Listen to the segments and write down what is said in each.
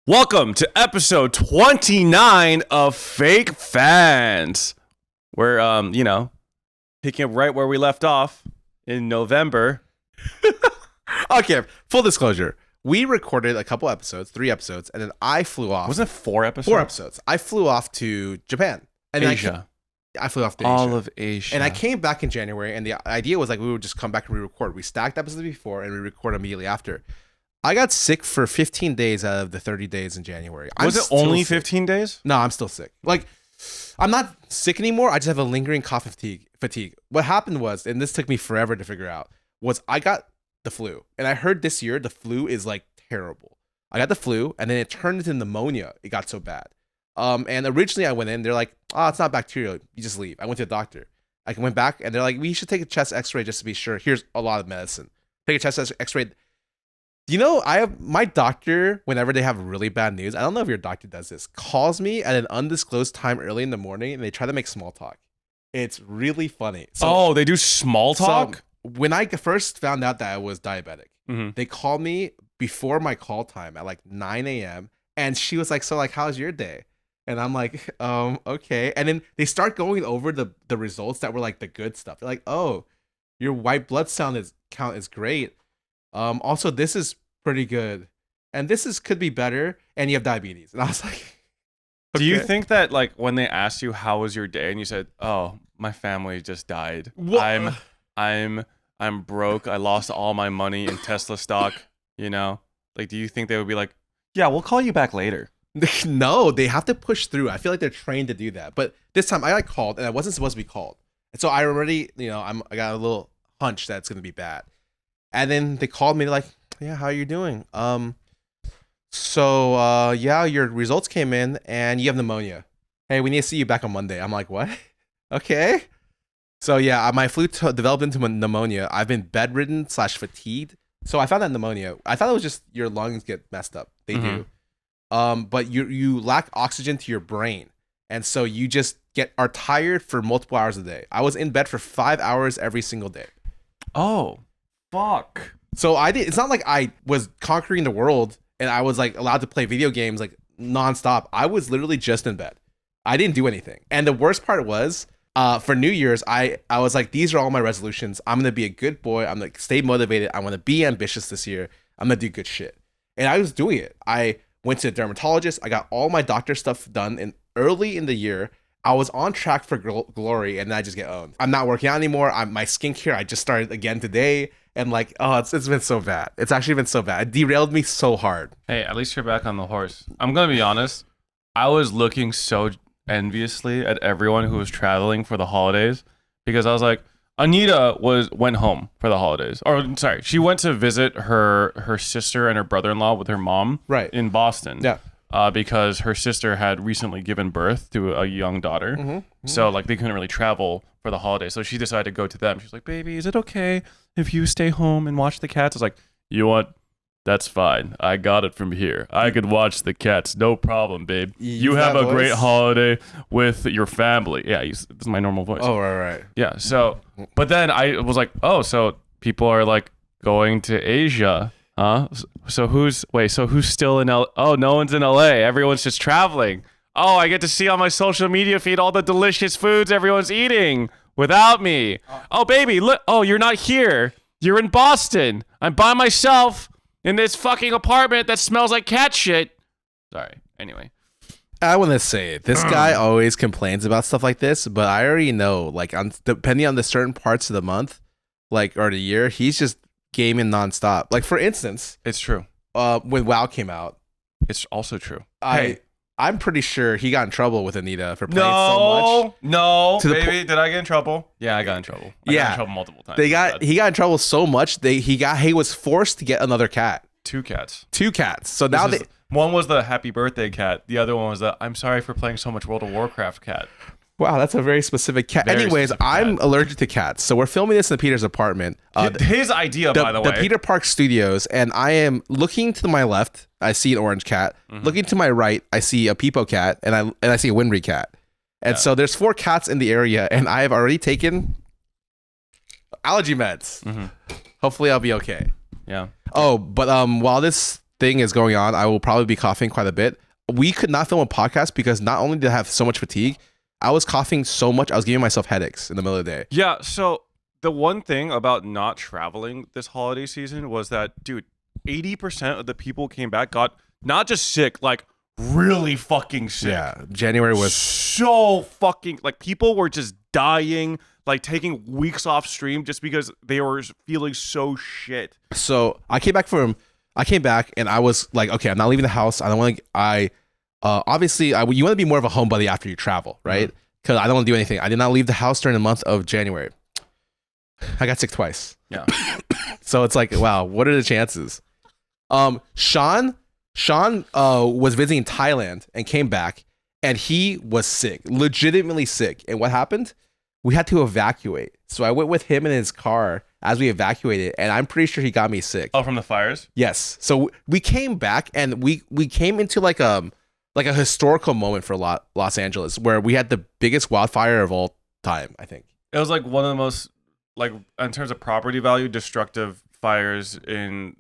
Welcome to episode 29 of Fake Fans. We're, picking up right where we left off in November. Okay, full disclosure. We recorded a couple episodes, 3 episodes, and then I flew off. Wasn't it 4 episodes? 4 episodes. I flew off to Japan. And Asia. I flew off to Asia. All of Asia. And I came back in January, and the idea was like we would just come back and re-record. We stacked episodes before, and we record immediately after. I got sick for 15 days out of the 30 days in January. Was it only 15 days? No, I'm still sick. Like, I'm not sick anymore. I just have a lingering cough and fatigue. What happened was, and this took me forever to figure out, was I got the flu. And I heard this year the flu is like terrible. I got the flu, and then it turned into pneumonia. It got so bad. And originally I went in, they're like, oh, it's not bacterial. You just leave. I went to the doctor. I went back, and they're like, we should take a chest x-ray just to be sure. Here's a lot of medicine. Take a chest x-ray. You know, I have my doctor, whenever they have really bad news, I don't know if your doctor does this, calls me at an undisclosed time early in the morning, and they try to make small talk. It's really funny. So, they do small talk? So when I first found out that I was diabetic, they called me before my call time at like 9 a.m. And she was like, so like, how's your day? And I'm like, okay. And then they start going over the results that were like the good stuff. They're like, oh, your white blood count is great. Also, this is pretty good, and could be better, and you have diabetes. And I was like, okay. Do you think that like when they asked you how was your day, and you said, "Oh, my family just died. What? I'm broke. I lost all my money in Tesla stock." You know, like, do you think they would be like, "Yeah, we'll call you back later"? No, they have to push through. I feel like they're trained to do that. But this time, I got called, and I wasn't supposed to be called, and so I already, I got a little hunch that it's gonna be bad. And then they called me like, yeah, how are you doing? Yeah, your results came in and you have pneumonia. Hey, we need to see you back on Monday. I'm like, what? Okay. So yeah, my flu developed into pneumonia. I've been bedridden / fatigued. So I found that pneumonia. I thought it was just your lungs get messed up. They do. But you lack oxygen to your brain. And so you just are tired for multiple hours a day. I was in bed for 5 hours every single day. Oh. Fuck. So it's not like I was conquering the world and I was like allowed to play video games like nonstop. I was literally just in bed. I didn't do anything. And the worst part was, for New Year's, I was like, these are all my resolutions. I'm gonna be a good boy. I'm gonna stay motivated. I want to be ambitious this year. I'm gonna do good shit. And I was doing it. I went to a dermatologist. I got all my doctor stuff done early in the year. I was on track for glory, and then I just get owned. I'm not working out anymore. My skincare, I just started again today. And like, oh, it's been so bad. It's actually been so bad. It derailed me so hard. Hey, at least you're back on the horse. I'm going to be honest. I was looking so enviously at everyone who was traveling for the holidays because I was like, Anita went home for the holidays. Or sorry, she went to visit her sister and her brother-in-law with her mom in Boston. Yeah. Because her sister had recently given birth to a young daughter. So like they couldn't really travel for the holidays. So she decided to go to them. She's like, baby, is it okay if you stay home and watch the cats? I was like, you know what? That's fine. I got it from here. I could watch the cats. No problem, babe. You have a great holiday with your family. Yeah, this is my normal voice. Oh, right. Yeah, so, but then I was like, oh, so people are like going to Asia. Huh? So who's still in L? Oh, no one's in LA. Everyone's just traveling. Oh, I get to see on my social media feed all the delicious foods everyone's eating without me. Oh, baby, look. Oh, you're not here. You're in Boston. I'm by myself in this fucking apartment that smells like cat shit. Sorry. Anyway. I want to say this guy always complains about stuff like this, but I already know, like, depending on the certain parts of the month, like, or the year, he's just gaming nonstop. Like, for instance, it's true. When WoW came out, it's also true. I'm pretty sure he got in trouble with Anita for playing so much. No, baby, did I get in trouble? Yeah, I got in trouble. I got in trouble multiple times. He got in trouble so much he was forced to get another cat. 2 cats. 2 cats. So now one was the happy birthday cat. The other one was the I'm sorry for playing so much World of Warcraft cat. Wow, that's a very specific cat. Anyways, I'm allergic to cats. So we're filming this in Peter's apartment. His idea, by the way. The Peter Park Studios. And I am looking to my left, I see an orange cat. Looking to my right, I see a Peepo cat. And I see a Winry cat. And so there's 4 cats in the area. And I have already taken allergy meds. Hopefully I'll be okay. Yeah. Oh, but while this thing is going on, I will probably be coughing quite a bit. We could not film a podcast because not only did I have so much fatigue, I was coughing so much, I was giving myself headaches in the middle of the day. Yeah, so the one thing about not traveling this holiday season was that, dude, 80% of the people came back got not just sick, like really fucking sick. Yeah, January was so fucking, like, people were just dying, like taking weeks off stream just because they were feeling so shit. So I came back and I was like, okay, I'm not leaving the house. I don't want to, obviously you want to be more of a homebody after you travel, right? Because I don't want to do anything. I did not leave the house during the month of January. I got sick twice. Yeah. So it's like, wow, what are the chances? Sean was visiting Thailand and came back and he was sick, legitimately sick. And what happened? We had to evacuate. So I went with him in his car as we evacuated, and I'm pretty sure he got me sick. Oh, from the fires? Yes. So we came back and we came into like a historical moment for Los Angeles where we had the biggest wildfire of all time, I think. It was like one of the most, like, in terms of property value, destructive fires in,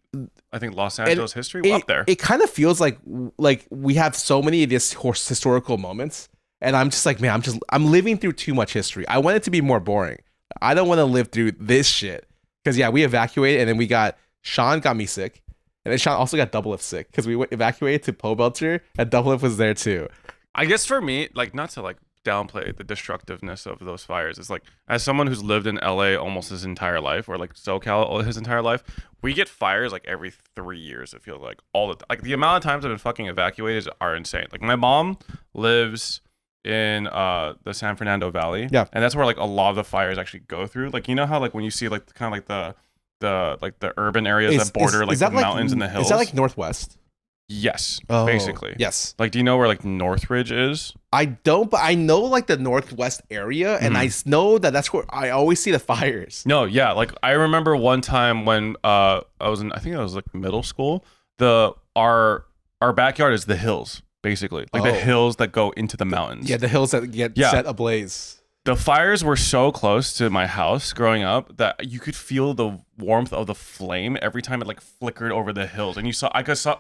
I think, Los Angeles history. Up there. It kind of feels like we have so many of these historical moments, and I'm just like, man, I'm living through too much history. I want it to be more boring. I don't want to live through this shit. Because yeah, we evacuated, and then Sean got me sick, and then Sean also got Doublelift sick because we evacuated to Pobelter, and Doublelift was there too. I guess for me, like, not to like downplay the destructiveness of those fires, it's like, as someone who's lived in LA almost his entire life, or like SoCal his entire life, we get fires like every 3 years. It feels like like the amount of times I've been fucking evacuated are insane. Like, my mom lives in the San Fernando Valley, yeah, and that's where like a lot of the fires actually go through. Like, you know how like when you see like kind of like the urban areas that border like the mountains and the hills. Is that like Northwest? Yes, oh, basically. Yes. Like, do you know where like Northridge is? I don't, but I know like the Northwest area, and I know that's where I always see the fires. No, yeah. Like, I remember one time when I think I was like middle school. Our backyard is the hills, basically, like the hills that go into the mountains. Yeah, the hills that get set ablaze. The fires were so close to my house growing up that you could feel the warmth of the flame every time it like flickered over the hills, and I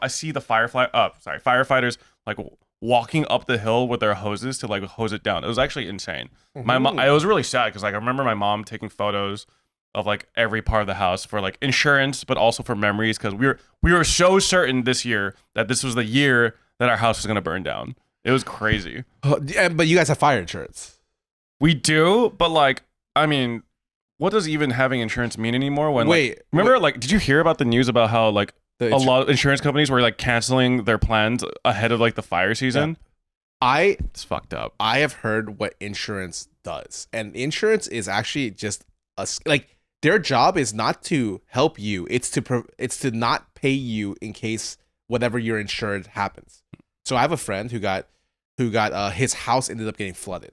see the firefighters like walking up the hill with their hoses to like hose it down. It was actually insane. My mom, it was really sad because like I remember my mom taking photos of like every part of the house for like insurance, but also for memories, because we were so certain this year that this was the year that our house was gonna burn down. It was crazy. But you guys have fire insurance. We do, but like, I mean, what does even having insurance mean anymore? When remember, like, did you hear about the news about how like a lot of insurance companies were like canceling their plans ahead of like the fire season? Yeah. It's fucked up. I have heard what insurance does, and insurance is actually just like their job is not to help you; it's to not pay you in case whatever you're insured happens. So I have a friend who got his house ended up getting flooded.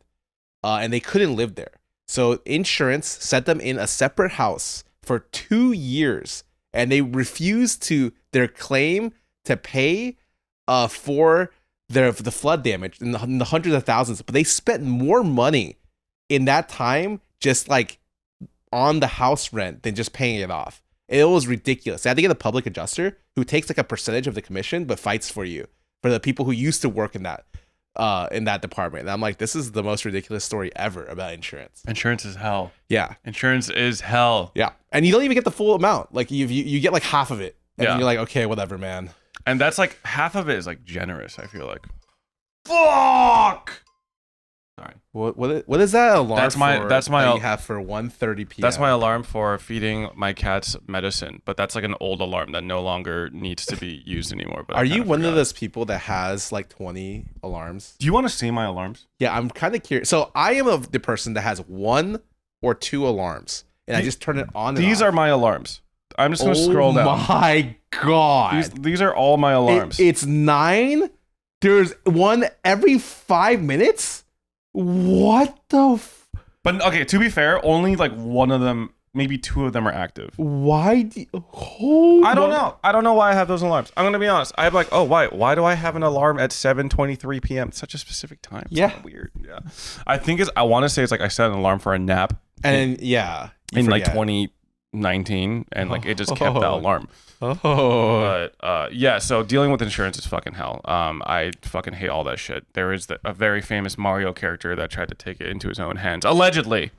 And they couldn't live there. So insurance set them in a separate house for 2 years, and they refused their claim to pay for the flood damage in the hundreds of thousands. But they spent more money in that time just like on the house rent than just paying it off. It was ridiculous. They had to get a public adjuster who takes like a percentage of the commission but fights for you, for the people who used to work in that department. And I'm like, this is the most ridiculous story ever about insurance. Insurance is hell. Yeah. Insurance is hell. Yeah. And you don't even get the full amount. Like you get like half of it. And then you're like, okay, whatever, man. And that's like half of it is like generous, I feel like. Fuck. Sorry. What is that alarm that's my you have for 1:30 p.m.? That's my alarm for feeding my cats medicine, but that's like an old alarm that no longer needs to be used anymore. But are you one of those people that has like 20 alarms? Do you want to see my alarms? Yeah, I'm kind of curious. So I am the person that has 1 or 2 alarms, and I just turn it on. These are my alarms. I'm just gonna scroll down. Oh my god! These are all my alarms. It's 9. There's one every 5 minutes. What the? But okay, to be fair, only like one of them, maybe 2 of them are active. Why? I don't know. I don't know why I have those alarms. I'm gonna be honest. I'm like, oh, why do I have an alarm at 7:23 p.m.? It's such a specific time. It's kind of weird. Yeah. I think I want to say it's like I set an alarm for a nap. And yeah, in like 19, and like it just kept that alarm. Oh. But yeah, so dealing with insurance is fucking hell. I fucking hate all that shit. There is a very famous Mario character that tried to take it into his own hands, allegedly.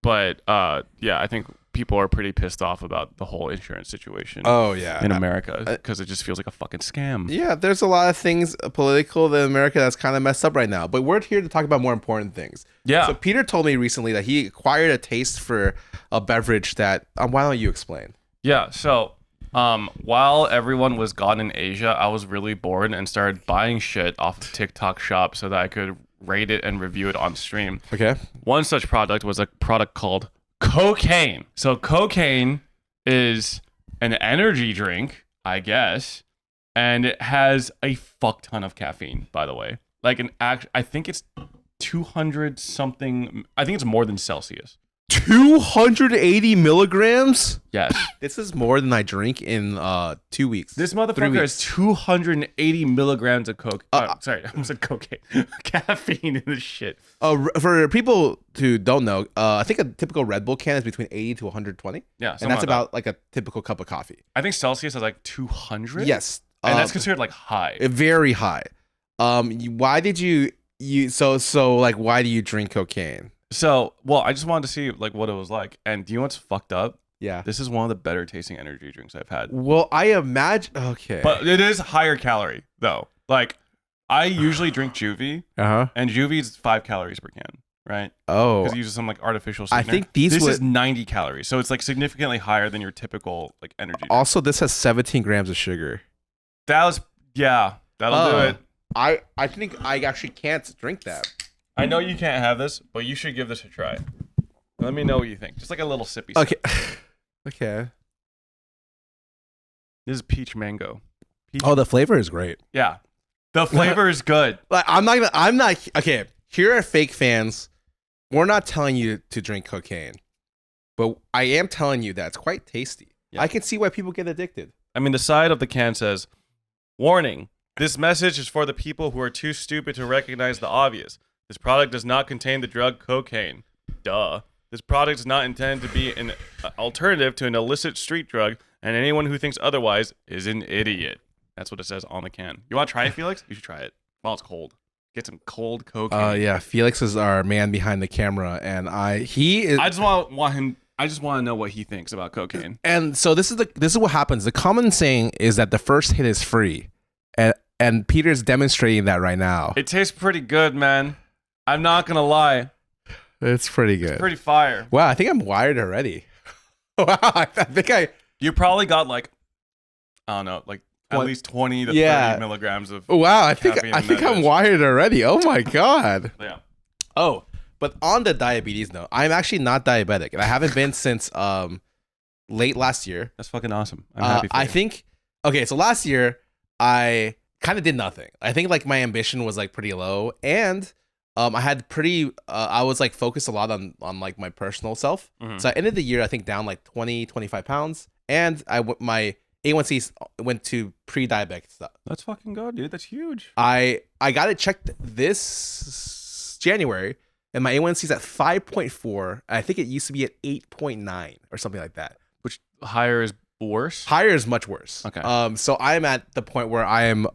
But yeah, I think people are pretty pissed off about the whole insurance situation. Oh yeah, in America, because it just feels like a fucking scam. Yeah, there's a lot of things political in America that's kind of messed up right now. But we're here to talk about more important things. Yeah. So Peter told me recently that he acquired a taste for a beverage that. Why don't you explain? Yeah. So while everyone was gone in Asia, I was really bored and started buying shit off of TikTok Shop so that I could rate it and review it on stream. Okay. One such product was a product called cocaine. So cocaine is an energy drink, I guess, and it has a fuck ton of caffeine, by the way. Like I think it's 200 something. I think it's more than Celsius. 280 milligrams? Yes. This is more than I drink in 2 weeks. This motherfucker has 280 milligrams of coke. Sorry, I almost said cocaine. Caffeine in this shit. For people who don't know, I think a typical Red Bull can is between 80 to 10020. Yeah, and that's about like a typical cup of coffee. I think Celsius is like 200. Yes. And that's considered like high. Very high. Why did you like why do you drink cocaine? So, well, I just wanted to see like what it was like. And do you know what's fucked up? Yeah. This is one of the better tasting energy drinks I've had. Well, I imagine. Okay. But it is higher calorie though. Like I usually drink Juvie. And Juvie is 5 calories per can, right? Oh. Because it uses some like artificial sweetener. I think this is 90 calories. So it's like significantly higher than your typical like energy drink. Also, this has 17 grams of sugar. That'll do it. I think I actually can't drink that. I know you can't have this, but you should give this a try. Let me know what you think. Just like a little sippy. Okay. Okay. This is peach mango. Oh, the flavor is great. Yeah. The flavor is good. Like okay. Here are fake fans. We're not telling you to drink cocaine, but I am telling you that it's quite tasty. Yeah. I can see why people get addicted. I mean, the side of the can says, "Warning. This message is for the people who are too stupid to recognize the obvious. This product does not contain the drug cocaine. Duh. This product is not intended to be an alternative to an illicit street drug, and anyone who thinks otherwise is an idiot." That's what it says on the can. You want to try it, Felix? You should try it while it's cold. Get some cold cocaine. Yeah, Felix is our man behind the camera, and he is. I just want him. I just want to know what he thinks about cocaine. And so this is what happens. The common saying is that the first hit is free, and Peter's demonstrating that right now. It tastes pretty good, man. I'm not gonna lie. It's pretty good. It's pretty fire. Wow, I think I'm wired already. Wow, I think You probably got like, I don't know, like at least 20 to 30 milligrams of. Wow, I think I'm wired already. Oh my god. Yeah. Oh, but on the diabetes note, I'm actually not diabetic, and I haven't been since late last year. That's fucking awesome. I'm happy for you. I think. Okay, so last year I kind of did nothing. I think like my ambition was like pretty low, and I had I was like focused a lot on like my personal self. Mm-hmm. So I ended the year I think down like 25 pounds, and my A1C went to pre-diabetic stuff. That's fucking good, dude. That's huge. I got it checked this January, and my A1C is at 5.4. I think it used to be at 8.9 or something like that. Which higher is worse? Higher is much worse. Okay. So I'm at the point where I am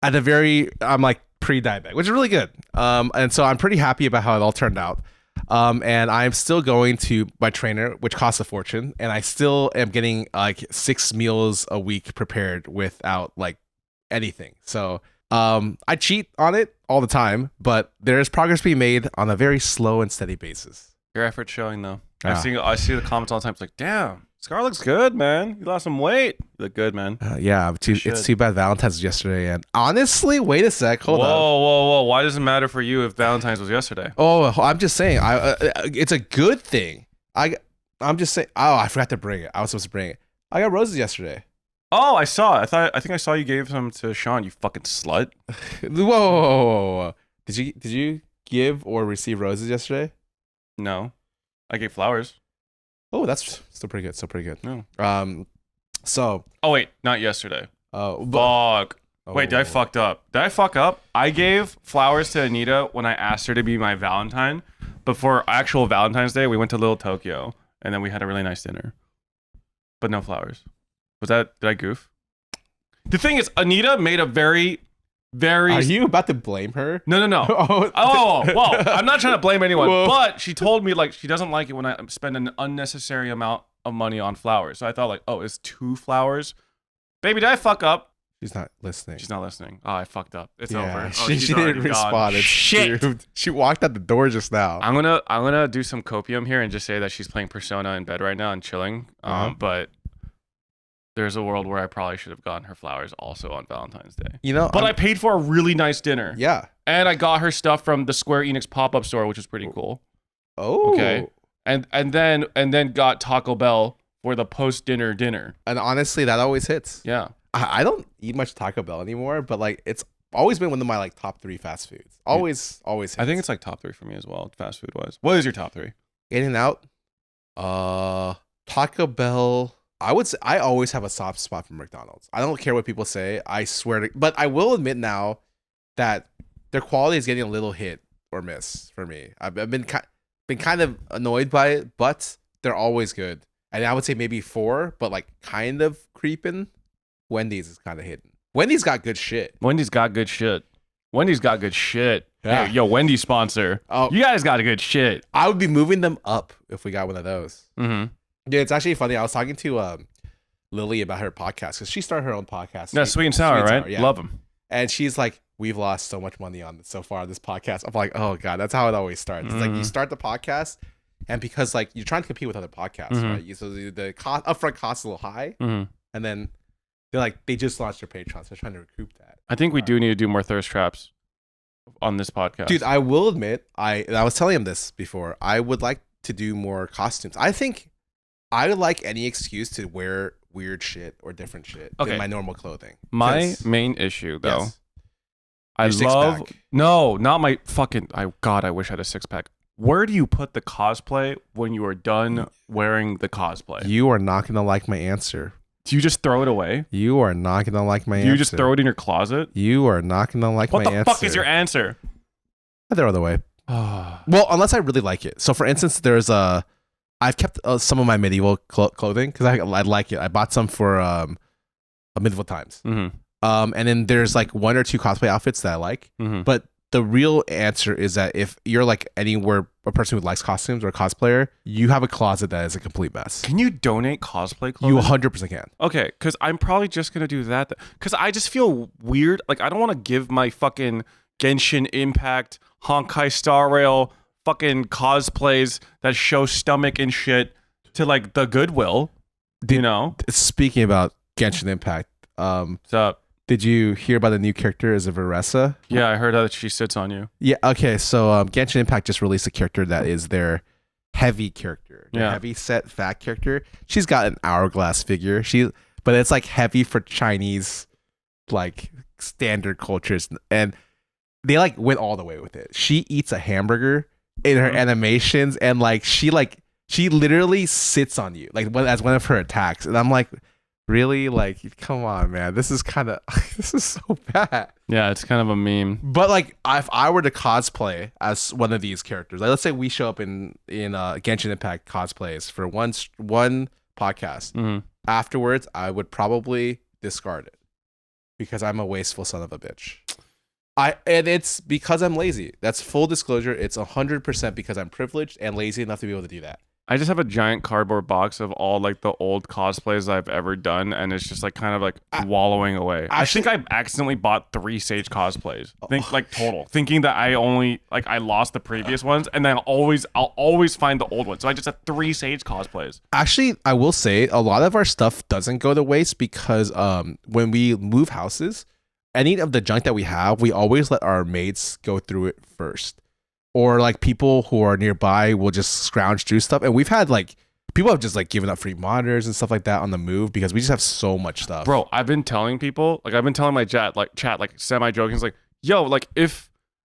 I'm like pre-diabetic, which is really good. And so I'm pretty happy about how it all turned out. And I'm still going to my trainer, which costs a fortune, and I still am getting like 6 meals a week prepared without like anything. So I cheat on it all the time, but there is progress being made on a very slow and steady basis. Your effort's showing though. I see the comments all the time. It's like, damn, Scar looks good, man. You lost some weight. You look good, man. Yeah, it's too bad Valentine's was yesterday. And honestly, wait a sec. Hold on. Whoa. Why does it matter for you if Valentine's was yesterday? Oh, I'm just saying. It's a good thing. I'm just saying. Oh, I forgot to bring it. I was supposed to bring it. I got roses yesterday. Oh, I saw it. I think I saw you gave some to Sean. You fucking slut. Whoa. Did you give or receive roses yesterday? No, I gave flowers. Oh, that's still pretty good. No. So. Oh wait, not yesterday. Oh. Fuck. Wait, did I fucked up? Did I fuck up? I gave flowers to Anita when I asked her to be my Valentine. But for actual Valentine's Day, we went to Little Tokyo, and then we had a really nice dinner, but no flowers. Did I goof? The thing is, Anita made a very. Are you about to blame her? No. Well, I'm not trying to blame anyone, but she told me like she doesn't like it when I spend an unnecessary amount of money on flowers. So I thought like, oh, it's 2 flowers. Baby, did I fuck up? She's not listening. She's not listening. Oh, I fucked up. It's over. Oh, She didn't respond. Shit. She walked out the door just now. I'm gonna do some copium here and just say that she's playing Persona in bed right now and chilling. But there's a world where I probably should have gotten her flowers also on Valentine's Day. But I paid for a really nice dinner. Yeah. And I got her stuff from the Square Enix pop-up store, which was pretty cool. Oh. Okay. And then got Taco Bell for the post-dinner dinner. And honestly, that always hits. Yeah. I don't eat much Taco Bell anymore, but like it's always been one of my like top 3 fast foods. Always hits. I think it's like top 3 for me as well, fast food wise. What is your top 3? In-N-Out, Taco Bell. I would say I always have a soft spot for McDonald's. I don't care what people say. I swear to, but I will admit now that their quality is getting a little hit or miss for me. I've been kind of annoyed by it, but they're always good. And I would say maybe 4, but like kind of creeping. Wendy's is kind of hidden. Wendy's got good shit. Yeah. Hey, yo, Wendy's sponsor. Oh, you guys got a good shit. I would be moving them up if we got one of those. Mm-hmm. Yeah, it's actually funny. I was talking to Lily about her podcast because she started her own podcast. Yeah, Sweet and Sour, right? Yeah. Love them. And she's like, we've lost so much money on this so far, this podcast. I'm like, oh God, that's how it always starts. It's like you start the podcast, and because like you're trying to compete with other podcasts, right? So the upfront cost is a little high, and then they just launched their Patreon, so they're trying to recoup that. I think we do need to do more thirst traps on this podcast. Dude, I will admit, I was telling him this before, I would like to do more costumes. I think I like any excuse to wear weird shit or different shit than my normal clothing. My main issue, though, yes. I love... No, not my fucking... God, I wish I had a 6-pack. Where do you put the cosplay when you are done wearing the cosplay? You are not going to like my answer. Do you just throw it away? You are not going to like my answer. Do you just throw it in your closet? You are not going to like my answer. What the fuck is your answer? I throw it away. Well, unless I really like it. So, for instance, I've kept some of my medieval clothing because I like it. I bought some for medieval times. Mm-hmm. And then there's like 1 or 2 cosplay outfits that I like. Mm-hmm. But the real answer is that if you're like anywhere a person who likes costumes or a cosplayer, you have a closet that is a complete mess. Can you donate cosplay clothing? You 100% can. Okay, because I'm probably just going to do that. Because I just feel weird. Like, I don't want to give my fucking Genshin Impact, Honkai Star Rail, fucking cosplays that show stomach and shit to like the Goodwill. You know? Speaking about Genshin Impact, what's up? Did you hear about the new character as a Veressa? Yeah, I heard that she sits on you. Yeah, okay. So Genshin Impact just released a character that is their heavy character. Their heavy set fat character. She's got an hourglass figure. But it's like heavy for Chinese like standard cultures. And they like went all the way with it. She eats a hamburger in her animations, and like she literally sits on you like as one of her attacks. And I'm like, really? Like, come on, man. This is so bad. Yeah, it's kind of a meme. But like, if I were to cosplay as one of these characters, like let's say we show up in Genshin Impact cosplays for one podcast. Afterwards, I would probably discard it because I'm a wasteful son of a bitch. And it's because I'm lazy. That's full disclosure. It's 100% because I'm privileged and lazy enough to be able to do that. I just have a giant cardboard box of all like the old cosplays I've ever done, and it's just like kind of like wallowing away. I think I accidentally bought 3 Sage cosplays. Thinking that I lost the previous ones, and then I'll always find the old ones. So I just have 3 Sage cosplays. Actually, I will say a lot of our stuff doesn't go to waste because when we move houses, any of the junk that we have, we always let our mates go through it first. Or like people who are nearby will just scrounge through stuff. And we've had like people have just like given up free monitors and stuff like that on the move because we just have so much stuff. Bro, I've been telling people, like I've been telling my chat like semi-joking, it's like, yo, like if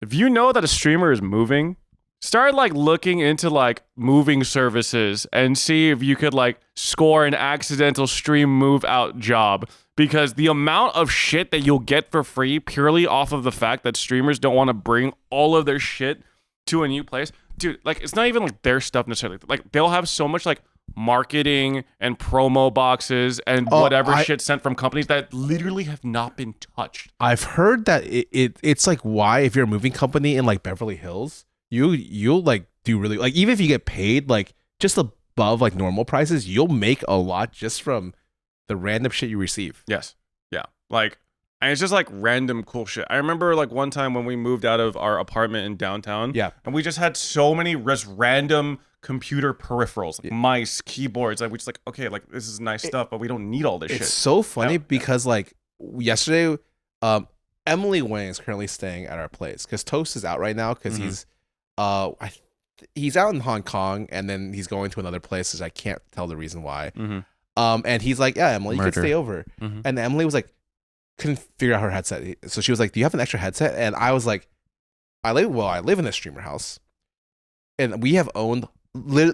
you know that a streamer is moving, start like looking into like moving services and see if you could like score an accidental stream move out job. Because the amount of shit that you'll get for free purely off of the fact that streamers don't want to bring all of their shit to a new place, dude, like it's not even like their stuff necessarily. Like they'll have so much like marketing and promo boxes and whatever shit sent from companies that literally have not been touched. I've heard that it's like why if you're a moving company in like Beverly Hills, you'll like do really like even if you get paid like just above like normal prices, you'll make a lot just from the random shit you receive. Yes. Yeah. Like, and it's just like random cool shit. I remember like one time when we moved out of our apartment in downtown. Yeah. And we just had so many just random computer peripherals, like mice, keyboards. Like we just like, okay, like this is nice stuff, but we don't need all this shit. It's so funny because like yesterday, Emily Wang is currently staying at our place because Toast is out right now because he's he's out in Hong Kong and then he's going to another place because I can't tell the reason why. And he's like, yeah, Emily, you can stay over. And Emily was like, couldn't figure out her headset. So she was like, do you have an extra headset? And I was like, I live in a streamer house. And we have owned,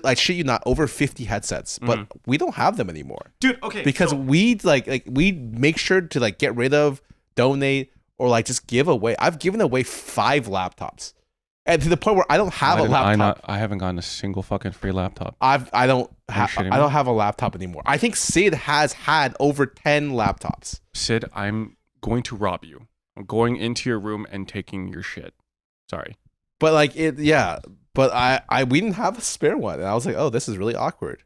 I shit you not, over 50 headsets. But we don't have them anymore. Dude, okay. Because we like we make sure to like get rid of, donate, or like just give away. I've given away 5 laptops. And to the point where I don't have a laptop. I haven't gotten a single fucking free laptop. I don't have a laptop anymore. I think Sid has had over 10 laptops. Sid, I'm going to rob you. I'm going into your room and taking your shit. Sorry. But like but we didn't have a spare one. And I was like, oh, this is really awkward.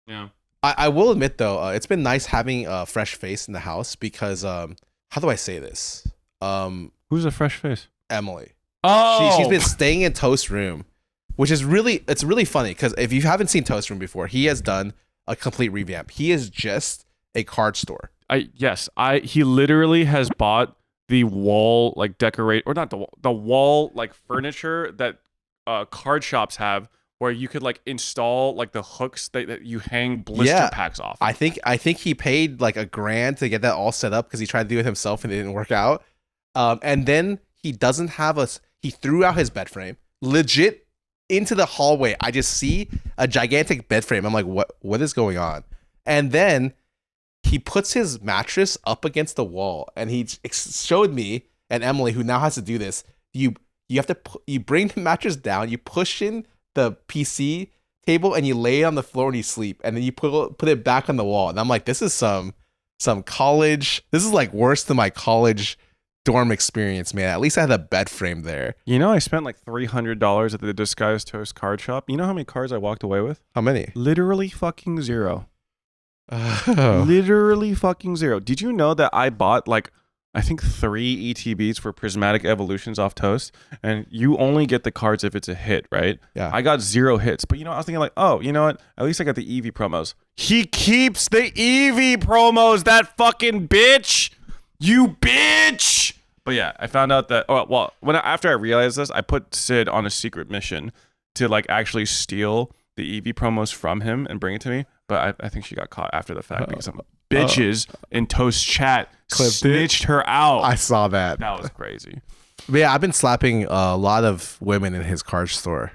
Yeah. I will admit though, it's been nice having a fresh face in the house because how do I say this? Who's a fresh face? Emily. Oh, she's been staying in Toast's room, which is it's really funny because if you haven't seen Toast's room before, he has done a complete revamp. He is just a card store. He literally has bought the wall like decorate or not the wall like furniture that card shops have where you could like install like the hooks that you hang blister packs off. I think he paid like $1,000 to get that all set up because he tried to do it himself and it didn't work out. And then he doesn't have he threw out his bed frame legit into the hallway. I just see a gigantic bed frame. I'm like, what is going on? And then he puts his mattress up against the wall and he showed me and Emily, who now has to do this. You have to you bring the mattress down, you push in the PC table and you lay it on the floor and you sleep. And then you put it back on the wall. And I'm like, this is some college. This is like worse than my college dorm experience, man. At least I had a bed frame there. You know, I spent like $300 at the Disguised Toast card shop. You know how many cards I walked away with? How many? Literally fucking 0. Literally fucking 0. Did you know that I bought like I think 3 ETBs for Prismatic Evolutions off Toast, and you only get the cards if it's a hit, right? Yeah. I got 0 hits, but you know, I was thinking like, oh, you know what? At least I got the Eevee promos. He keeps the Eevee promos, that fucking bitch. You bitch. But yeah, I found out that after I realized this, I put Sid on a secret mission to like actually steal the Eevee promos from him and bring it to me. But I think she got caught after the fact because some bitches in Toast chat snitched her out. I saw that. That was crazy. But yeah, I've been slapping a lot of women in his card store.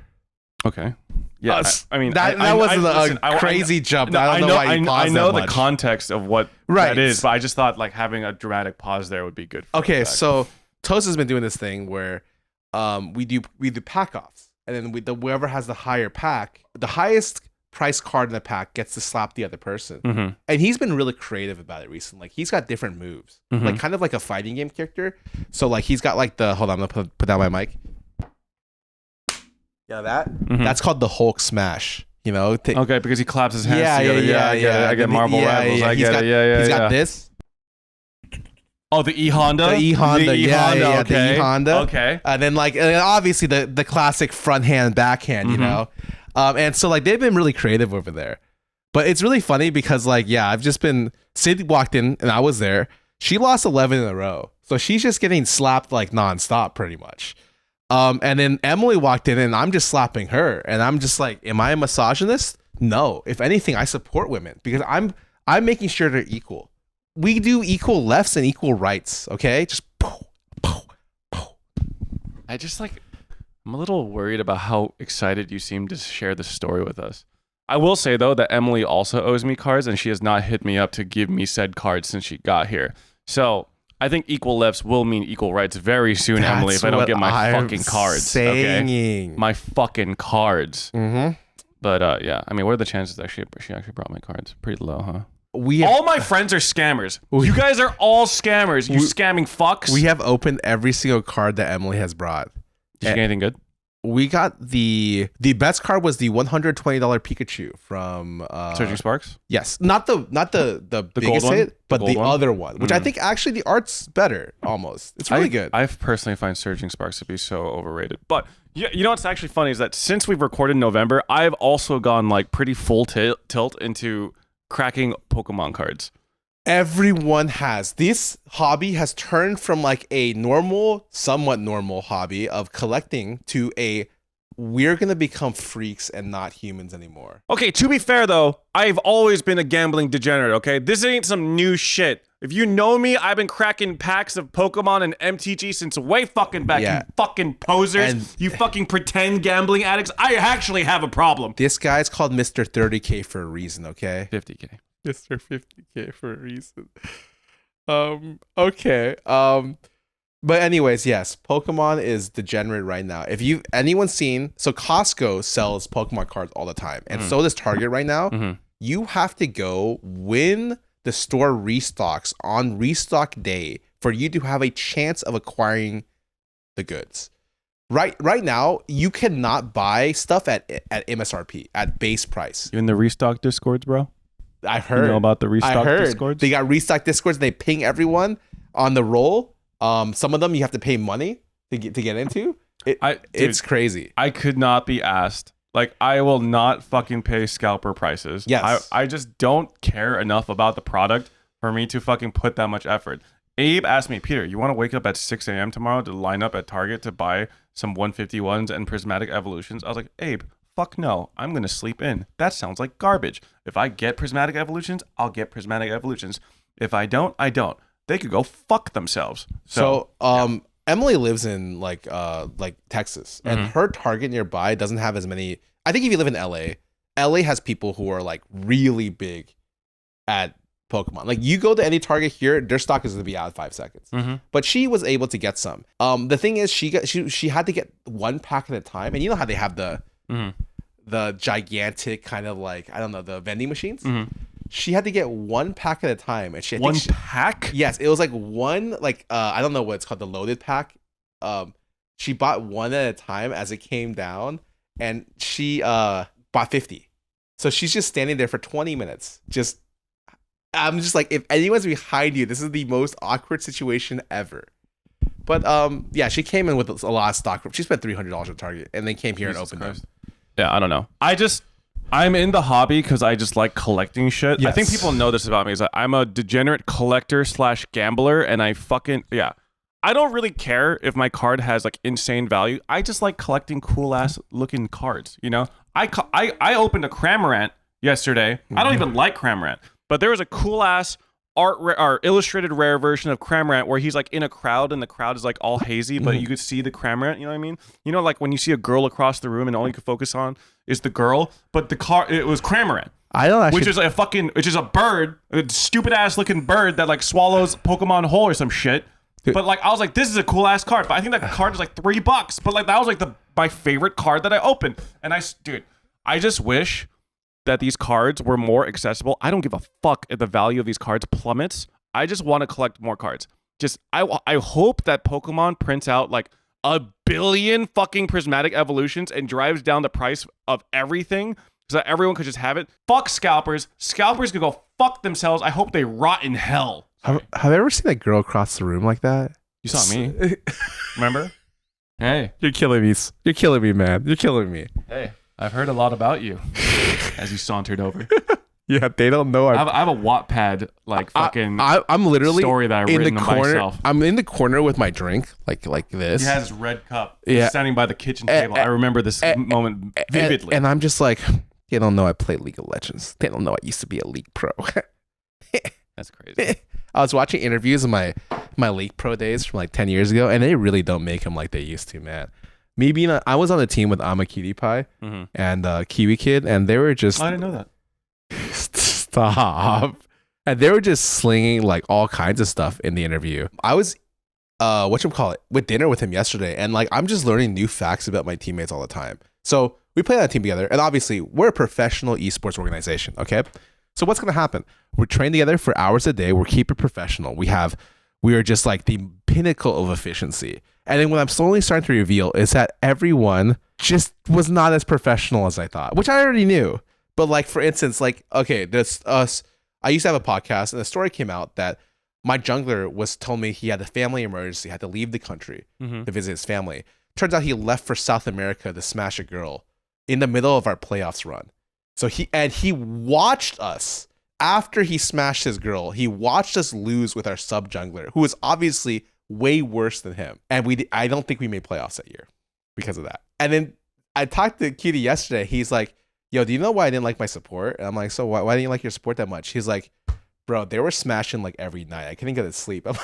Okay. Yeah, I mean that wasn't a crazy jump. I don't know why you paused I know that the much. Context of what that is, but I just thought like having a dramatic pause there would be good. Okay, so Toast has been doing this thing where we do pack offs, and then whoever has the higher pack, the highest price card in the pack gets to slap the other person. And he's been really creative about it recently. Like he's got different moves, like kind of like a fighting game character. So like he's got like hold on, I'm gonna put down my mic. Yeah, that's called the Hulk smash. You know, okay, because he claps his hands together. Yeah. I get Marvel Rivals. I get it. He's got this. Oh, the E Honda. The E Honda. Yeah. Okay. The E Honda. Okay. And then like obviously the classic front hand, backhand. You know, and so like they've been really creative over there. But it's really funny because like I've just been Sid walked in and I was there. She lost 11 in a row, so she's just getting slapped like nonstop, pretty much. And then Emily walked in and I'm just slapping her and I'm just like, am I a misogynist? No. If anything, I support women because I'm making sure they're equal. We do equal lefts and equal rights. Okay. Just I just like, I'm a little worried about how excited you seem to share this story with us. I will say though that Emily also owes me cards and she has not hit me up to give me said cards since she got here. So I think equal lefts will mean equal rights very soon, Emily, if I don't get my fucking cards. Saying. Okay? My fucking cards. But yeah, I mean, what are the chances that she actually brought my cards? Pretty low, huh? We All my friends are scammers. You guys are all scammers. You scamming fucks. We have opened every single card that Emily has brought. Did you get anything good? We got the best card was the $120 Pikachu from Surging Sparks? Yes, not the biggest gold hit, but the the gold one? other one, which I think actually the art's better almost. It's really good. I personally find Surging Sparks to be so overrated. But you know what's actually funny is that since we've recorded in November, I've also gone like pretty full tilt into cracking Pokemon cards. Everyone has. This hobby has turned from like a somewhat normal hobby of collecting to we're going to become freaks and not humans anymore. Okay, to be fair though, I've always been a gambling degenerate, okay? This ain't some new shit. If you know me, I've been cracking packs of Pokemon and MTG since way fucking back. Yeah. You fucking posers. You fucking pretend gambling addicts. I actually have a problem. This guy's called Mr. 30K for a reason, okay? 50K. Mr. 50K for a reason. Okay. But anyways, yes, Pokemon is degenerate right now. If anyone's seen, so Costco sells Pokemon cards all the time, and so does Target right now. You have to go when the store restocks on restock day for you to have a chance of acquiring the goods. Right now, you cannot buy stuff at MSRP at base price. You in the restock discords, bro? I heard. You know about the restock discords? They got restock discords. And they ping everyone on the roll. Some of them you have to pay money to get into. It's crazy. I could not be asked. Like, I will not fucking pay scalper prices. Yes. I just don't care enough about the product for me to fucking put that much effort. Abe asked me, Peter, you want to wake up at 6 a.m. tomorrow to line up at Target to buy some 151s and prismatic evolutions? I was like, Abe, fuck no. I'm going to sleep in. That sounds like garbage. If I get prismatic evolutions, I'll get prismatic evolutions. If I don't, I don't. They could go fuck themselves. So Emily lives in like Texas, and her Target nearby doesn't have as many. I think if you live in LA has people who are like really big at Pokemon. Like you go to any Target here, their stock is going to be out in 5 seconds. But she was able to get some. The thing is, she had to get one pack at a time, and you know how they have the gigantic kind of like, I don't know, the vending machines. She had to get one pack at a time, and one pack? Yes, it was like one, like I don't know what it's called, the loaded pack. She bought one at a time as it came down, and she bought 50. So she's just standing there for 20 minutes. I'm just like, if anyone's behind you, this is the most awkward situation ever. But yeah, she came in with a lot of stock. She spent $300 at Target, and then came here and opened them. Yeah, I don't know. I'm in the hobby because I just like collecting shit. Yes. I think people know this about me is that I'm a degenerate collector / gambler, and I don't really care if my card has like insane value. I just like collecting cool ass looking cards. You know, I opened a Cramorant yesterday. I don't even like Cramorant, but there was a cool ass or illustrated rare version of Cramorant where he's like in a crowd and the crowd is like all hazy, but you could see the Cramorant. You know what I mean? You know, like when you see a girl across the room and all you can focus on is the girl, but it was Cramorant. I don't actually. Which is a bird, a stupid ass looking bird that like swallows Pokemon whole or some shit. But like I was like, this is a cool ass card. But I think that card is like $3. But like that was like my favorite card that I opened. And I just wish that these cards were more accessible. I don't give a fuck if the value of these cards plummets. I just want to collect more cards. I hope that Pokemon prints out like 1 billion fucking prismatic evolutions and drives down the price of everything so that everyone could just have it. Fuck scalpers. Scalpers could go fuck themselves. I hope they rot in hell. Have you ever seen that girl across the room like that? You saw me. Remember? Hey. You're killing me. You're killing me, man. You're killing me. Hey, I've heard a lot about you as you sauntered over. Yeah, they don't know. I have a Wattpad like fucking I'm literally story that I've written by myself. I'm in the corner with my drink, like this. He has his red cup. Yeah. He's standing by the kitchen table. I remember this moment vividly. And I'm just like, they don't know I play League of Legends. They don't know I used to be a League Pro. That's crazy. I was watching interviews of my League Pro days from like 10 years ago, and they really don't make them like they used to, man. Me being I was on a team with Kitty Pie and Kiwi Kid, and they were just... I didn't know that. Stop. And they were just slinging like all kinds of stuff in the interview. I was with dinner with him yesterday, and like I'm just learning new facts about my teammates all the time. So we play on a team together, and obviously we're a professional esports organization. Okay, so what's gonna happen? We're trained together for hours a day. We're keep it professional. We are just like the pinnacle of efficiency. And then what I'm slowly starting to reveal is that everyone just was not as professional as I thought, which I already knew. But like, for instance, like, okay, this us. I used to have a podcast, and a story came out that my jungler told me he had a family emergency, had to leave the country to visit his family. Turns out he left for South America to smash a girl in the middle of our playoffs run. So he watched us after he smashed his girl. He watched us lose with our sub jungler, who was obviously way worse than him. And I don't think we made playoffs that year because of that. And then I talked to Cutie yesterday. He's like, yo, do you know why I didn't like my support? And I'm like, so why didn't you like your support that much? He's like, bro, they were smashing like every night. I couldn't get to sleep. I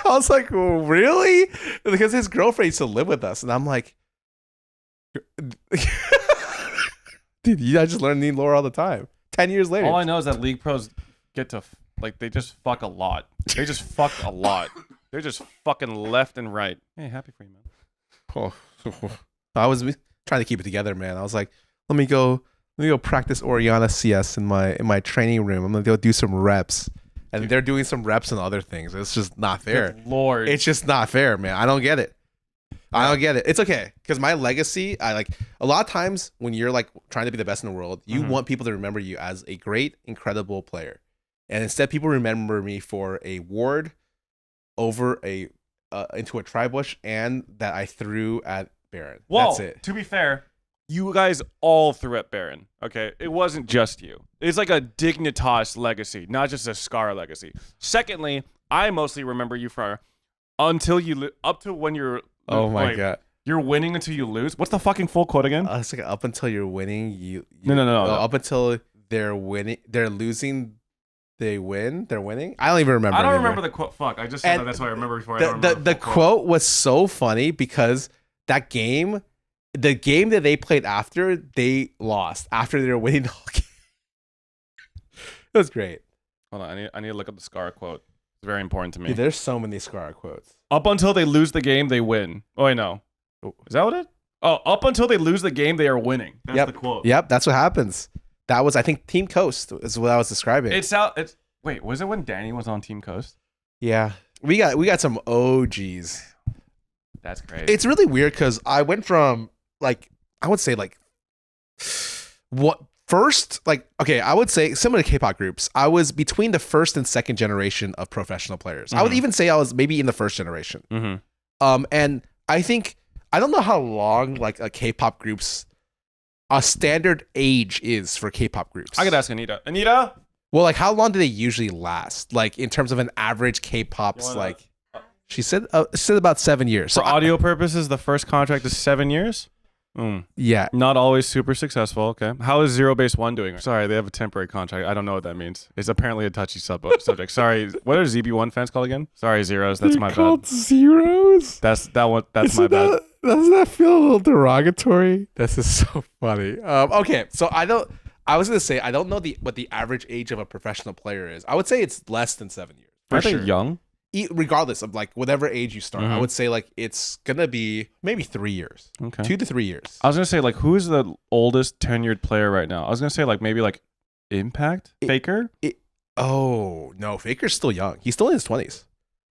was like, well, really? Because his girlfriend used to live with us. And I'm like, dude, I just learn new lore all the time. 10 years later. All I know is that League Pros get to, they just fuck a lot. They just fuck a lot. They're just fucking left and right. Hey, happy for you, man. Oh, I was trying to keep it together, man. I was like, let me go practice Oriana CS in my training room. I'm gonna go do some reps, and they're doing some reps and other things. It's just not fair. Good Lord, it's just not fair, man. I don't get it. I don't get it. It's okay because my legacy. I like a lot of times when you're like trying to be the best in the world, you want people to remember you as a great, incredible player, and instead people remember me for a ward over into a tri-bush and that I threw at Baron. Well, that's it. To be fair, you guys all threw at Baron. Okay, it wasn't just you. It's like a Dignitas legacy, not just a Scarra legacy. Secondly, I mostly remember you for up to when you're. Oh my god. You're winning until you lose. What's the fucking full quote again? It's like up until you're winning, you no. Up until they're winning, they're losing, they win, they're winning. I don't even remember. I don't anymore. remember the quote. Fuck, I just said that. That's why I remember before. The quote was so funny because that game, the game that they played after, they lost after they were winning the whole game. It was great. Hold on, I need to look up the Scarra quote. It's very important to me. Dude, there's so many Scarra quotes. Up until they lose the game, they win. Oh, I know. Is that what it? Oh, up until they lose the game, they are winning. That's the quote. Yep, that's what happens. That was, I think, Team Coast is what I was describing. Wait, was it when Danny was on Team Coast? Yeah, we got some OGs. That's great. It's really weird because I went from like I would say like what first like okay I would say similar to K-pop groups. I was between the first and second generation of professional players. I would even say I was maybe in the first generation. And I think I don't know how long like a K-pop groups a standard age is for K-pop groups. I could ask Anita. Anita. Well, like how long do they usually last? Like in terms of an average K-pop's like. She said about 7 years. For audio purposes, the first contract is 7 years? Yeah. Not always super successful. Okay. How is Zero Base 1 doing? Sorry, they have a temporary contract. I don't know what that means. It's apparently a touchy subject. Sorry. What are ZB1 fans called again? Sorry, Zeros. That's my bad. Zeros? That's my bad. Doesn't that feel a little derogatory? This is so funny. Okay. So I was going to say, I don't know what the average age of a professional player is. I would say it's less than 7 years. Are they young? Regardless of like whatever age you start, I would say like it's gonna be maybe 3 years, 2 to 3 years. I was gonna say like who is the oldest tenured player right now? I was gonna say like maybe like Impact Faker. Oh no, Faker's still young. He's still in his 20s.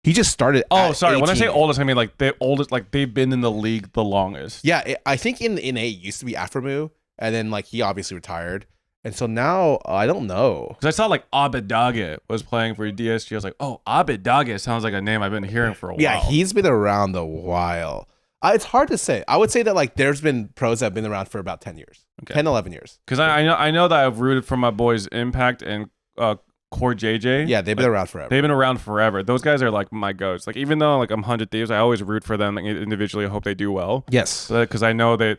He just started. Oh, sorry. 18. When I say oldest, I mean like the oldest. Like they've been in the league the longest. Yeah, I think in A it used to be Afromu, and then like he obviously retired. And so now, I don't know. Because I saw like Abedage was playing for DSG. I was like, oh, Abedage sounds like a name I've been hearing for a while. Yeah, he's been around a while. It's hard to say. I would say that like there's been pros that have been around for about 10 years. Okay. 10, 11 years. Because I know that I've rooted for my boys Impact and Core JJ. Yeah, they've been around forever. They've been around forever. Those guys are like my goats. Like even though like I'm 100 Thieves, I always root for them like, individually. I hope they do well. Yes. Because I know they're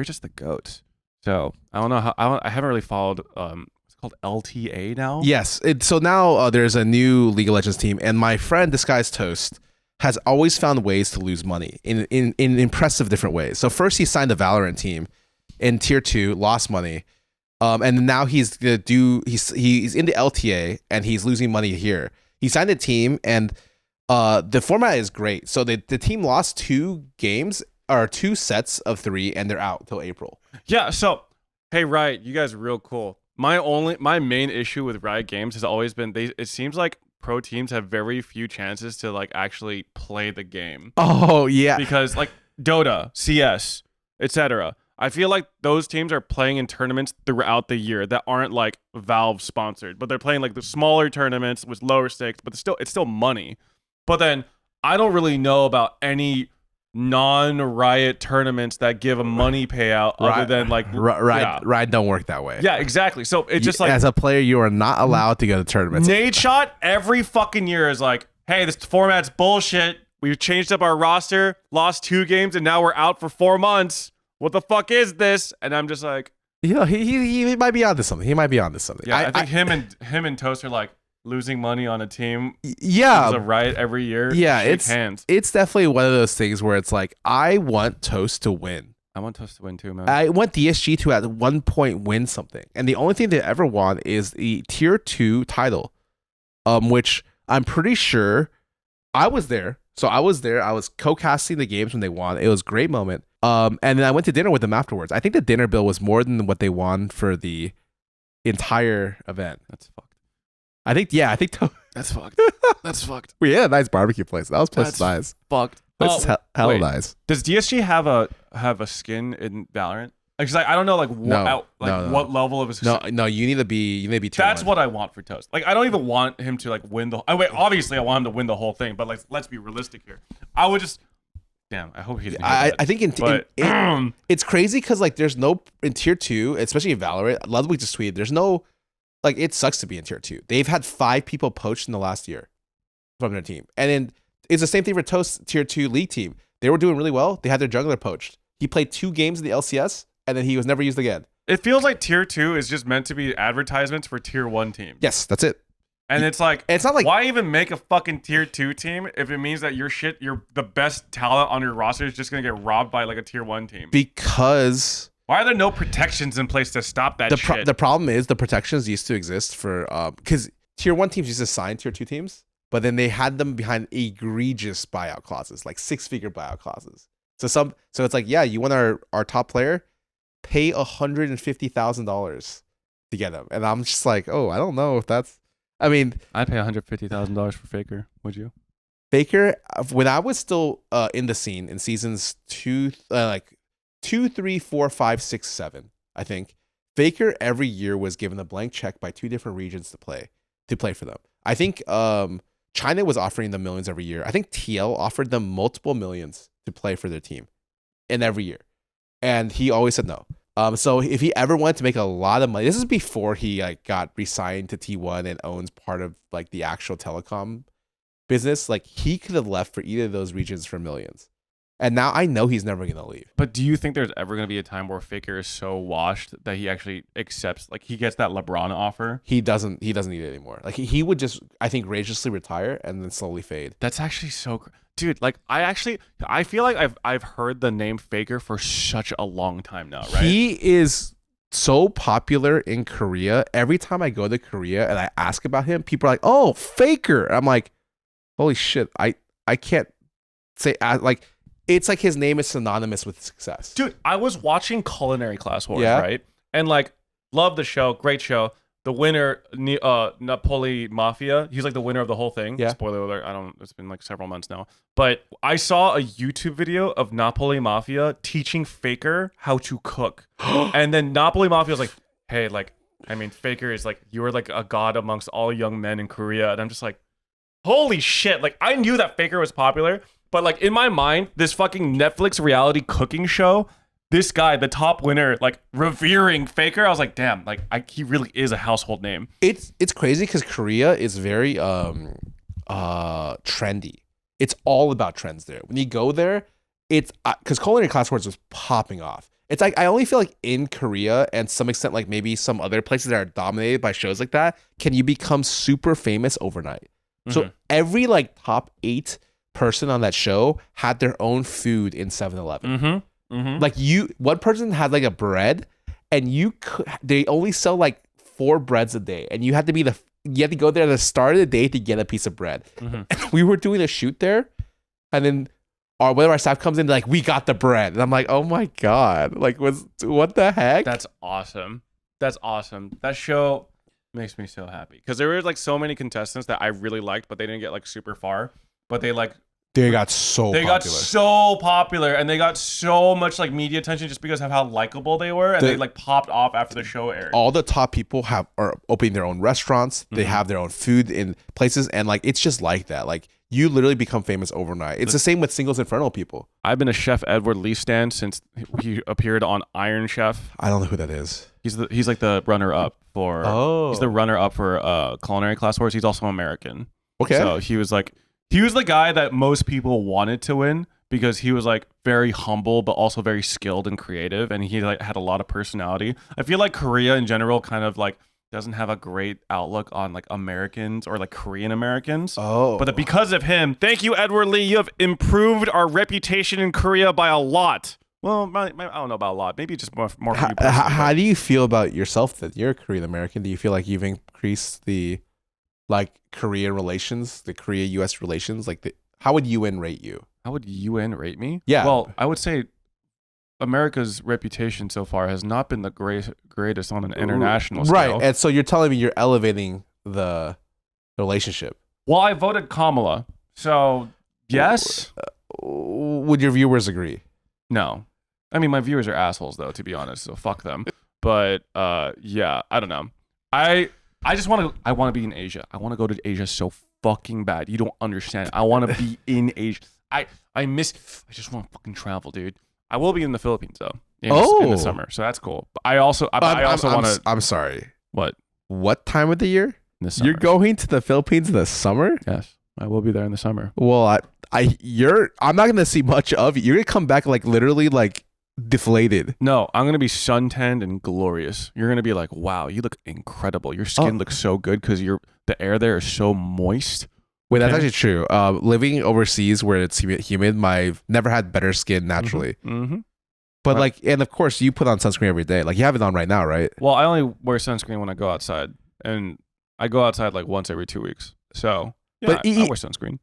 just the goats. So I don't know how I haven't really followed it's called LTA now. Yes. So now there's a new League of Legends team, and my friend Disguised Toast has always found ways to lose money in impressive different ways. So first he signed a Valorant team in tier 2, lost money. And now he's gonna he's in the LTA and he's losing money here. He signed a team and the format is great. So the team lost 2 games or 2 sets of 3, and they're out till April. Yeah. So, hey, Riot, you guys are real cool. My main issue with Riot Games has always been it seems like pro teams have very few chances to like actually play the game. Oh yeah, Because like Dota, CS, etc. I feel like those teams are playing in tournaments throughout the year that aren't like Valve sponsored, but they're playing like the smaller tournaments with lower stakes, but it's still money. But then I don't really know about any non-Riot tournaments that give a money payout other than like Riot don't work that way. Yeah, exactly. So it's just like as a player, you are not allowed to go to tournaments. Nade Shot every fucking year is like, hey, this format's bullshit. We've changed up our roster, lost 2 games, and now we're out for 4 months. What the fuck is this? And I'm just like, yeah, he might be onto something. Yeah, I think him and Toast are like losing money on a team. Yeah, a Riot every year. Yeah, hands. It's definitely one of those things where it's like I want Toast to win. I want Toast to win too, man. I want DSG to at one point win something, and the only thing they ever won is the tier 2 title, which I'm pretty sure I was there. So I was there. I was co-casting the games when they won. It was a great moment. And then I went to dinner with them afterwards. I think the dinner bill was more than what they won for the entire event. That's fucked. I think That's fucked. That's fucked. We had a nice barbecue place. That place is nice. Fucked. That's hella nice. Does DSG have a skin in Valorant? Because I don't know what level of his no, you need to be tier That's 1. what I want for Toast. Like I don't even want him to like win the obviously I want him to win the whole thing, but like let's be realistic here. I would just I hope he's I think it's crazy because like there's no in tier 2, especially in Valorant. Ludwig just tweeted there's no like it sucks to be in tier 2. They've had 5 people poached in the last year from their team. And then it's the same thing for Toast tier 2 league team. They were doing really well. They had their jungler poached. He played 2 games in the LCS and then he was never used again. It feels like tier 2 is just meant to be advertisements for tier 1 teams. Yes, that's it. And it's like it's not like why even make a fucking tier 2 team if it means that you're the best talent on your roster is just gonna get robbed by like a tier 1 team? Because why are there no protections in place to stop that shit? The problem is the protections used to exist for because tier 1 teams used to sign tier 2 teams, but then they had them behind egregious buyout clauses, like 6-figure buyout clauses. So it's like, yeah, you want our top player, pay $150,000 to get him, and I'm just like, oh, I don't know if that's. I mean, I'd pay $150,000 for Faker. Would you? Faker, when I was still in the scene in seasons 2, 3, 4, 5, 6, 7, I think Faker every year was given a blank check by 2 different regions to play for them. I think China was offering them millions every year. I think TL offered them multiple millions to play for their team, in every year, and he always said no. So if he ever wanted to make a lot of money, this is before he like got re-signed to T1 and owns part of like the actual telecom business. Like he could have left for either of those regions for millions. And now I know he's never gonna leave. But do you think there's ever gonna be a time where Faker is so washed that he actually accepts, like he gets that LeBron offer? He doesn't need it anymore. Like he would just, I think, graciously retire and then slowly fade. That's actually so. Dude, like I feel like I've heard the name Faker for such a long time now, right? He is so popular in Korea. Every time I go to Korea and I ask about him, people are like, "Oh, Faker." I'm like, "Holy shit. I can't say like it's like his name is synonymous with success." Dude, I was watching Culinary Class Wars, right? And like love the show, great show. The winner, Napoli Mafia, he's like the winner of the whole thing. Yeah. Spoiler alert, it's been like several months now. But I saw a YouTube video of Napoli Mafia teaching Faker how to cook. And then Napoli Mafia was like, hey, like, I mean, Faker is like, you are like a god amongst all young men in Korea. And I'm just like, holy shit. Like, I knew that Faker was popular, but like in my mind, this fucking Netflix reality cooking show, this guy, the top winner, like revering Faker, I was like, damn, like he really is a household name. It's crazy because Korea is very trendy. It's all about trends there. When you go there, it's because Culinary Class Wars was popping off. It's like I only feel like in Korea and to some extent like maybe some other places that are dominated by shows like that, can you become super famous overnight. So every like top 8 person on that show had their own food in 7-Eleven. Like one person had like a bread, and they only sell like 4 breads a day, and you had to go there at the start of the day to get a piece of bread. And we were doing a shoot there, and then whether our staff comes in, like, we got the bread. And I'm like, oh my God. Like, what the heck? That's awesome. That's awesome. That show makes me so happy because there were like so many contestants that I really liked, but they didn't get like super far. But they got so popular and they got so much like media attention just because of how likable they were, and they like popped off after the show aired. All the top people are opening their own restaurants. They have their own food in places, and like it's just like that. Like you literally become famous overnight. It's the same with Singles Inferno people. I've been a Chef Edward Lee stan since he appeared on Iron Chef. I don't know who that is. He's like the runner up for he's the runner up for Culinary Class Wars. He's also American. Okay. So he was the guy that most people wanted to win because he was like very humble but also very skilled and creative, and he like had a lot of personality. I feel like Korea in general kind of like doesn't have a great outlook on like Americans or like Korean Americans. Oh. But because of him, thank you, Edward Lee, you have improved our reputation in Korea by a lot. Well, I don't know about a lot. Maybe just more for you personally. How do you feel about yourself that you're Korean American? Do you feel like you've increased the like Korean relations, the Korea-US relations? Like how would UN rate you? How would UN rate me? Yeah. Well, I would say America's reputation so far has not been the greatest on an international scale. Right. And so you're telling me you're elevating the relationship. Well, I voted Kamala. So, yes. Would your viewers agree? No. I mean, my viewers are assholes though, to be honest, so fuck them. But yeah, I don't know. I want to be in Asia. I want to go to Asia so fucking bad. You don't understand. I want to be in Asia. I just want to fucking travel, dude. I will be in the Philippines though in the summer, so that's cool. But I also want to. I'm sorry. What time of the year? In the summer. You're going to the Philippines in the summer? Yes, I will be there in the summer. Well, I'm not gonna see much of you. You're gonna come back like literally like deflated. No, I'm gonna be suntanned and glorious. You're gonna be like, wow, you look incredible. Your skin looks so good because the air there is so moist. Wait, that's actually true. Living overseas where it's humid, I've never had better skin naturally. Mm-hmm. But like, and of course, you put on sunscreen every day. Like you have it on right now, right? Well, I only wear sunscreen when I go outside, and I go outside like once every 2 weeks. So yeah, I wear sunscreen.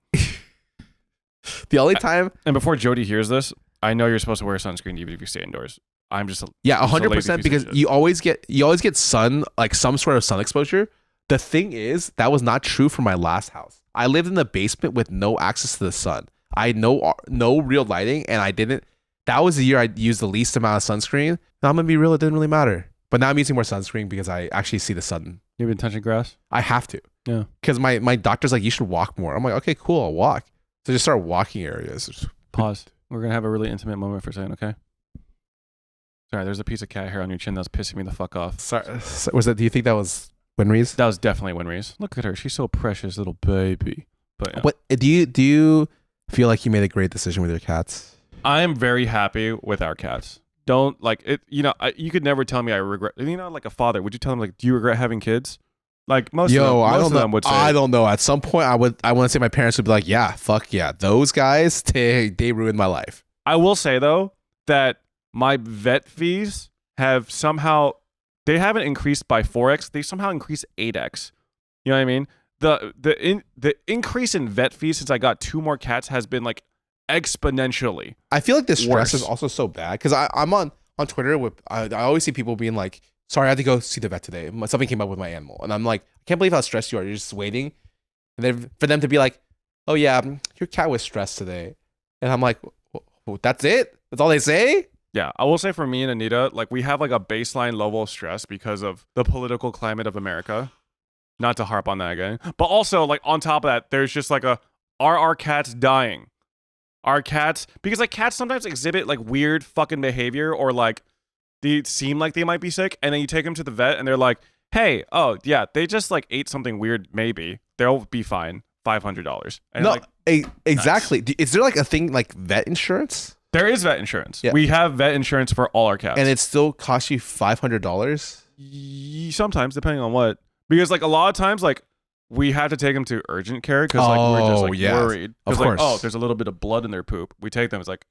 The only time, and before Jody hears this, I know you're supposed to wear sunscreen even if you stay indoors. I'm just 100% because you always get sun, like some sort of sun exposure. The thing is, that was not true for my last house. I lived in the basement with no access to the sun. I had no real lighting, and I didn't. That was the year I used the least amount of sunscreen. Now I'm gonna be real; it didn't really matter. But now I'm using more sunscreen because I actually see the sun. You've been touching grass? I have to. Yeah. Because my doctor's like, you should walk more. I'm like, okay, cool, I'll walk. So just start walking areas. Pause. We're gonna have a really intimate moment for a second, okay? Sorry, there's a piece of cat hair on your chin that's pissing me the fuck off. Sorry, was that? Do you think that was Winry's? That was definitely Winry's. Look at her; she's so precious, little baby. But yeah. What do you feel like you made a great decision with your cats? I am very happy with our cats. Don't like it. You know, you could never tell me I regret. You know, like a father, would you tell him like, do you regret having kids? Like most of them would say. I don't know. At some point, I want to say my parents would be like, yeah, fuck yeah, those guys, they ruined my life. I will say though that my vet fees have somehow they haven't increased by 4x. They somehow increased 8x. You know what I mean? The increase in vet fees since I got 2 more cats has been like exponentially. I feel like the stress is also so bad because I'm on Twitter with I always see people being like, sorry, I had to go see the vet today. Something came up with my animal, and I'm like, I can't believe how stressed you are. You're just waiting, and then for them to be like, oh yeah, your cat was stressed today, and I'm like, that's it? That's all they say? Yeah, I will say for me and Anita, like we have like a baseline level of stress because of the political climate of America. Not to harp on that again, but also like on top of that, there's just like are our cats dying? Our cats, because like cats sometimes exhibit like weird fucking behavior or like they seem like they might be sick, and then you take them to the vet and they're like, hey, oh yeah, they just like ate something weird, maybe they'll be fine. $500. And no, like, exactly. Nice. Is there like a thing like vet insurance? There is vet insurance. Yeah. We have vet insurance for all our cats, and it still costs you $500. Sometimes, depending on what, because like a lot of times, like we have to take them to urgent care because like we're just like worried. Of like, course. Oh, there's a little bit of blood in their poop. We take them. It's like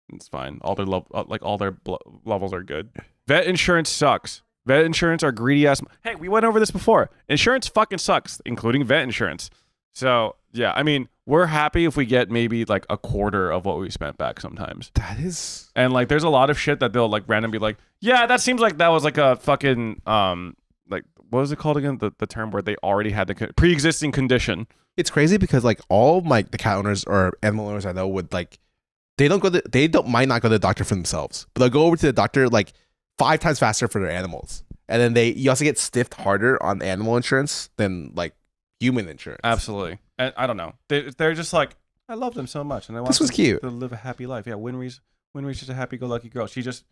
it's fine. All their levels are good. Vet insurance sucks. Vet insurance are greedy ass. Hey, we went over this before. Insurance fucking sucks, including vet insurance. So yeah, I mean, we're happy if we get maybe like a quarter of what we spent back sometimes. That is. And like, there's a lot of shit that they'll like randomly be like, yeah, that seems like that was like a fucking like what was it called again? The term where they already had the pre-existing condition. It's crazy because like all the cat owners or animal owners I know would like they might not go to the doctor for themselves, but they'll go over to the doctor like 5 times faster for their animals. And then you also get stiffed harder on animal insurance than like human insurance. Absolutely. And I don't know. They're just like, I love them so much, and I want This was them cute to live a happy life. Yeah, Winry's just a happy-go-lucky girl. She just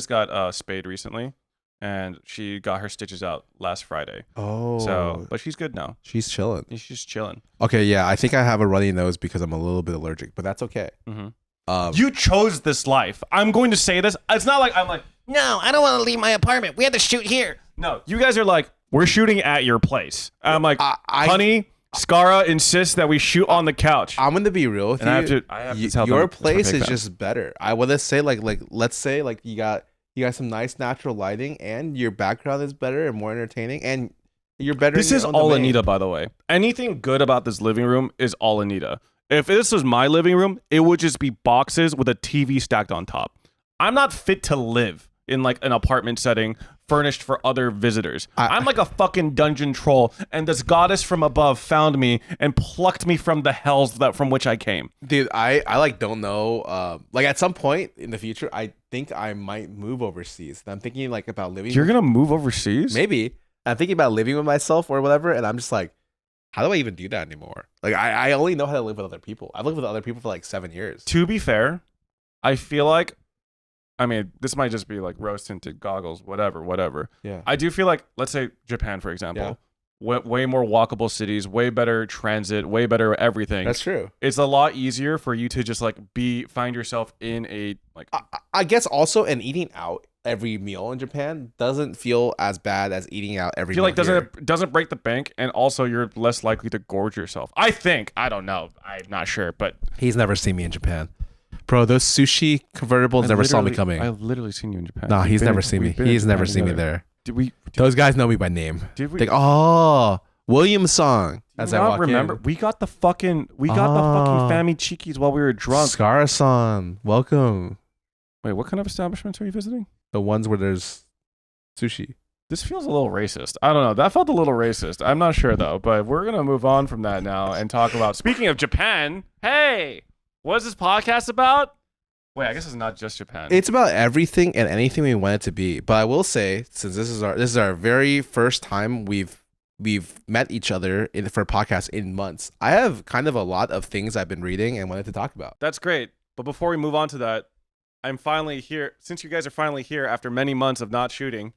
got spayed recently, and she got her stitches out last Friday. Oh. So, but she's good now. She's chilling. She's just chilling. Okay, yeah, I think I have a runny nose because I'm a little bit allergic, but that's okay. Mm-hmm. You chose this life. I'm going to say this. It's not like I'm like, no, I don't want to leave my apartment. We have to shoot here. No, you guys are like, we're shooting at your place. I'm like, honey, Scarra insists that we shoot on the couch. I'm gonna be real with you. I have to tell your place is just better. I would say like let's say like you got some nice natural lighting and your background is better and more entertaining and you're better. This is all Anita, by the way. Anything good about this living room is all Anita. If this was my living room, it would just be boxes with a TV stacked on top. I'm not fit to live in like an apartment setting furnished for other visitors. I'm like a fucking dungeon troll, and this goddess from above found me and plucked me from the hells from which I came. Dude, I like don't know. Like at some point in the future, I think I might move overseas. And I'm thinking like about living. You're gonna move overseas? Maybe. I'm thinking about living with myself or whatever, and I'm just like, how do I even do that anymore? Like I only know how to live with other people. I've lived with other people for like 7 years. To be fair, I feel like, I mean, this might just be like rose-tinted goggles, whatever. Yeah. I do feel like, let's say Japan, for example, way more walkable cities, way better transit, way better everything. That's true. It's a lot easier for you to just like find yourself in a like. I guess also, and eating out every meal in Japan doesn't feel as bad as eating out every. I feel meal like doesn't break the bank, and also you're less likely to gorge yourself. I think. I don't know. I'm not sure, but he's never seen me in Japan. Bro, those sushi convertibles never saw me coming. I've literally seen you in Japan. No, he's never seen me. He's never seen me there. Those guys know me by name. Did we? Like, oh, William song. As I walk remember, in. we got the fucking Fami Chikis while we were drunk. Scarra-san, welcome. Wait, what kind of establishments are you visiting? The ones where there's sushi. This feels a little racist. I don't know. That felt a little racist. I'm not sure though. But we're gonna move on from that now and talk about. Speaking of Japan, hey. What is this podcast about? Wait, I guess it's not just Japan. It's about everything and anything we want it to be. But I will say, since this is our very first time we've met each other for a podcast in months, I have kind of a lot of things I've been reading and wanted to talk about. That's great. But before we move on to that, I'm finally here. Since you guys are finally here after many months of not shooting,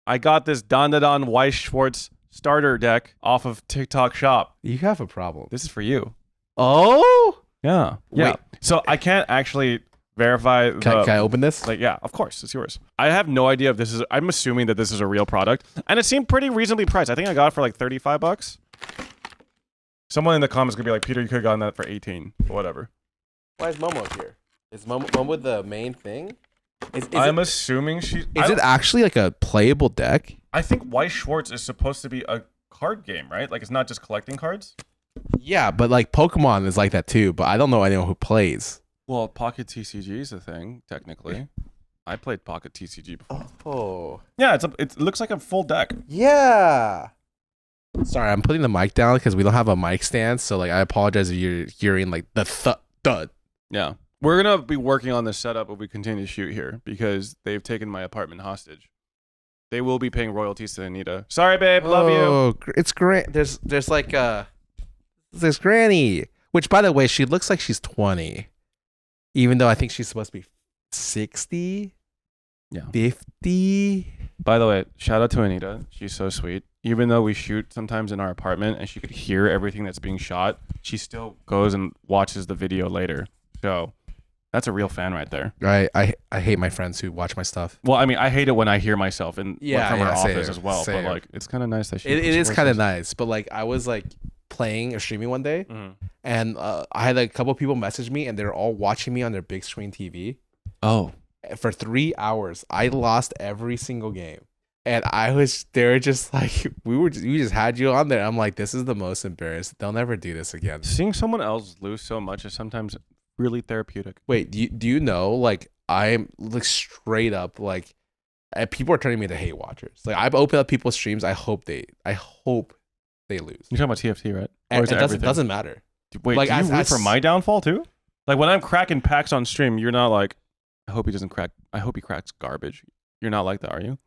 I got this Dandadan Weiss Schwartz starter deck off of TikTok Shop. You have a problem. This is for you. Oh? Yeah. Wait. So I can't actually verify. Can I open this? Like, yeah, of course, it's yours. I have no idea if this is. I'm assuming that this is a real product, and it seemed pretty reasonably priced. I think I got it for like $35. Someone in the comments could be like, Peter, you could have gotten that for 18, or whatever. Why is Momo here? Is Momo the main thing? I'm assuming she. Is it actually like a playable deck? I think Weiss Schwartz is supposed to be a card game, right? Like it's not just collecting cards. Yeah, but like Pokemon is like that too, but I don't know anyone who plays. Well, Pocket TCG is a thing, technically. I played Pocket TCG before. Oh. Yeah, it looks like a full deck. Yeah. Sorry, I'm putting the mic down because we don't have a mic stand, so like I apologize if you're hearing like the thud. Yeah. We're going to be working on this setup if we continue to shoot here because they've taken my apartment hostage. They will be paying royalties to Anita. Sorry, babe. Love you. Oh, it's great. There's like there's Granny, which by the way, she looks like she's 20, even though I think she's supposed to be 60. Yeah. 50. By the way, shout out to Anita. She's so sweet. Even though we shoot sometimes in our apartment and she could hear everything that's being shot, she still goes and watches the video later. So that's a real fan right there. I hate my friends who watch my stuff. Well, I mean, I hate it when I hear myself from our office same, as well. same. But like, it's kind of nice that she. It is kind of nice, but like I was like playing or streaming one day, and I had a couple people message me, and they're all watching me on their big screen TV. Oh. For 3 hours, I lost every single game, And they were just like, we just had you on there. I'm like, this is the most embarrassing. They'll never do this again. Seeing someone else lose so much is sometimes really therapeutic. Wait, do you know, like, I'm like straight up, like, people are turning me into hate watchers. Like, I've opened up people's streams. I hope they lose. You're talking about TFT, right? And it doesn't matter. Wait, like, do you root for my downfall too? Like when I'm cracking packs on stream, you're not like, I hope he doesn't crack. I hope he cracks garbage. You're not like that, are you?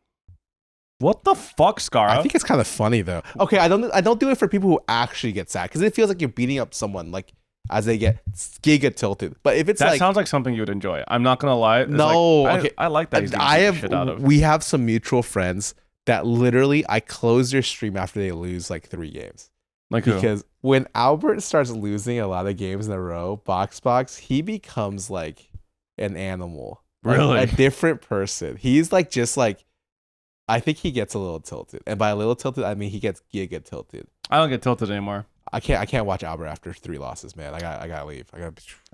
What the fuck, Scarra? I think it's kind of funny though. Okay, I don't do it for people who actually get sad because it feels like you're beating up someone like as they get giga tilted. But if it's that like, sounds like something you would enjoy. I'm not gonna lie. No, like, okay. I like that. He's getting shit out of. We have some mutual friends that literally I close their stream after they lose like 3 games. Like who? Because when Albert starts losing a lot of games in a row, box, he becomes like an animal. Like, Really? a different person. He's like just like, I think he gets a little tilted. And by a little tilted, I mean he gets giga tilted. I don't get tilted anymore. I can't watch Albert after 3 losses, man. I gotta leave. I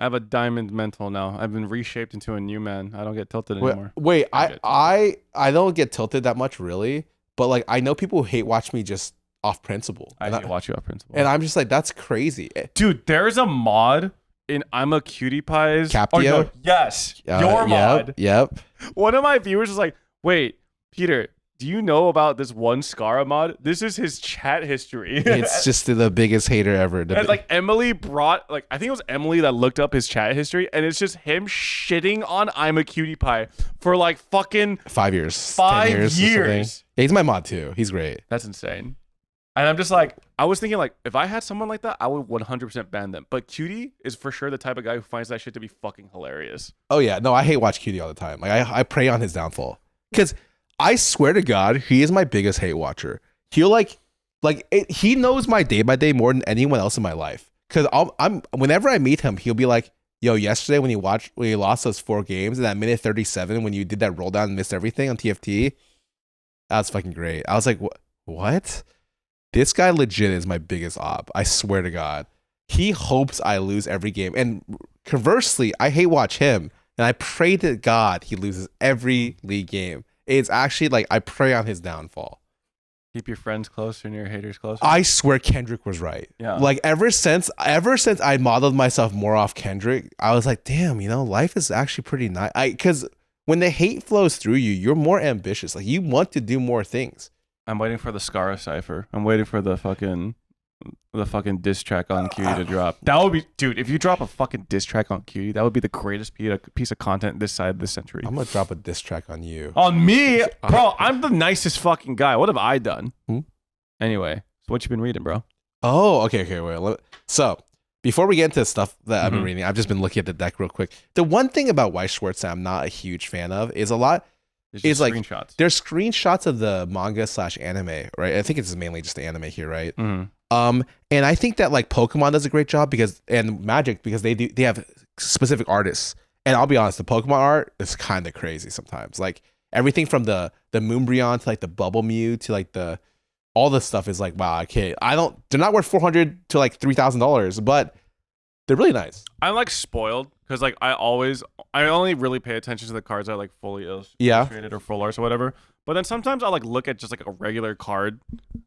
have a diamond mental now. I've been reshaped into a new man. I don't get tilted anymore. Wait, I don't get tilted that much really, but like I know people who hate watch me just off principle. I hate watch you off principle. And I'm just like, that's crazy. Dude, there's a mod in I'm a Cutie Pie's. Captio? No, yes. Your mod. Yep. One of my viewers was like, wait, Peter, do you know about this one Scarra mod? This is his chat history. It's just the biggest hater ever. And like Emily brought, like, I think it was Emily that looked up his chat history, and it's just him shitting on I'm a Cutie Pie for like fucking 5 years. 5 10 years. years. Yeah, he's my mod too. He's great. That's insane. And I'm just like, I was thinking like, if I had someone like that, I would 100% ban them. But Cutie is for sure the type of guy who finds that shit to be fucking hilarious. Oh yeah, no, I hate watch Cutie all the time. Like I prey on his downfall because I swear to God, he is my biggest hate watcher. He'll he knows my day by day more than anyone else in my life. Because I'm whenever I meet him, he'll be like, "Yo, yesterday when you lost those 4 games, and at minute 37 when you did that roll down and missed everything on TFT, that was fucking great." I was like, "What? This guy legit is my biggest op. I swear to God. He hopes I lose every game. And conversely, I hate watch him. And I pray to God he loses every league game. It's actually like I pray on his downfall. Keep your friends closer and your haters closer. I swear Kendrick was right. Yeah. Like ever since I modeled myself more off Kendrick, I was like, damn, life is actually pretty nice. Because when the hate flows through you, you're more ambitious. Like you want to do more things. I'm waiting for the Scarra cipher. I'm waiting for the fucking diss track on Cutie to drop. That would be, dude. If you drop a fucking diss track on Cutie, that would be the greatest piece of content this side of the century. I'm gonna drop a diss track on you. On me, bro. I'm the nicest fucking guy. What have I done? Hmm? Anyway, so what you been reading, bro? Oh, okay. Wait. So before we get into stuff that I've been reading, I've just been looking at the deck real quick. The one thing about Weiss Schwartz that I'm not a huge fan of is It's like screenshots. There's screenshots of the manga / anime, right? I think it's mainly just the anime here, right? Mm-hmm. And I think that like Pokemon does a great job and Magic because they have specific artists. And I'll be honest, the Pokemon art is kind of crazy sometimes. Like everything from the Moonbryon to like the Bubble Mew to like all this stuff is like, wow, okay, they're not worth $400 to like $3,000, but they're really nice. I'm like spoiled because like I only really pay attention to the cards that are like fully illustrated or full art or whatever. But then sometimes I'll like look at just like a regular card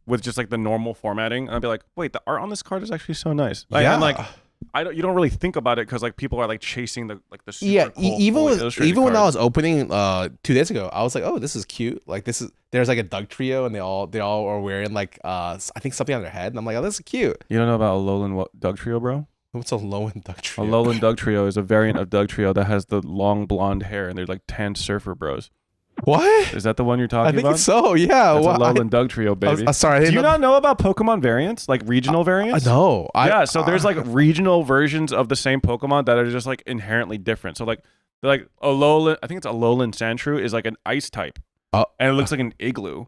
with just like the normal formatting, and I'll be like, wait, the art on this card is actually so nice. Like, yeah. And like you don't really think about it because like people are like chasing the super cool, even when I cards. was opening 2 days ago, I was like, oh, this is cute. Like there's like a Doug trio and they all are wearing like I think something on their head, and I'm like, oh, this is cute. You don't know about Alolan Doug Trio, bro? What's a Alolan Doug trio? Alolan Doug Trio is a variant of Doug Trio that has the long blonde hair and they're like tan surfer bros. What? Is that the one you're talking I about? think so. Yeah. That's Alolan Doug Trio, baby. Sorry. Do you not know about Pokemon variants, like regional variants? No. So there's like regional versions of the same Pokemon that are just like inherently different. So like they're like Alolan, I think it's Alolan Sandshrew is like an ice type, and it looks like an igloo.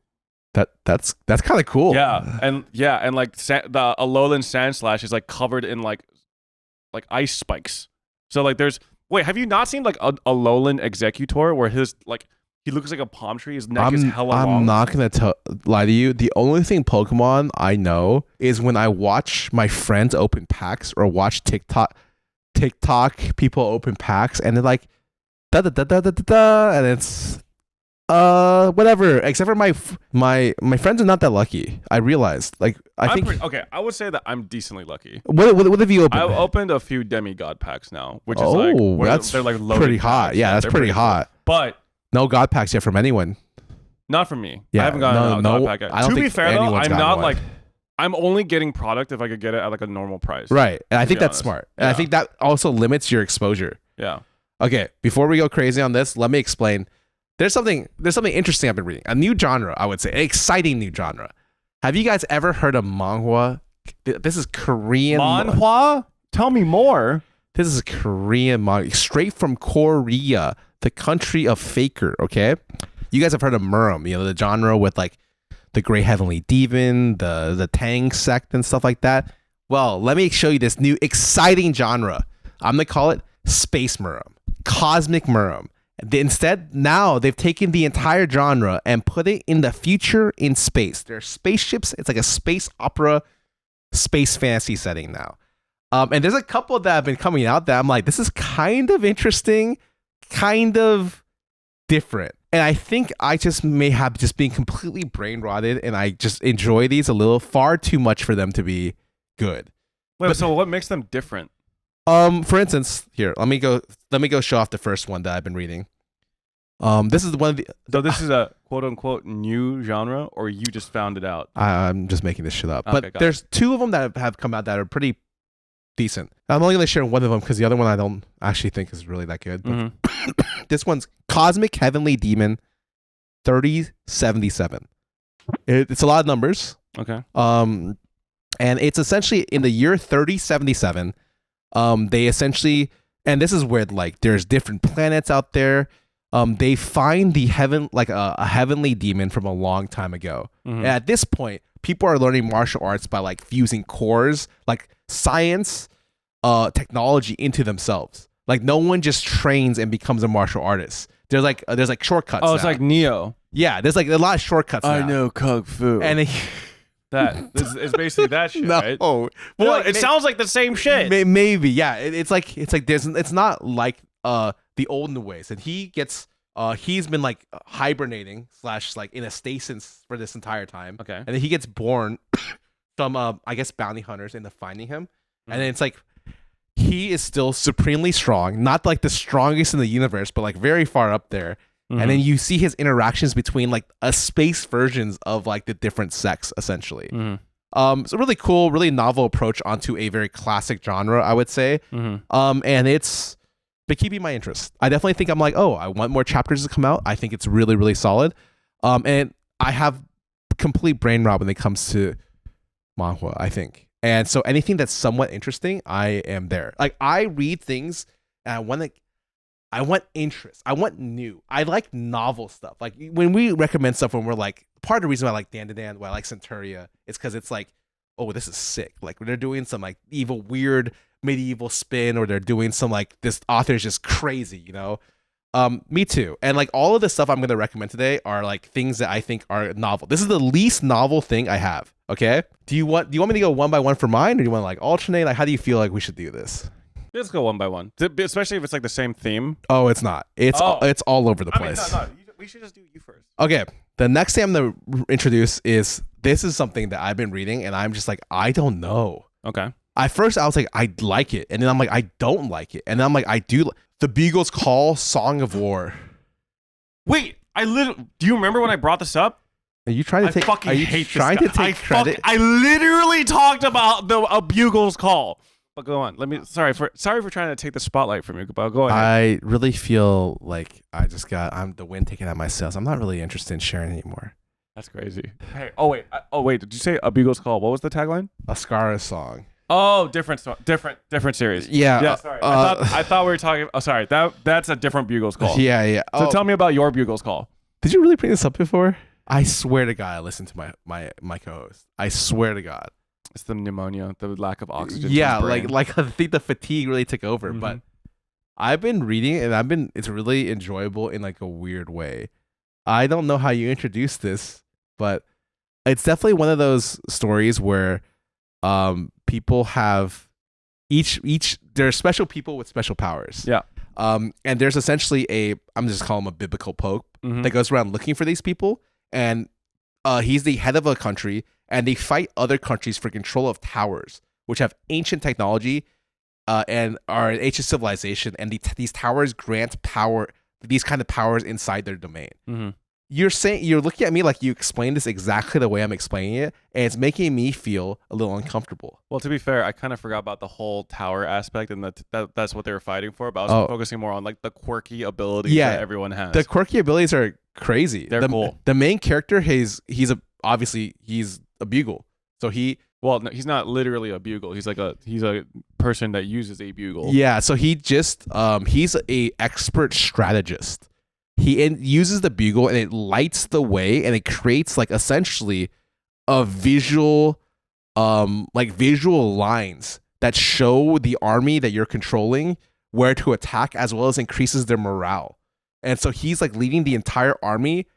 That's kind of cool. Yeah, and like the Alolan Sandslash is like covered in like ice spikes. So like have you not seen like a Alolan Executor where his like he looks like a palm tree, his neck is hella long? I'm not gonna lie to you. The only thing Pokemon I know is when I watch my friends open packs or watch TikTok people open packs, and they're like da da da da da da, and it's whatever. Except for my friends are not that lucky. I realized. Like I think. Okay, I would say that I'm decently lucky. What have you opened? I've opened a few demigod packs now, which is they're like loaded pretty hot. packs. Yeah, that's pretty hot. But no god packs yet from anyone. Not from me. Yeah, I haven't gotten a god pack yet. I don't To be think fair though, anyone's I'm gotten not one. like I'm only getting product if I could get it at like a normal price. Right, and I think be that's honest. smart. And I think that also limits your exposure. Yeah. Okay, before we go crazy on this, let me explain. There's something interesting I've been reading. A new genre, I would say, an exciting new genre. Have you guys ever heard of Manhwa? This is Korean. Manhwa? Tell me more. This is Korean manga, straight from Korea, the country of faker. Okay, you guys have heard of Murum, the genre with like the Great Heavenly Demon, the Tang sect and stuff like that. Well, let me show you this new exciting genre. I'm gonna call it Space Murum, Cosmic Murum. Instead, now they've taken the entire genre and put it in the future in space. There are spaceships. It's like a space opera, space fantasy setting now. And there's a couple that have been coming out that I'm like, this is kind of interesting, kind of different. And I think I just may have just been completely brain rotted and I just enjoy these a little far too much for them to be good. Wait, so what makes them different? For instance, here, let me go show off the first one that I've been reading. This is one of the. So this is a quote unquote new genre, or you just found it out? I'm just making this shit up. Okay, But there's two of them that have come out that are pretty decent. I'm only going to share one of them because the other one I don't actually think is really that good. But this one's Cosmic Heavenly Demon 3077. It's a lot of numbers. Okay. And it's essentially in the year 3077. They essentially, and this is where like there's different planets out there. They find the a heavenly demon from a long time ago. And at this point, people are learning martial arts by like fusing cores, like science, technology into themselves. Like no one just trains and becomes a martial artist. There's like shortcuts. Oh, it's now. like Neo. Yeah, there's like a lot of shortcuts. I now. know kung fu. And It's basically that shit, no, right? well, Well, it sounds like the same shit. Maybe, yeah. It's like it's not like the olden ways, and he gets he's been like hibernating / like in a stasis for this entire time. Okay. And then he gets born from I guess bounty hunters into finding him, and then it's like he is still supremely strong, not like the strongest in the universe, but like very far up there. And then you see his interactions between like a space versions of like the different sects, essentially. It's a really cool, really novel approach onto a very classic genre, I would say. And it's been keeping my interest. I definitely think I'm like, oh, I want more chapters to come out. I think it's really, really solid. And I have complete brain rot when it comes to manhwa, I think. And so anything that's somewhat interesting, I am there. Like I read things and I want interest. I want new. I like novel stuff. Like when we recommend stuff, when we're like, part of the reason why I like Dan to Dan, why I like Centuria, is because it's like, oh, this is sick. Like when they're doing some like evil, weird medieval spin, or they're doing some like this author's just crazy, you know? Me too. And like all of the stuff I'm gonna recommend today are like things that I think are novel. This is the least novel thing I have. Okay. Do you want me to go one by one for mine, or do you want to like alternate? Like how do you feel like we should do this? Let's go one by one, especially if it's like the same theme. Oh, it's not. It's all over the place. No. We should just do you first. Okay. The next thing I'm going to introduce is something that I've been reading, and I'm just like, I don't know. Okay. At first, I was like, I like it. And then I'm like, I don't like it. And then I'm like, I do. The Beagle's Call, Song of War. Wait, do you remember when I brought this up? Are you trying to take? Fucking are you hate trying this to guy. take credit? I literally talked about a Bugle's Call. But go on. Sorry for trying to take the spotlight from you. But go ahead. I really feel like I'm the wind taken out of my sails. I'm not really interested in sharing anymore. That's crazy. Hey, wait. Did you say a Bugle's Call? What was the tagline? A Scarra song. Oh, different series. Yeah. Sorry. I thought we were talking. Oh, sorry. That's a different Bugle's Call. Yeah. So tell me about your Bugle's Call. Did you really bring this up before? I swear to God, I listened to my co-host. I swear to God. It's the pneumonia, the lack of oxygen. Yeah, like I think the fatigue really took over. But I've been reading it, and it's really enjoyable in like a weird way. I don't know how you introduced this, but it's definitely one of those stories where people have each there are special people with special powers. Yeah. And there's essentially I'm just calling him a biblical pope that goes around looking for these people, and he's the head of a country, and they fight other countries for control of towers, which have ancient technology and are an ancient civilization, and these towers grant power, these kind of powers inside their domain. You're looking at me like you explained this exactly the way I'm explaining it, and it's making me feel a little uncomfortable. Well, to be fair, I kind of forgot about the whole tower aspect, and that's what they were fighting for. But I was focusing more on like the quirky abilities that everyone has. The quirky abilities are crazy. They're cool. The main character, he's obviously a bugle, so well, no, he's not literally a bugle. He's a person that uses a bugle. Yeah, so he's a expert strategist. He uses the bugle, and it lights the way, and it creates like essentially a visual lines that show the army that you're controlling where to attack, as well as increases their morale. And so he's like leading the entire army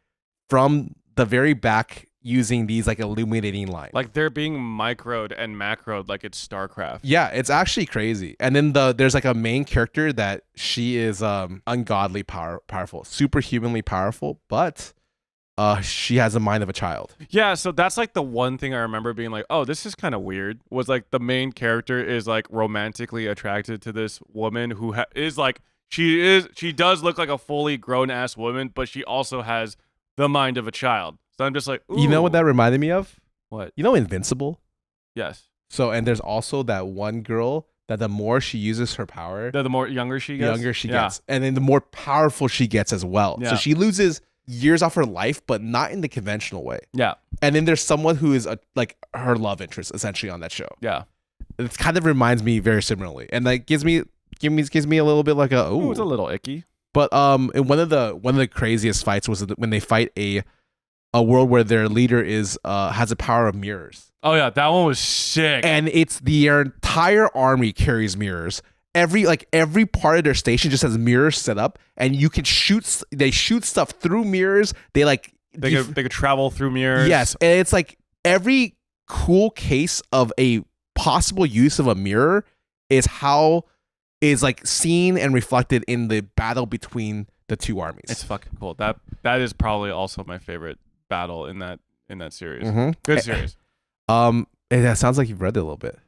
from the very back using these like illuminating lines. Like they're being microed and macroed like it's StarCraft. Yeah, it's actually crazy. And then there's like a main character that she is ungodly powerful, superhumanly powerful, but she has a mind of a child. Yeah, so that's like the one thing I remember being like, oh, this is kind of weird. Was like the main character is like romantically attracted to this woman who is like she does look like a fully grown ass woman, but she also has the mind of a child. So I'm just like, ooh. You know what that reminded me of? What? You know Invincible? Yes. So, and there's also that one girl that the more she uses her power, the more younger she gets. And then the more powerful she gets as well. Yeah. So she loses years off her life, but not in the conventional way. Yeah. And then there's someone who is like her love interest essentially on that show. Yeah. It kind of reminds me very similarly, and like gives me a little bit like ooh, it's a little icky. But and one of the craziest fights was when they fight a world where their leader has a power of mirrors. Oh yeah, that one was sick. And it's their entire army carries mirrors. Every part of their station just has mirrors set up, and you can shoot. They shoot stuff through mirrors. They could travel through mirrors. Yes, and it's like every cool case of a possible use of a mirror is like seen and reflected in the battle between the two armies. It's fucking cool. That is probably also my favorite battle in that series. Mm-hmm. Good series. That sounds like you've read it a little bit.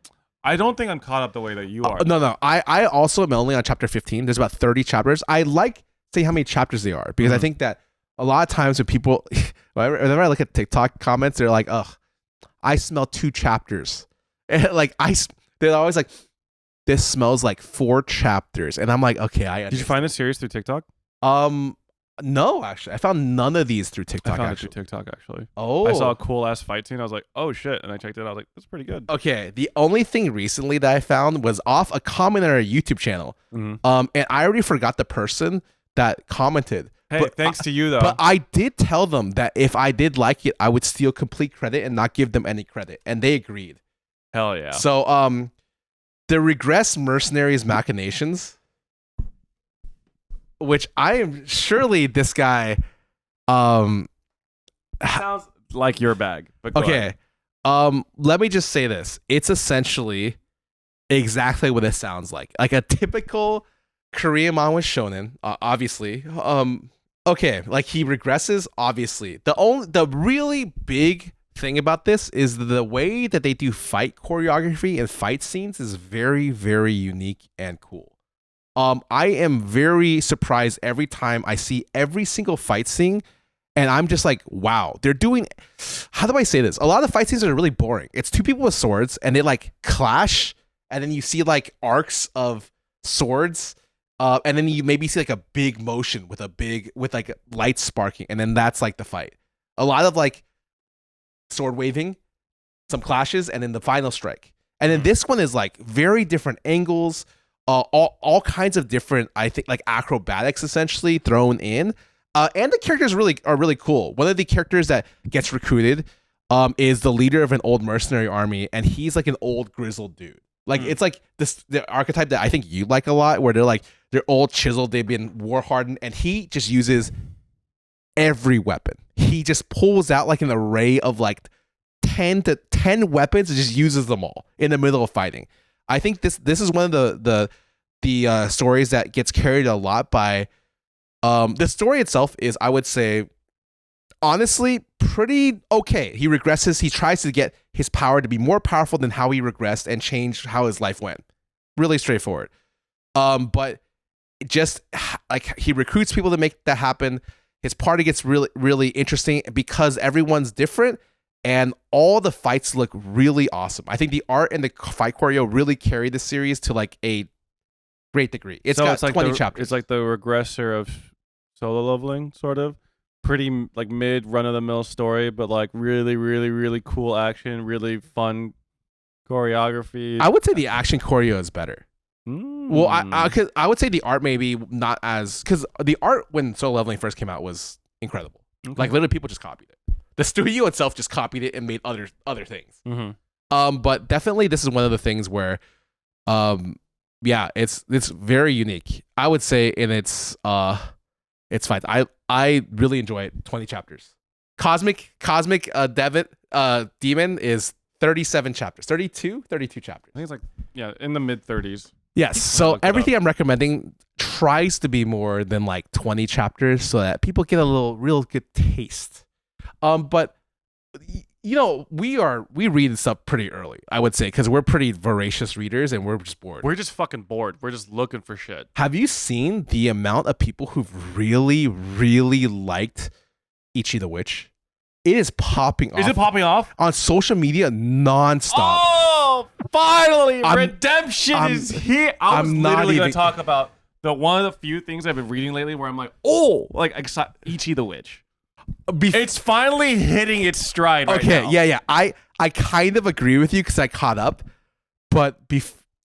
I don't think I'm caught up the way that you are. No. I also am only on chapter 15. There's about 30 chapters. I like seeing how many chapters they are because I think that a lot of times when people, whenever I look at TikTok comments, they're like, "Ugh, I smell 2 chapters." And they're always like, "This smells like 4 chapters," and I'm like, "Okay, I understand." Did you find this series through TikTok? No, actually, I found none of these through TikTok. I found it through TikTok actually. Oh, I saw a cool ass fight scene. I was like, "Oh shit!" And I checked it out. I was like, "That's pretty good." Okay, the only thing recently that I found was off a comment on our YouTube channel. And I already forgot the person that commented. Hey, but thanks to you though. But I did tell them that if I did like it, I would steal complete credit and not give them any credit, and they agreed. Hell yeah. So, the Regress Mercenaries Machinations, which I am surely this guy. Sounds like your bag. But okay. Let me just say this. It's essentially exactly what it sounds like a typical Korean manhwa shonen, obviously. Okay, like he regresses, obviously. The really big thing about this is the way that they do fight choreography and fight scenes is very, very unique and cool. I am very surprised every time I see every single fight scene, and I'm just like, wow, they're doing. How do I say this? A lot of the fight scenes are really boring. It's 2 people with swords, and they like clash, and then you see like arcs of swords. And then you maybe see like a big motion with like lights sparking, and then that's like the fight. A lot of like sword waving, some clashes, and then the final strike. And then this one is like very different angles, all kinds of different, I think, like acrobatics essentially thrown in. And the characters are really cool. One of the characters that gets recruited is the leader of an old mercenary army, and he's like an old grizzled dude. Like it's like the archetype that I think you like a lot, where they're old, chiseled, they've been war hardened, and he just uses every weapon. He just pulls out like an array of like 10 weapons and just uses them all in the middle of fighting. I think this is one of the the stories that gets carried a lot by the story itself is, I would say, honestly, pretty okay. He regresses. He tries to get his power to be more powerful than how he regressed and change how his life went. Really straightforward. But just like he recruits people to make that happen. His party gets really, really interesting because everyone's different and all the fights look really awesome. I think the art and the fight choreo really carry the series to like a great degree. It's got 20 chapters. It's like the regressor of solo leveling, sort of. Pretty like mid run of the mill story, but like really, really, really cool action, really fun choreography. I would say the action choreo is better. Well, I would say the art maybe not as, because the art when solo leveling first came out was incredible. Okay. Like literally people just copied it. The studio itself just copied it and made other things. Mm-hmm. But definitely this is one of the things where, yeah, it's very unique. I would say, and it's fine. I really enjoy it. 20 chapters. Cosmic Demon is 37 chapters. 32 chapters. I think it's like, yeah, in the mid 30s. Yes. So everything I'm recommending tries to be more than like 20 chapters so that people get a real good taste. But you know, we read stuff pretty early, I would say, because we're pretty voracious readers and we're just bored. We're just fucking bored. We're just looking for shit. Have you seen the amount of people who've really, really liked Ichi the Witch? It is popping off. Is it popping off? On social media nonstop. Oh, finally! Redemption is here. I was literally going to talk about one of the few things I've been reading lately where I'm like, oh, like Ichi the Witch. It's finally hitting its stride right now. Okay, yeah. I kind of agree with you because I caught up, but Did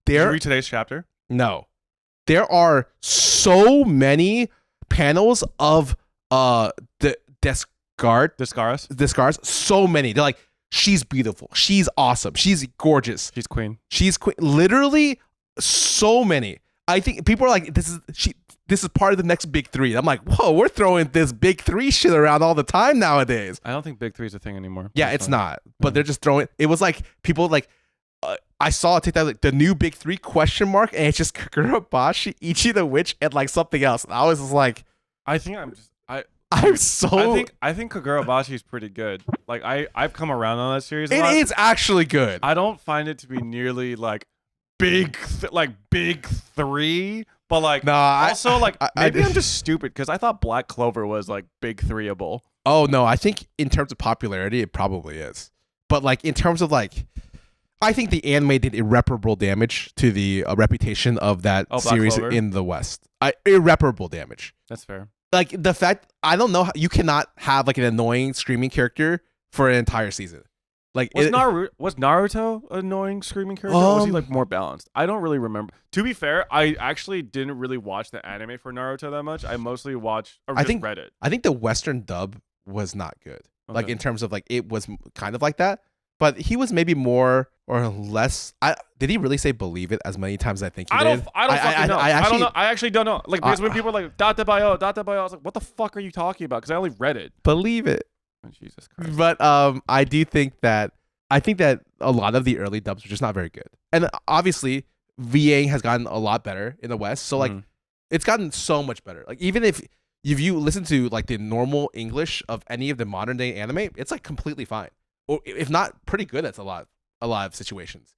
you read today's chapter? No. There are so many panels of the Scarras. So many. They're like, she's beautiful. She's awesome. She's gorgeous. She's queen. She's queen. Literally so many. I think people are like, this is part of the next big three. I'm like, whoa, we're throwing this big three shit around all the time nowadays. I don't think big three is a thing anymore. Yeah, it's not. But they're just throwing. It was like people like, I saw a TikTok like the new big three question mark, and it's just Kagurabashi, Ichi the Witch, and like something else. And I was just like, I think I think Kagurabashi is pretty good. Like I've come around on that series. It is actually good. I don't find it to be nearly like big three, but like also maybe I'm just stupid because I thought Black Clover was like big threeable. Oh no, I think in terms of popularity, it probably is. But like in terms of like, I think the anime did irreparable damage to the reputation of that series in the West. Irreparable damage. That's fair. Like the fact, I don't know how you cannot have like an annoying screaming character for an entire season. Like was Naruto an annoying screaming character? Or was he like more balanced? I don't really remember. To be fair, I actually didn't really watch the anime for Naruto that much. I mostly watched or just read it. I think the Western dub was not good. Okay. Like in terms of like it was kind of like that, but he was maybe more or less. Did he really say believe it as many times as I think he did? I don't fucking know. I don't know. I actually don't know. Like because when people are like databayo, I was like, what the fuck are you talking about? Because I only read it. Believe it. Oh, Jesus Christ. But I think that a lot of the early dubs were just not very good. And obviously, VA has gotten a lot better in the West. So like it's gotten so much better. Like even if you listen to like the normal English of any of the modern day anime, it's like completely fine. Or if not pretty good, that's a lot of situations.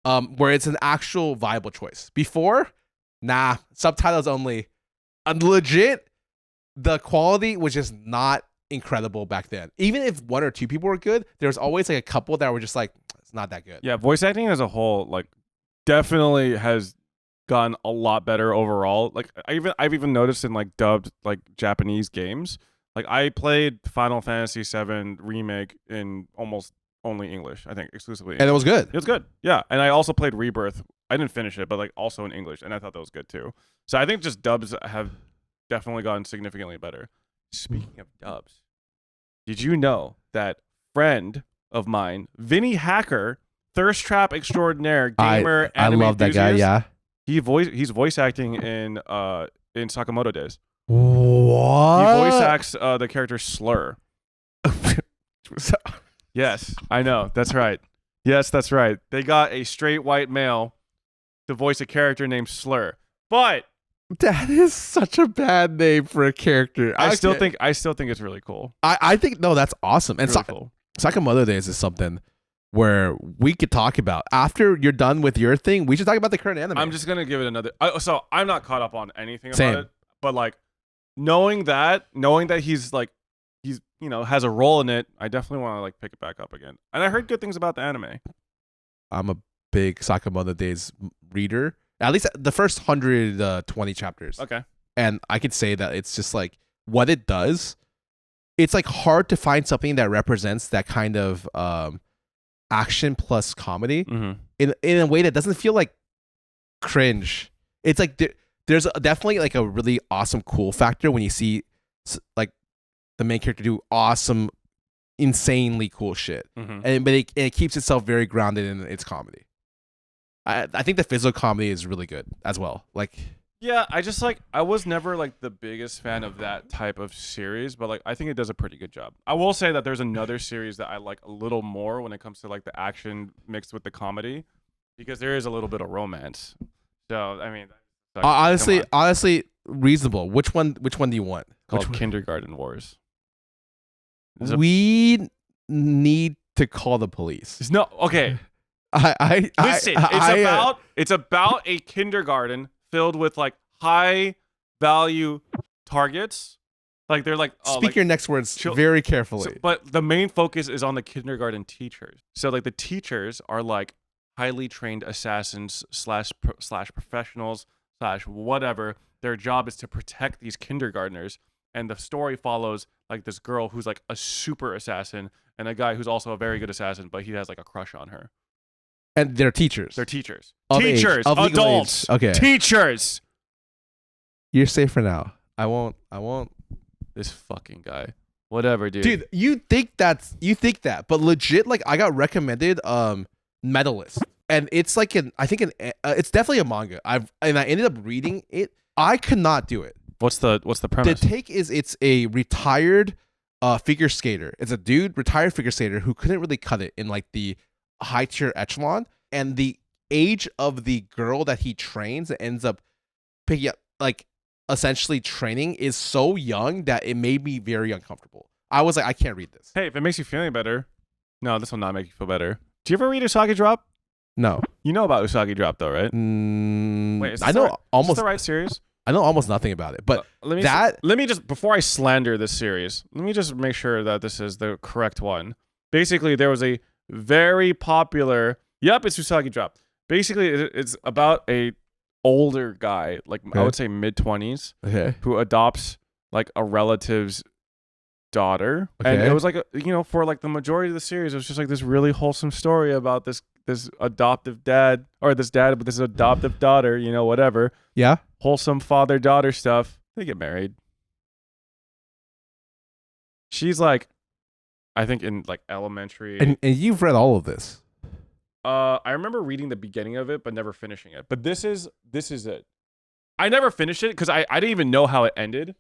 Where it's an actual viable choice. Before, subtitles only. Legit, the quality was just not incredible back then. Even if one or two people were good, there was always like a couple that were just like, it's not that good. Yeah, voice acting as a whole, like, definitely has gotten a lot better overall. Like, I've even noticed in like dubbed like Japanese games. Like, I played Final Fantasy VII Remake in almost only English, I think, exclusively English. And it was good. It was good, yeah. And I also played Rebirth. I didn't finish it, but like also in English, and I thought that was good too. So I think just dubs have definitely gotten significantly better. Speaking of dubs, did you know that friend of mine, Vinny Hacker, thirst trap extraordinaire, gamer, I love that guy. Yeah, he's voice acting in Sakamoto Days. What? He voice acts the character Slur. Yes, I know. That's right. Yes, that's right. They got a straight white male to voice a character named Slur. But That is such a bad name for a character. I still think it's really cool. I think no, that's awesome. And Really cool. Sakamoto Days is something where we could talk about after you're done with your thing. We should talk about the current anime. I'm just gonna give it another. So I'm not caught up on anything Same. about it, but like knowing that he's has a role in it, I definitely want to like pick it back up again. And I heard good things about the anime. I'm a big Sakamoto Days reader. At least the first 120 chapters. Okay. And I could say that it's just like what it does. It's like hard to find something that represents that kind of action plus comedy in a way that doesn't feel like cringe. It's like there's definitely like a really awesome cool factor when you see like the main character do awesome, insanely cool shit, but it keeps itself very grounded in its comedy. I think the physical comedy is really good as well. Like, yeah, I was never like the biggest fan of that type of series, but like I think it does a pretty good job. I will say that there's another series that I like a little more when it comes to like the action mixed with the comedy, because there is a little bit of romance. So I mean, honestly, reasonable. Which one do you want? Called Kindergarten Wars. We need to call the police. No, okay. Listen, it's about a kindergarten filled with like high value targets. Like they're like speak your next words very carefully. But the main focus is on the kindergarten teachers. So like the teachers are like highly trained assassins slash professionals slash whatever. Their job is to protect these kindergartners. And the story follows like this girl who's like a super assassin and a guy who's also a very good assassin, but he has like a crush on her. And they're teachers. They're teachers. Of Teachers. age, of legal Adults. age. Okay. Teachers. You're safe for now. I won't. This fucking guy. Whatever, dude. Dude, you think that, but legit, like I got recommended Medalist. And it's like it's definitely a manga. I ended up reading it. I could not do it. What's the premise? The take is it's a retired figure skater. It's a dude, retired figure skater who couldn't really cut it in like the high tier echelon, and the age of the girl that he trains and ends up picking up, like essentially training, is so young that it made me very uncomfortable. I was like, I can't read this. Hey, if it makes you feel any better, no, this will not make you feel better. Do you ever read Usagi Drop? No. You know about Usagi Drop though, right? Wait, is this the right series? I know almost nothing about it, but let me just, before I slander this series, let me just make sure that this is the correct one. Basically, there was a very popular, it's Usagi Drop. Basically, it's about a older guy, like I would say mid-20s, who adopts like a relative's daughter. And it was like, for like the majority of the series, it was just like this really wholesome story about this adoptive dad, or this dad with this adoptive daughter, whatever. Yeah. Wholesome father-daughter stuff. They get married. She's like, I think in like elementary. And you've read all of this. I remember reading the beginning of it, but never finishing it. But this is it. I never finished it because I didn't even know how it ended.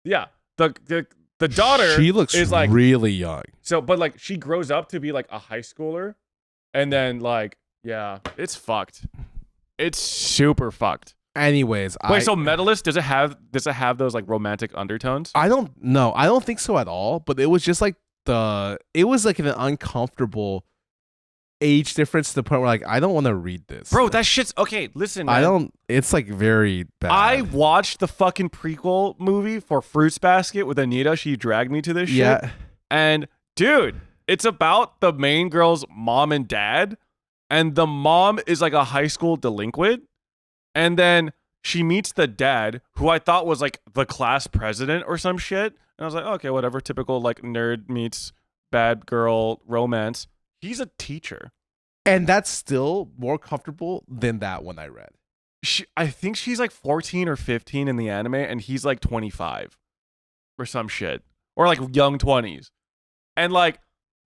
Yeah. The daughter, she looks is like really young. So, but like she grows up to be like a high schooler, and then like, yeah, it's fucked. It's super fucked. Anyways, so Medalist, does it have those like romantic undertones? I don't know. I don't think so at all. But it was just like it was like an uncomfortable age difference to the point where like I don't want to read this. Bro, that shit's okay. Listen, man. It's like very bad. I watched the fucking prequel movie for Fruits Basket with Anita. She dragged me to this shit. Yeah. And dude, it's about the main girl's mom and dad, and the mom is like a high school delinquent. And then she meets the dad, who I thought was like the class president or some shit. And I was like, okay, whatever. Typical like nerd meets bad girl romance. He's a teacher. And that's still more comfortable than that one I read. I think she's like 14 or 15 in the anime, and he's like 25 or some shit. Or like young 20s. And like,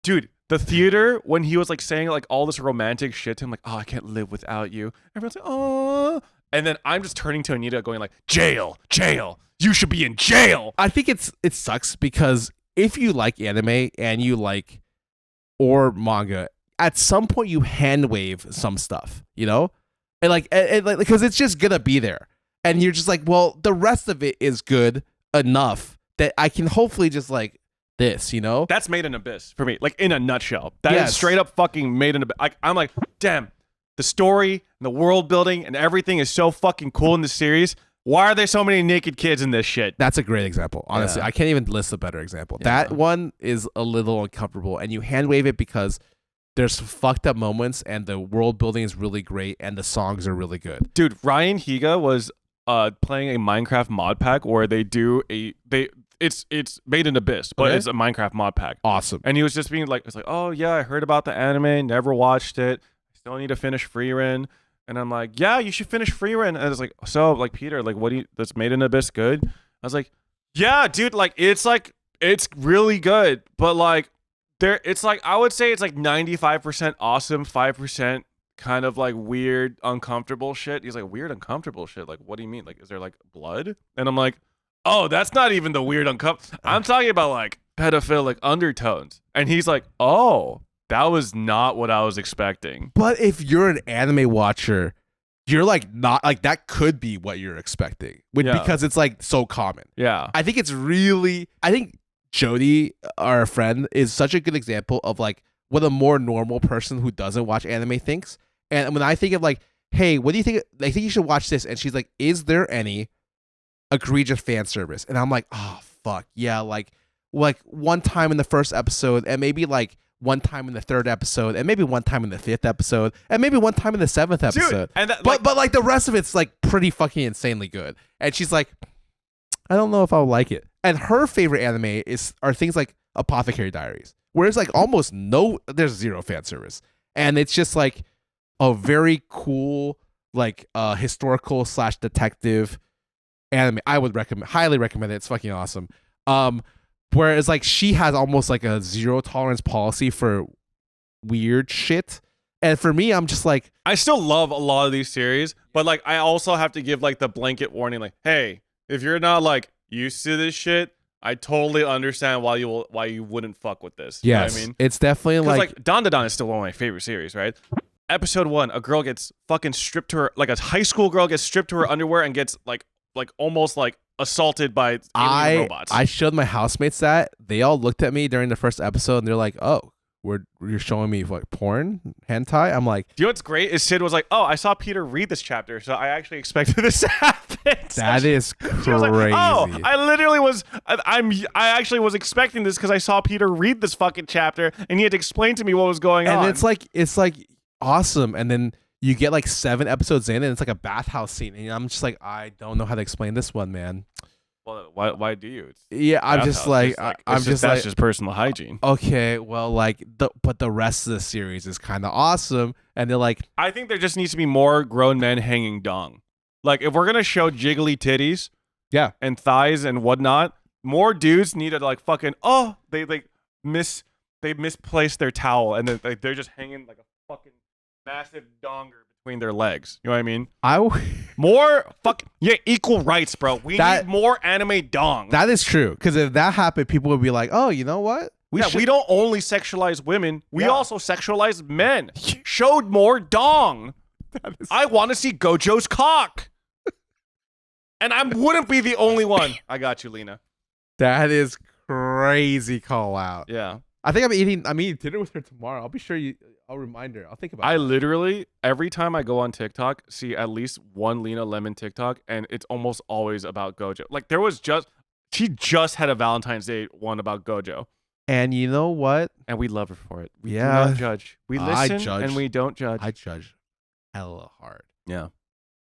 dude, the theater, when he was like saying like all this romantic shit to him, like, oh, I can't live without you. Everyone's like, oh. And then I'm just turning to Anita going like, jail. You should be in jail. I think it sucks because if you like anime and you like, or manga, at some point you hand wave some stuff, And like, because it's just gonna be there. and you're just like, well, the rest of it is good enough that I can hopefully just like this, you know? That's Made in Abyss for me, like in a nutshell. That Yes. is straight up fucking Made in Abyss. I'm like, damn, the story and the world building and everything is so fucking cool in this series. Why are there so many naked kids in this shit? That's a great example. Honestly, Yeah. I can't even list a better example. Yeah. That one is a little uncomfortable, and you hand wave it because there's fucked up moments, and the world building is really great, and the songs are really good. Dude, Ryan Higa was playing a Minecraft mod pack where it's Made in Abyss, but Okay. it's a Minecraft mod pack. Awesome. And he was just being like, it's like, oh yeah, I heard about the anime, never watched it. I still need to finish Frieren. And I'm like, yeah, you should finish Frieren. And it's like, so like Peter, like that's Made in Abyss good? I was like, yeah, dude, like it's really good, but like it's like I would say it's like 95% awesome, 5% kind of like weird, uncomfortable shit. He's like, weird, uncomfortable shit. Like, what do you mean? Like, is there like blood? And I'm like, oh, that's not even the weird uncomfortable. I'm talking about like pedophilic undertones. And he's like, oh, that was not what I was expecting. But if you're an anime watcher, you're like not like that could be what you're expecting Yeah. because it's like so common. Yeah. I think Jody, our friend, is such a good example of like what a more normal person who doesn't watch anime thinks. And when I think of like, hey, what do you think? I think you should watch this. And she's like, is there any egregious fan service? And I'm like, oh fuck yeah, like one time in the first episode, and maybe like one time in the third episode, and maybe one time in the fifth episode, and maybe one time in the seventh episode. Dude, and that, but like the rest of it's like pretty fucking insanely good. And she's like, I don't know if I'll like it. And her favorite anime are things like Apothecary Diaries, where it's like almost there's zero fan service, and it's just like a very cool like historical / detective anime. I would highly recommend it. It's fucking awesome. Whereas like she has almost like a zero tolerance policy for weird shit. And for me, I'm just like, I still love a lot of these series, but like I also have to give like the blanket warning, like, hey, if you're not like used to this shit, I totally understand why you wouldn't fuck with this. yes, You know what I mean, it's definitely like Don is still one of my favorite series, right? Episode 1, a girl gets fucking stripped to her, like a high school girl gets stripped to her underwear and gets like almost like assaulted by alien robots. I showed my housemates that. They all looked at me during the first episode and they're like, oh, you're showing me what, porn? Hentai? I'm like, do you know what's great is Sid was like, oh, I saw Peter read this chapter, so I actually expected this to happen. that is crazy. She was like, oh, I literally was, I actually was expecting this because I saw Peter read this fucking chapter and he had to explain to me what was going on. And it's like awesome. And then you get like 7 episodes in and it's like a bathhouse scene. And I'm just like, I don't know how to explain this one, man. Well, why do you? I'm just like, that's just personal hygiene. Okay, well, like but the rest of the series is kind of awesome. And they're like, I think there just needs to be more grown men hanging dong. Like if we're going to show jiggly titties yeah, and thighs and whatnot, more dudes need to like fucking, oh, they misplaced their towel and then they're just hanging like a fucking massive donger between their legs. You know what I mean? More equal rights, bro. We need more anime dong. That is true. Because if that happened, people would be like, oh, you know what? We don't only sexualize women. We also sexualize men. Showed more dong. I want to see Gojo's cock. And I wouldn't be the only one. I got you, Lena. That is crazy call out. Yeah. I think I'm eating dinner with her tomorrow. I'll be sure I'll remind her. I'll think about it. I literally, every time I go on TikTok, see at least one Lena Lemon TikTok, and it's almost always about Gojo. Like she just had a Valentine's Day one about Gojo. And you know what? And we love her for it. We do Yeah. not judge. We listen and we don't judge. I judge hella hard. Yeah.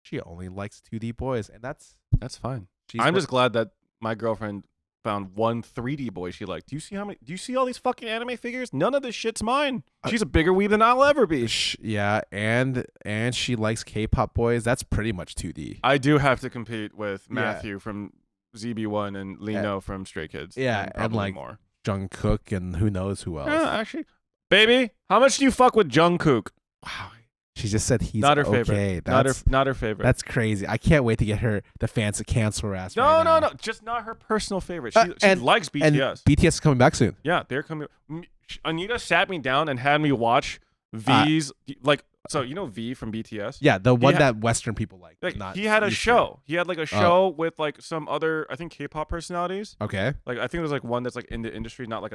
She only likes 2D boys, and that's fine. I'm just glad that my girlfriend found one 3D boy she liked. Do you see all these fucking anime figures? None of this shit's mine. She's a bigger weeb than I'll ever be. Yeah, and she likes K-pop boys. That's pretty much 2D. I do have to compete with Matthew from ZB1 and Lino from Stray Kids. Yeah, and like more. Jungkook and who knows who else. Yeah, actually. Baby, how much do you fuck with Jungkook? Wow. She just said he's not her okay. favorite. Not her favorite. That's crazy. I can't wait to get her the fans to cancel her ass. No. Just not her personal favorite. She likes BTS. And BTS is coming back soon. Yeah, they're coming. Anita sat me down and had me watch V's like So you know V from BTS? Yeah, the one had- that Western people like. Like not he had a Eastern. show. He had like a show with like some other, I think, K-pop personalities. Okay. Like I think there's like one that's like in the industry, not like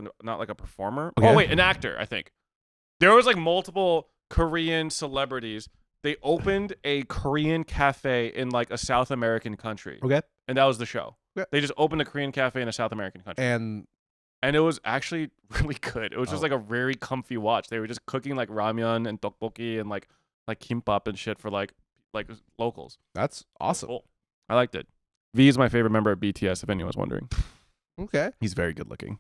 a performer. Okay. Oh wait, an actor. I think there was like multiple Korean celebrities. They opened a Korean cafe in like a South American country, Okay. and that was the show. Okay. They just opened a Korean cafe in a South American country, And it was actually really good. It was just Oh. like a very comfy watch. They were just cooking like ramyeon and tteokbokki and like kimbap and shit for like locals. that's awesome. Cool. I liked it. V is my favorite member of BTS, if anyone's wondering. Okay. He's very good looking.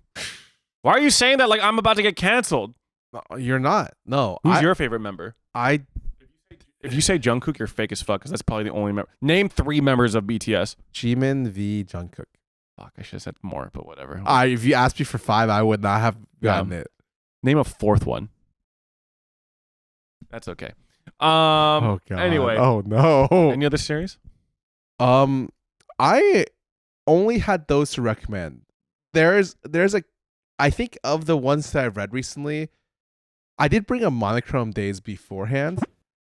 Why are you saying that like I'm about to get canceled? No, you're not. No. Who's your favorite member? I If you say Jungkook, you're fake as fuck because that's probably the only member. Name 3 members of BTS. Jimin v Jungkook. Fuck, I should have said more, but whatever. If you asked me for 5, I would not have gotten it. Name a 4th one. That's okay. Oh god. Anyway. Oh no. Any other series? I only had those to recommend. There's a, I think of the ones that I've read recently, I did bring a Monochrome Days beforehand,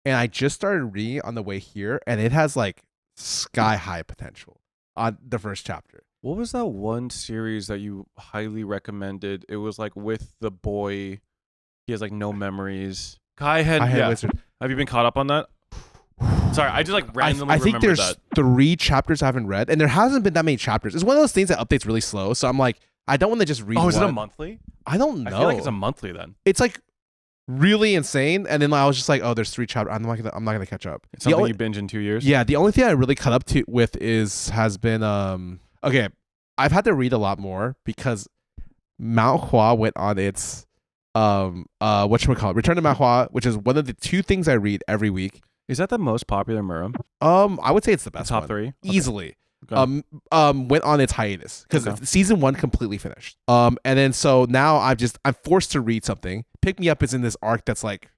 and I just started reading on the way here, and it has like sky high potential on the first chapter. What was that one series that you highly recommended? It was like with the boy. He has like no memories. Kai-Hen Wizard. Have you been caught up on that? Sorry, I just like randomly I think remembered there's that. 3 chapters I haven't read, and there hasn't been that many chapters. It's one of those things that updates really slow, so I'm like, I don't want to just read. Oh, is it a one. monthly? I don't know. I feel like it's a monthly then. It's like really insane, and then I was just like, oh, there's 3 chapters. I'm not gonna catch up. It's something you binge in 2 years. Yeah, the only thing I really caught up to with has been okay. I've had to read a lot more because Manhwa went on its whatchamacallit, Return to Manhwa, which is one of the 2 things I read every week. Is that the most popular Muram? I would say it's the best Top one. 3? Easily. Okay. Went on its hiatus because Okay. season 1 completely finished. And then so now I'm forced to read something. Pick Me Up is in this arc that's like,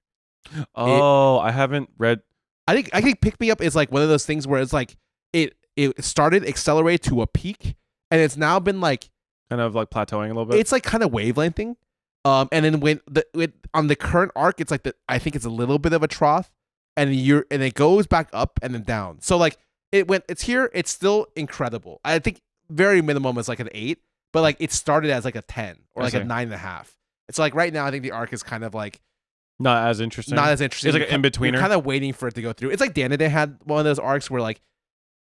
Oh, I haven't read. I think Pick Me Up is like one of those things where it's like it started accelerate to a peak, and it's now been like Kind of like plateauing a little bit. it's like kind of wavelengthing. And then when on the current arc, it's like I think it's a little bit of a trough, and it goes back up and then down. So like it's here, it's still incredible. I think very minimum is like an 8, but like it started as like a 10 or like a 9.5. It's like right now I think the arc is kind of like not as interesting. not as interesting. It's like an in-betweener. You're kind of waiting for it to go through. It's like Day had one of those arcs where like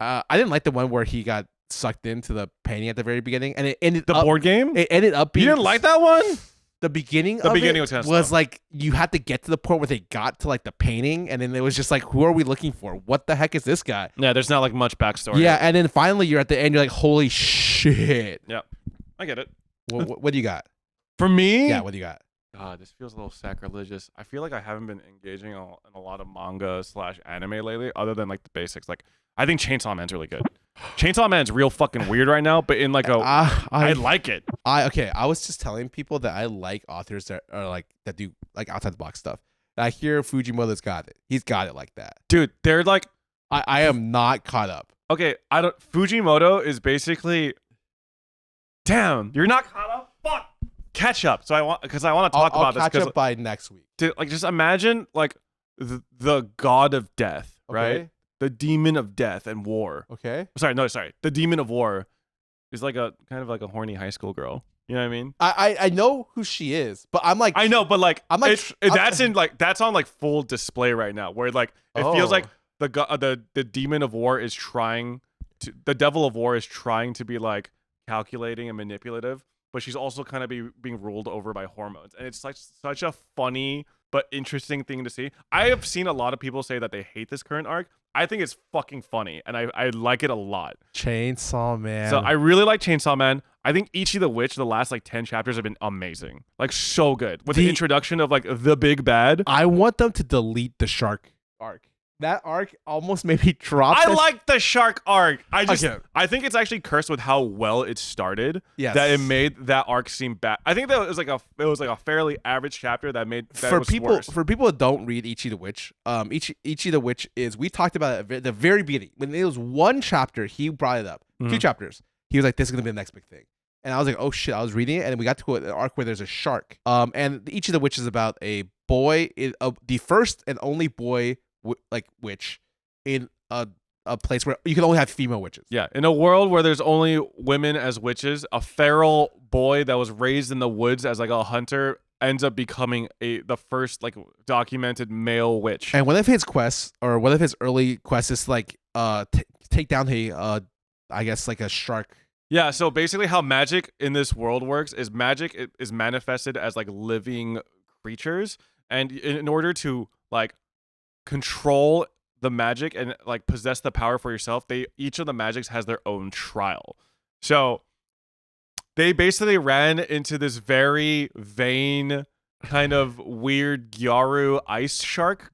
I didn't like the one where he got sucked into the painting at the very beginning, and it ended the up, board game? It ended up being You didn't like that one? the beginning. The of beginning it was kinda was slow. like you had to get to the point where they got to like the painting, and then it was just like, who are we looking for? What the heck is this guy? Yeah, there's not like much backstory. Yeah, and then finally you're at the end. You're like, holy shit! Yeah. I get it. What do you got? For me? Yeah, what do you got? God, this feels a little sacrilegious. I feel like I haven't been engaging in a lot of manga / anime lately, other than like the basics. Like, I think Chainsaw Man's really good. Chainsaw Man's real fucking weird right now, but in like a, I like it. I was just telling people that I like authors that are like that do like outside the box stuff. I hear Fujimoto's got it. He's got it like that. Dude, they're like, I am not caught up. okay, Fujimoto is basically, damn, you're not caught up? Fuck. Catch up. So I want to talk I'll about this catch because up by next week. like just imagine like the god of death, right? Okay. The demon of death and war. Okay. Sorry. The demon of war is like a kind of like a horny high school girl. You know what I mean? I know who she is, but I'm like I know, but like I'm like that's on like full display right now, where like it feels like the demon of war is trying to, the devil of war is trying to be like calculating and manipulative, but she's also kind of being ruled over by hormones, and it's like such a funny but interesting thing to see. I have seen a lot of people say that they hate this current arc. I think it's fucking funny, and I like it a lot. Chainsaw Man. So I really like Chainsaw Man. I think Ichi the Witch, the last like 10 chapters have been amazing. Like so good. With the introduction of like the big bad. I want them to delete the shark arc. That arc almost made me drop. I like the shark arc. I think it's actually cursed with how well it started. Yes. That it made that arc seem bad. I think that it was like a fairly average chapter that made that it was worse. For people that don't read Ichi the Witch, Ichi the Witch is, we talked about it at the very beginning when it was one chapter. He brought it up. 2 chapters. He was like, "This is gonna be the next big thing." And I was like, oh shit, I was reading it, and we got to an arc where there's a shark. And each of the witches is about a boy, the first and only boy witch in a place where you can only have female witches. Yeah, in a world where there's only women as witches, a feral boy that was raised in the woods as like a hunter ends up becoming the first like documented male witch. And one of his quests, or one of his early quests, is like take down I guess like a shark. Yeah, so basically how magic in this world works is magic is manifested as like living creatures, and in order to like control the magic and like possess the power for yourself, each of the magics has their own trial. So they basically ran into this very vain kind of weird Gyaru ice shark,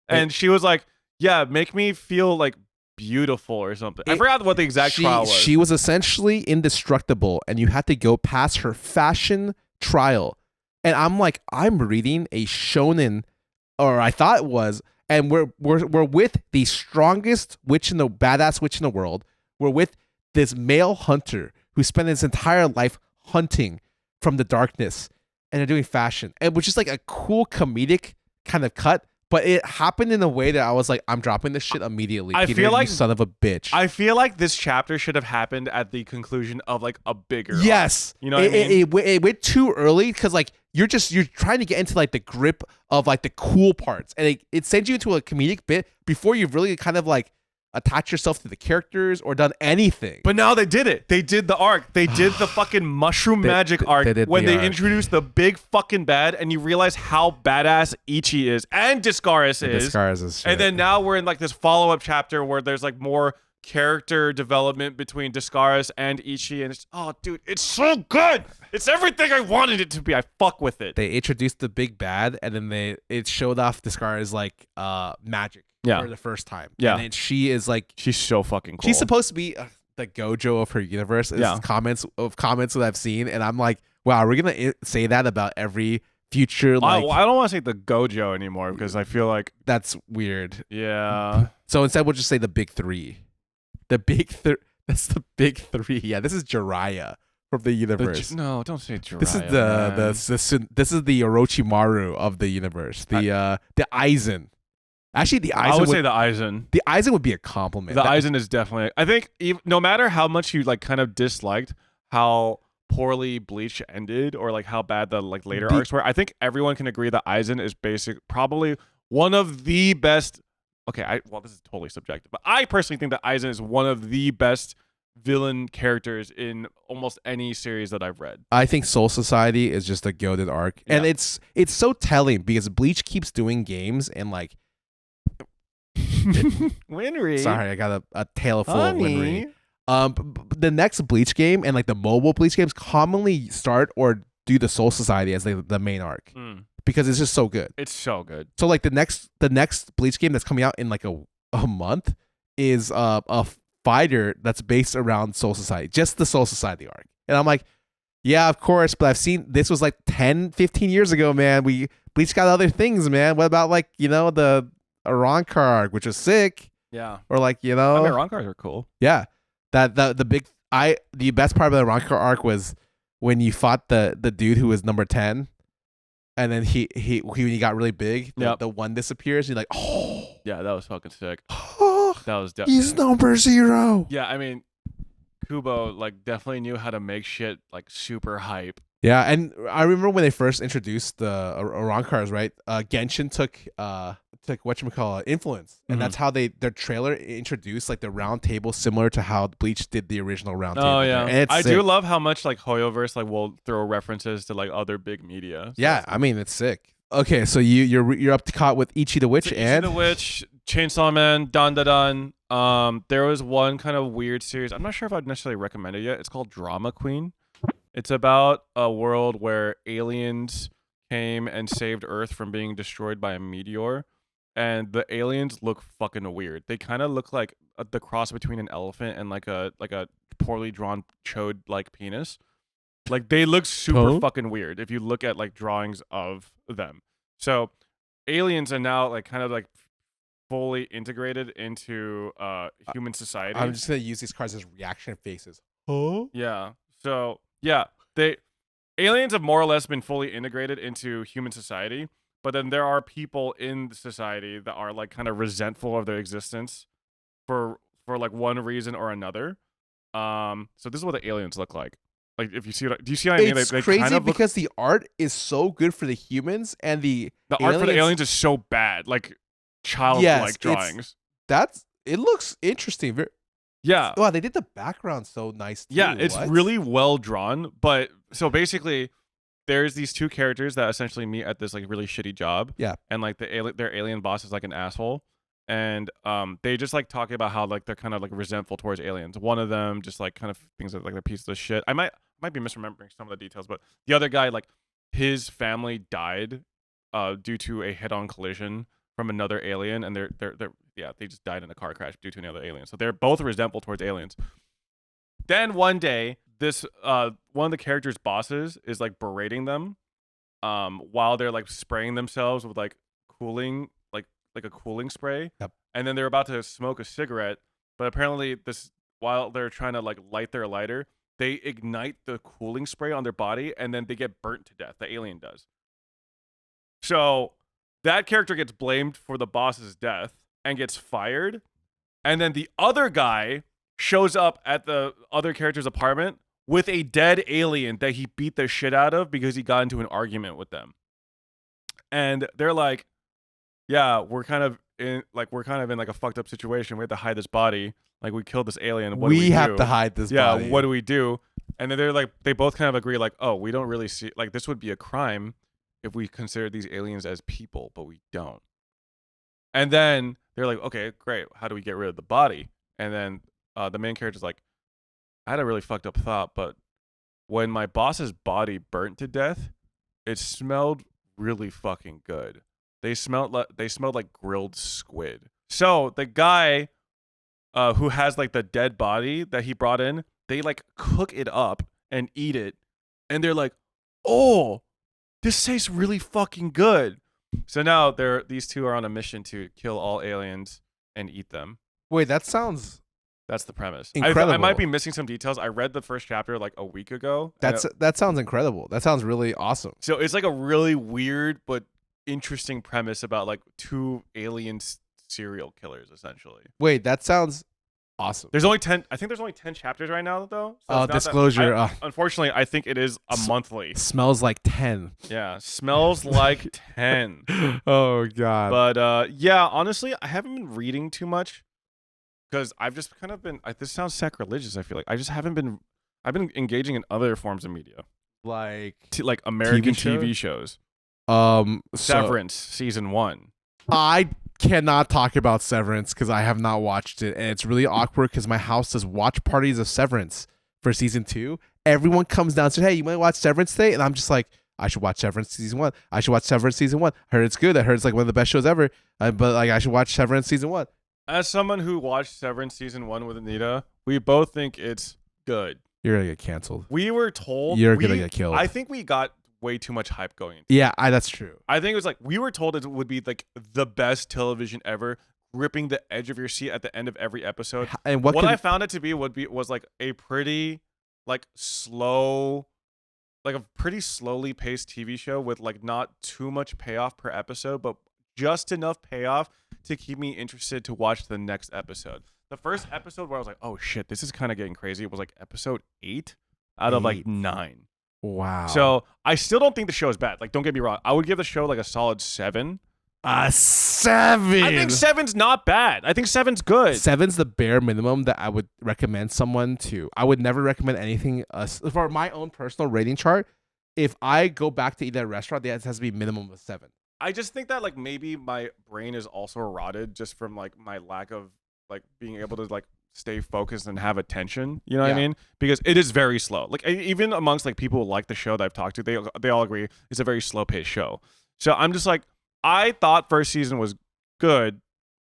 and she was like, yeah, make me feel like beautiful or something. I forgot what the exact trial was. She was essentially indestructible, and you had to go past her fashion trial. And I'm like, I'm reading a shonen, or I thought it was, and we're with the strongest badass witch in the world. We're with this male hunter who spent his entire life hunting from the darkness, and they're doing fashion, and which is like a cool comedic kind of cut. But it happened in a way that I was like, I'm dropping this shit immediately. I Peter, feel like you son of a bitch. I feel like this chapter should have happened at the conclusion of like a bigger yes, arc. You know what I mean? It went too early because like you're trying to get into like the grip of like the cool parts, and it sends you into a comedic bit before you've really kind of like attach yourself to the characters or done anything. But now they did it. They did the arc. They did the fucking mushroom magic arc when they introduced the big fucking bad, and you realize how badass Ichi is and Discaris is. Discaris is shit. And then now we're in like this follow-up chapter where there's like more character development between Discaris and Ichi, and it's, oh dude, it's so good. It's everything I wanted it to be. I fuck with it. They introduced the big bad, and then it showed off Discaris like magic. Yeah. For the first time. Yeah. And then she is like, she's so fucking cool. She's supposed to be the Gojo of her universe. Yeah. Comments that I've seen, and I'm like, wow, we're gonna say that about every future. Like, I don't want to say the Gojo anymore because I feel like that's weird. Yeah. So instead, we'll just say the big three. The big That's the big three. Yeah, this is Jiraiya from the universe. No, don't say Jiraiya. This is the Orochimaru of the universe. The Aizen. Actually, the Aizen I would say the Aizen. The Aizen would be a compliment. The Aizen is definitely. I think no matter how much you like, kind of disliked how poorly Bleach ended, or like how bad the like later arcs were, I think everyone can agree that Aizen is probably one of the best. Okay, well, this is totally subjective, but I personally think that Aizen is one of the best villain characters in almost any series that I've read. I think Soul Society is just a goated arc, and it's so telling because Bleach keeps doing games and like. Winry. Sorry, I got a tail full of Winry. The next Bleach game and like the mobile Bleach games commonly start or do the Soul Society as the main arc because it's just so good. It's so good. So like the next Bleach game that's coming out in like a month is a fighter that's based around Soul Society, just the Soul Society arc. And I'm like, yeah, of course, but I've seen this was like 10, 15 years ago, man. Bleach got other things, man. What about like, the Arankar arc, which is sick. Yeah. Or like, I mean, Arankars are cool. Yeah. The best part of the Arankar arc was when you fought the dude who was number 10, and then he when he got really big, the one disappears, and you're like, oh. Yeah, that was fucking sick. That was he's number 0. Yeah, I mean, Kubo like definitely knew how to make shit like super hype. Yeah, and I remember when they first introduced the Arankars, right? Genshin took whatchamacallit influence, and that's how their trailer introduced like the round table, similar to how Bleach did the original round table. Oh yeah, and I do love how much like Hoyoverse like will throw references to like other big media. So yeah, I mean it's sick. Okay, so you're up to caught with Ichi the Witch and Ichi the Witch, Chainsaw Man, Dan Da Dan. There was one kind of weird series. I'm not sure if I'd necessarily recommend it yet. It's called Drama Queen. It's about a world where aliens came and saved Earth from being destroyed by a meteor, and the aliens look fucking weird. They kind of look like the cross between an elephant and like a poorly drawn chode like penis. Like they look super fucking weird if you look at like drawings of them. So aliens are now like kind of like fully integrated into human society. I'm just gonna use these cards as reaction faces. Huh? Yeah. So yeah, aliens have more or less been fully integrated into human society, but then there are people in the society that are like kind of resentful of their existence for like one reason or another. So this is what the aliens look like. Like if you see what do you see what I mean? It's They crazy kind of because the art is so good for the humans and the art for the aliens is so bad, like childlike drawings. It looks interesting. Yeah. Wow, they did the background so nice too. Yeah, it's What? really well drawn. But so basically, there's these two characters that essentially meet at this like really shitty job. Yeah. And like their alien boss is like an asshole. And they just like talking about how like they're kind of like resentful towards aliens. One of them just like kind of thinks that like they're pieces of shit. I might be misremembering some of the details, but the other guy, like his family died due to a head-on collision from another alien, and they just died in a car crash due to another alien. So they're both resentful towards aliens. Then one day, this one of the characters' bosses is like berating them while they're like spraying themselves with like cooling like a cooling spray. Yep. And then they're about to smoke a cigarette, but apparently while they're trying to like light their lighter, they ignite the cooling spray on their body and then they get burnt to death. The alien does. So that character gets blamed for the boss's death and gets fired. And then the other guy shows up at the other character's apartment with a dead alien that he beat the shit out of because he got into an argument with them. And they're like, yeah, we're kind of in like a fucked up situation. We have to hide this body. Like we killed this alien. What do we do? have to hide this body. Yeah, what do we do? And then they both kind of agree like, oh, we don't really see like this would be a crime if we consider these aliens as people, but we don't. And then they're like, okay, great. How do we get rid of the body? And then the main character's like, I had a really fucked up thought, but when my boss's body burnt to death, it smelled really fucking good. They smelled like grilled squid. So the guy who has like the dead body that he brought in, they like cook it up and eat it, and they're like, oh, this tastes really fucking good. So now these two are on a mission to kill all aliens and eat them. Wait, that sounds That's the premise. incredible. I might be missing some details. I read the first chapter like a week ago. That sounds incredible. That sounds really awesome. So it's like a really weird but interesting premise about like two alien serial killers essentially. Wait, that sounds awesome. There's only 10. I think there's only 10 chapters right now though. So it's not disclosure. Unfortunately, I think it is a monthly. Smells like 10. Yeah, smells like 10. Oh god. But yeah, honestly, I haven't been reading too much because I've just kind of been. This sounds sacrilegious. I feel like I just haven't been. I've been engaging in other forms of media, like American TV shows. Severance season 1. I cannot talk about Severance because I have not watched it, and it's really awkward because my house does watch parties of Severance for season 2. Everyone comes down and says, "Hey, you want to watch Severance today?" And I'm just like, "I should watch Severance season 1. I should watch Severance season 1. I heard it's good. I heard it's like one of the best shows ever. But like, I should watch Severance season 1." As someone who watched Severance season 1 with Anita, we both think it's good. You're gonna get canceled. We were told you're gonna get killed. I think we got way too much hype going into yeah, that's true. I think it was like we were told it would be like the best television ever, gripping the edge of your seat at the end of every episode. And what I found it to be was like a pretty like slow, like a pretty slowly paced TV show with like not too much payoff per episode, but just enough payoff to keep me interested to watch the next episode. The first episode where I was like, oh shit, this is kind of getting crazy. It was like episode 8 out of like 9. Wow. So I still don't think the show is bad. Like, don't get me wrong. I would give the show like a solid 7. A 7. I think 7's not bad. I think 7's good. 7's the bare minimum that I would recommend someone to. I would never recommend anything for my own personal rating chart. If I go back to eat at a restaurant, it has to be minimum of 7. I just think that like maybe my brain is also rotted just from like my lack of like being able to like stay focused and have attention, you know what I mean? Because it is very slow. Like even amongst like people who like the show that I've talked to, they all agree it's a very slow paced show. So I'm just like, I thought first season was good.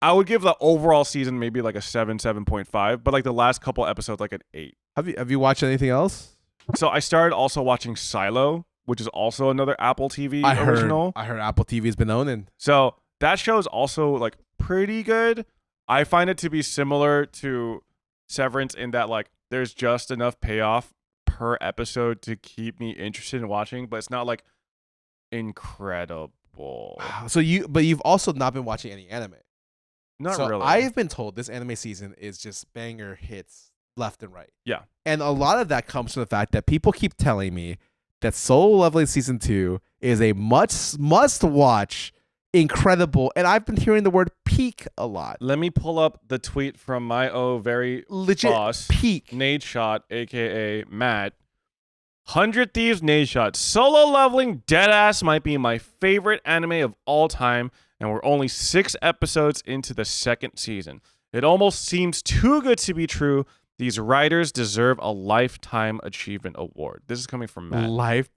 I would give the overall season maybe like a 7.5, but like the last couple episodes like an 8. Have you watched anything else? So I started also watching Silo, which is also another Apple TV original. I heard Apple TV's been owning. So that show is also like pretty good. I find it to be similar to Severance in that like there's just enough payoff per episode to keep me interested in watching, but it's not like incredible. So you've also not been watching any anime. Not so really. I've been told this anime season is just banger hits left and right. Yeah. And a lot of that comes from the fact that people keep telling me that Solo Leveling Season 2 is a must watch, incredible, and I've been hearing the word peak a lot. Let me pull up the tweet from my very Legit boss, peak. Nade Shot, aka Matt. 100 Thieves Nade Shot. Solo Leveling deadass might be my favorite anime of all time, and we're only 6 episodes into the 2nd season. It almost seems too good to be true. These writers deserve a Lifetime Achievement Award. This is coming from Matt.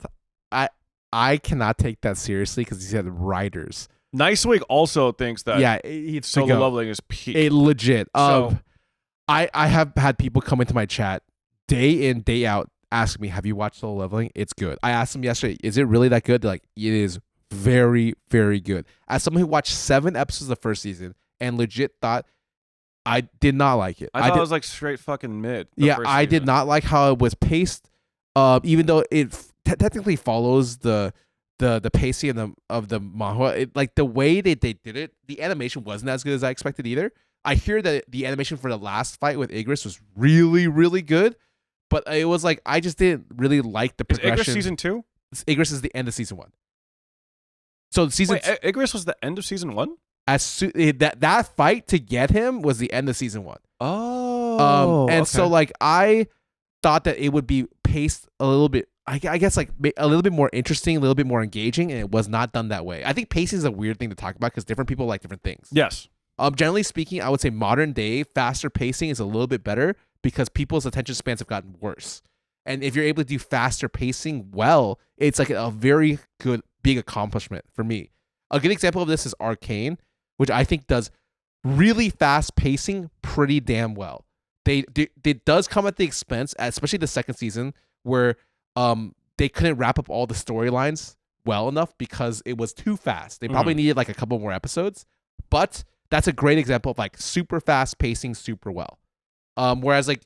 I cannot take that seriously because he said writers. Nicewig also thinks that it's Solo Leveling is peak. It legit. So, I have had people come into my chat day in, day out, ask me, have you watched Solo Leveling? It's good. I asked them yesterday, is it really that good? They're like, it is very, very good. As someone who watched 7 episodes of the first season and legit thought, I did not like it. I thought it was like straight fucking mid. Yeah, I did not like how it was paced. Even though it technically follows the pacing of the manhwa, like the way they did it, the animation wasn't as good as I expected either. I hear that the animation for the last fight with Igris was really, really good, but it was like I just didn't really like the progression. Is Igris season 2? Igris is the end of season 1. So season Igris was the end of season 1? That fight to get him was the end of season 1. Oh, and so like I thought that it would be paced a little bit, I guess like a little bit more interesting, a little bit more engaging, and it was not done that way. I think pacing is a weird thing to talk about because different people like different things. Yes. Generally speaking, I would say modern day faster pacing is a little bit better because people's attention spans have gotten worse. And if you're able to do faster pacing well, it's like a very good big accomplishment for me. A good example of this is Arcane, which I think does really fast pacing pretty damn well. It does come at the expense, especially the 2nd season, where they couldn't wrap up all the storylines well enough because it was too fast. They probably needed like a couple more episodes, but that's a great example of like super fast pacing super well. Whereas like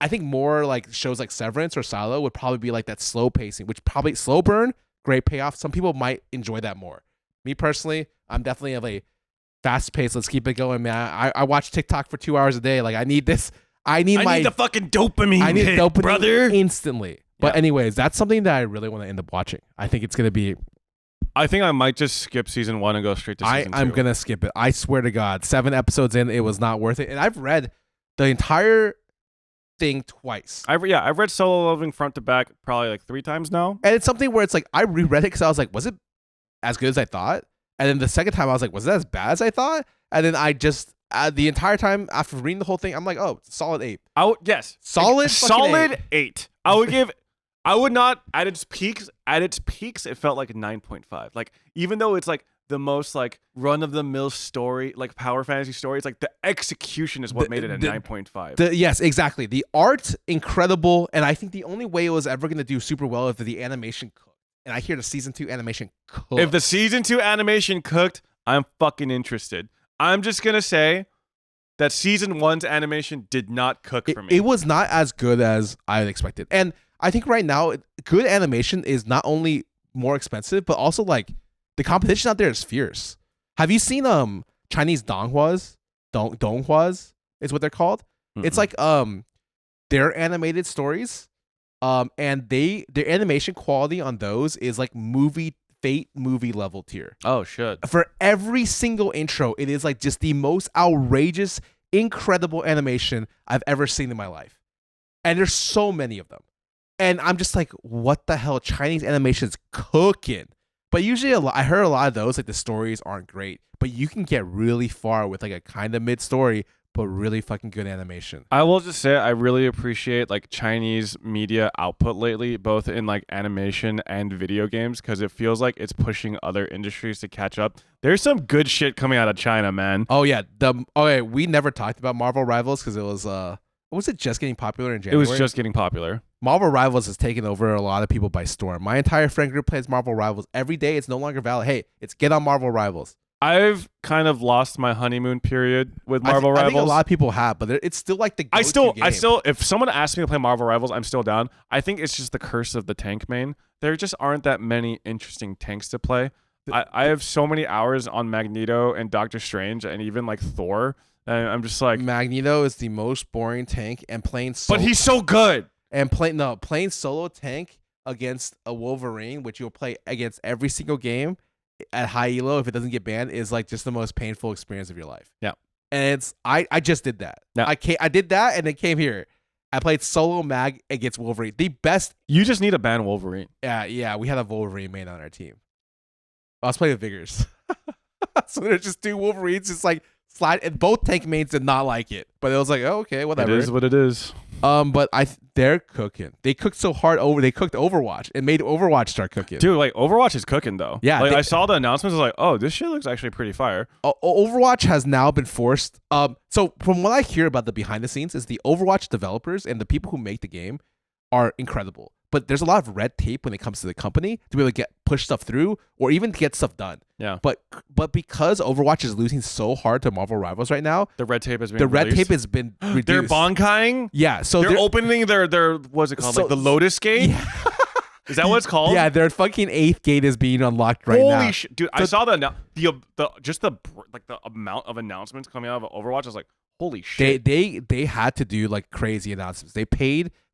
I think more like shows like Severance or Silo would probably be like that slow pacing, which probably slow burn, great payoff. Some people might enjoy that more. Me personally, I'm definitely of a fast pace. Let's keep it going, man. I watch TikTok for 2 hours a day. Like I need this. I need the fucking dopamine. I need hit, dopamine brother. Instantly. But anyways, that's something that I really want to end up watching. I think it's gonna be. I think I might just skip season 1 and go straight to season 2. I'm gonna skip it. I swear to God, 7 episodes in, it was not worth it. And I've read the entire thing twice. I've read Solo Leveling front to back probably like 3 times now. And it's something where it's like I reread it because I was like, was it as good as I thought? And then the second time I was like, was it as bad as I thought? And then I just the entire time after reading the whole thing, I'm like, oh, solid 8. Yes, solid 8. I would not at its peaks. At its peaks, it felt like a 9.5. Like even though it's like the most like run of the mill story, like power fantasy story, it's like the execution is what made it a 9.5. Yes, exactly. The art incredible, and I think the only way it was ever going to do super well is if the animation cooked. And I hear the season 2 animation cooked. If the season 2 animation cooked, I'm fucking interested. I'm just gonna say that season 1's animation did not cook for me. It was not as good as I had expected. And I think right now, good animation is not only more expensive, but also like the competition out there is fierce. Have you seen Chinese donghwas? Donghwas is what they're called. Mm-mm. It's like their animated stories, and their animation quality on those is like Fate movie level tier. Oh shit! For every single intro, it is like just the most outrageous, incredible animation I've ever seen in my life, and there's so many of them. And I'm just like, what the hell? Chinese animation's cooking. But usually, I heard a lot of those, like the stories aren't great, but you can get really far with like a kind of mid story, but really fucking good animation. I will just say I really appreciate like Chinese media output lately, both in like animation and video games, because it feels like it's pushing other industries to catch up. There's some good shit coming out of China, man. Oh yeah, we never talked about Marvel Rivals because it was it just getting popular in January? It was just getting popular. Marvel Rivals has taken over a lot of people by storm. My entire friend group plays Marvel Rivals every day. It's no longer valid. Hey, it's get on Marvel Rivals. I've kind of lost my honeymoon period with Marvel I Rivals. think a lot of people have, but it's still like the I go-to game. still, if someone asks me to play Marvel Rivals, I'm still down. I think it's just the curse of the tank main. There just aren't that many interesting tanks to play. I have so many hours on Magneto and Doctor Strange and even like Thor, and I'm just like, Magneto is the most boring tank, and playing but he's so good. And playing solo tank against a Wolverine, which you'll play against every single game at high elo if it doesn't get banned, is like just the most painful experience of your life. Yeah. And it's I just did that. Yeah. I did that and then came here. I played solo mag against Wolverine. The best. You just need a ban Wolverine. Yeah, we had a Wolverine main on our team. I was playing with Vigors. So there's just two Wolverines just like slide, and both tank mains did not like it. But it was like, oh, okay, whatever. It is what it is. But they're cooking. They cooked so hard they cooked Overwatch and made Overwatch start cooking. Dude, like Overwatch is cooking though. Yeah, like I saw the announcements. I was like, oh, this shit looks actually pretty fire. Overwatch has now been forced. So from what I hear about the behind the scenes is the Overwatch developers and the people who make the game are incredible. But there's a lot of red tape when it comes to the company to be able to get push stuff through or even get stuff done. Yeah. But because Overwatch is losing so hard to Marvel Rivals right now, the red tape has been the red released. tape has been reduced. They're bonkaiing. Yeah. So they're opening their what's it called? Like the Lotus Gate. Yeah. Is that what it's called? Yeah, their fucking 8th gate is being unlocked right now. Holy shit, dude! I saw the amount of announcements coming out of Overwatch. I was like, holy shit. They had to do like crazy announcements. They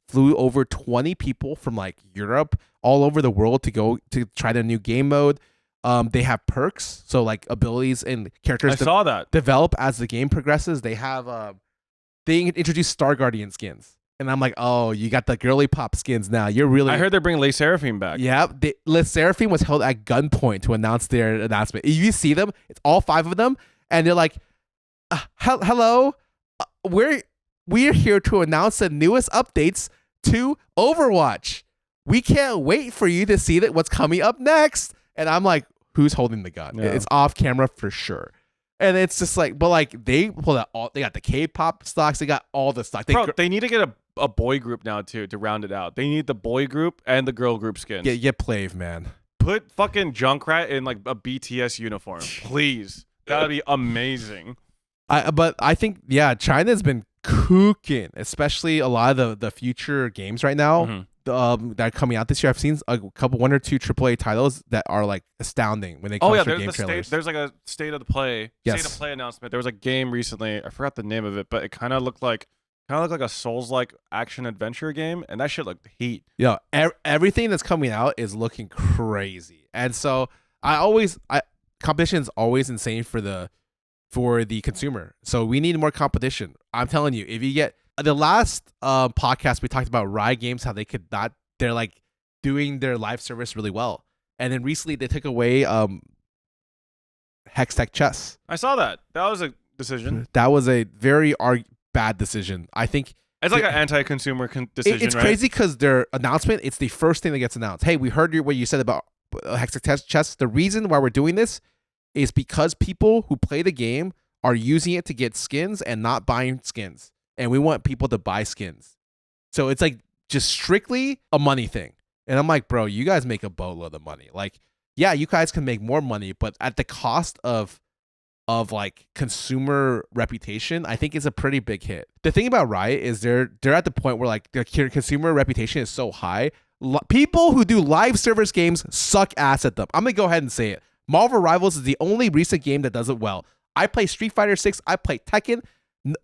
flew over 20 people from like Europe, all over the world to go to try the new game mode. They have perks, so like abilities and characters. I saw that develop as the game progresses. They have they introduced Star Guardian skins, and I'm like, oh, you got the girly pop skins now. You're really. I heard they're bringing Le Seraphim back. Yeah, Le Seraphim was held at gunpoint to announce their announcement. If you see them, it's all 5 of them, and they're like, hello, we're here to announce the newest updates to Overwatch. We can't wait for you to see what's coming up next. And I'm like, who's holding the gun? Yeah. It's off camera for sure. And it's just like, but like they pulled out all. They got the K-pop stocks. They got all the stocks. They need to get a boy group now too to round it out. They need the boy group and the girl group skins. Get Plave, man. Put fucking Junkrat in like a BTS uniform, please. That'd be amazing. But I think China's been cooking, especially a lot of the future games right now that are coming out this year. I've seen one or two AAA titles that are like astounding when they come to game trailers. There's like a state of play announcement. There was a game recently. I forgot the name of it, but it kind of looked like a Souls-like action adventure game, and that shit looked heat. Yeah, everything that's coming out is looking crazy, and so competition is always insane for the consumer. So we need more competition. I'm telling you, if you get the last podcast, we talked about Riot Games, how they're like doing their live service really well. And then recently they took away Hextech Chess. I saw that. That was a decision. That was a very bad decision. I think it's like an anti-consumer decision. It's crazy because their announcement, it's the first thing that gets announced. Hey, we heard what you said about Hextech Chess. The reason why we're doing this is because people who play the game are using it to get skins and not buying skins. And we want people to buy skins. So it's like just strictly a money thing. And I'm like, bro, you guys make a boatload of money. Like, yeah, you guys can make more money, but at the cost of like consumer reputation, I think it's a pretty big hit. The thing about Riot is they're at the point where like their consumer reputation is so high. People who do live service games suck ass at them. I'm going to go ahead and say it. Marvel Rivals is the only recent game that does it well. I play Street Fighter 6. I play Tekken.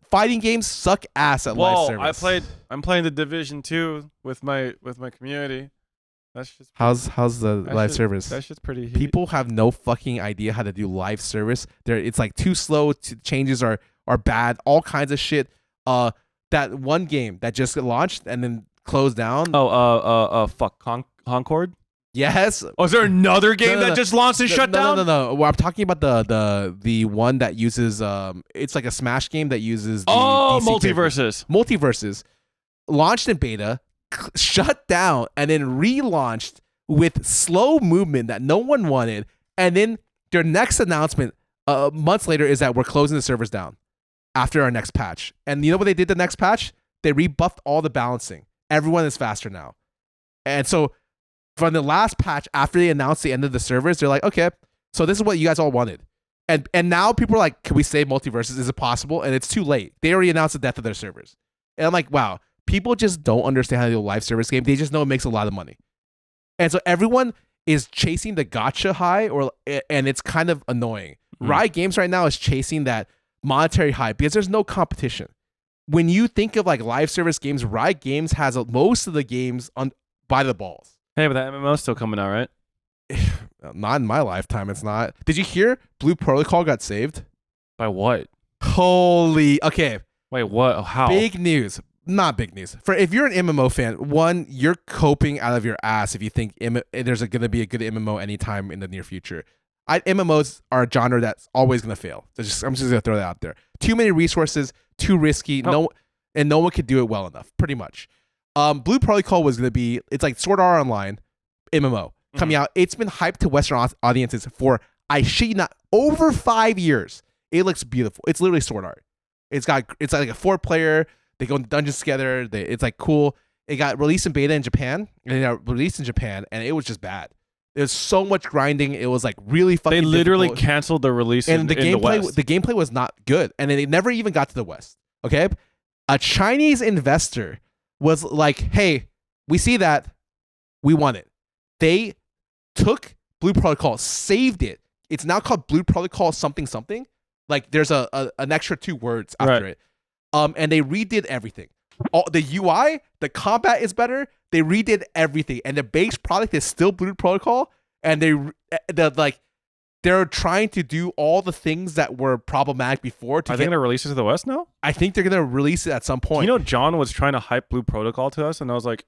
Fighting games suck ass at live service. I'm playing the Division 2 with my community. That's just how's the live service? That shit's pretty heat. People have no fucking idea how to do live service. It's like too slow. Changes are bad. All kinds of shit. That one game that just launched and then closed down. Concord. Yes. Oh, is there another game that just launched and shut down? No. Well, I'm talking about the one that uses it's like a Smash game that uses the Multiverses. Multiverses launched in beta, shut down, and then relaunched with slow movement that no one wanted. And then their next announcement months later is that we're closing the servers down after our next patch. And you know what they did the next patch? They rebuffed all the balancing. Everyone is faster now. And so from the last patch, after they announced the end of the servers, they're like, okay, so this is what you guys all wanted. And now people are like, can we save multiverses? Is it possible? And it's too late. They already announced the death of their servers. And I'm like, wow, people just don't understand how to do a live service game. They just know it makes a lot of money. And so everyone is chasing the gotcha high, and it's kind of annoying. Riot Games right now is chasing that monetary high because there's no competition. When you think of like live service games, Riot Games has most of the games on by the balls. Hey, but that MMO's still coming out, right? Not in my lifetime, it's not. Did you hear Blue Protocol got saved? By what? Holy, okay. Wait, what? How? Big news. Not big news. For if you're an MMO fan, one, you're coping out of your ass if you think there's going to be a good MMO anytime in the near future. MMOs are a genre that's always going to fail. I'm just going to throw that out there. Too many resources, too risky, no one could do it well enough, pretty much. Blue Protocol was going to be, it's like Sword Art Online MMO coming out. It's been hyped to Western audiences for, I shit you not, over 5 years. It looks beautiful. It's literally Sword Art. It's like a 4-player. They go into dungeons together. It's like cool. It got released in beta in Japan, and it got released in Japan, and it was just bad. There was so much grinding. It was like really fucking. They literally difficult. canceled the release and the in gameplay. the West. The gameplay was not good, and it never even got to the West. Okay, a Chinese investor was like, "Hey, we see that, we want it." They took Blue Protocol, saved it. It's now called Blue Protocol something something. Like there's an extra 2 words after it. And they redid everything. All the UI, the combat is better. They redid everything, and the base product is still Blue Protocol. And they're trying to do all the things that were problematic before. Are they gonna release it to the West now? I think they're gonna release it at some point. You know, John was trying to hype Blue Protocol to us, and I was like,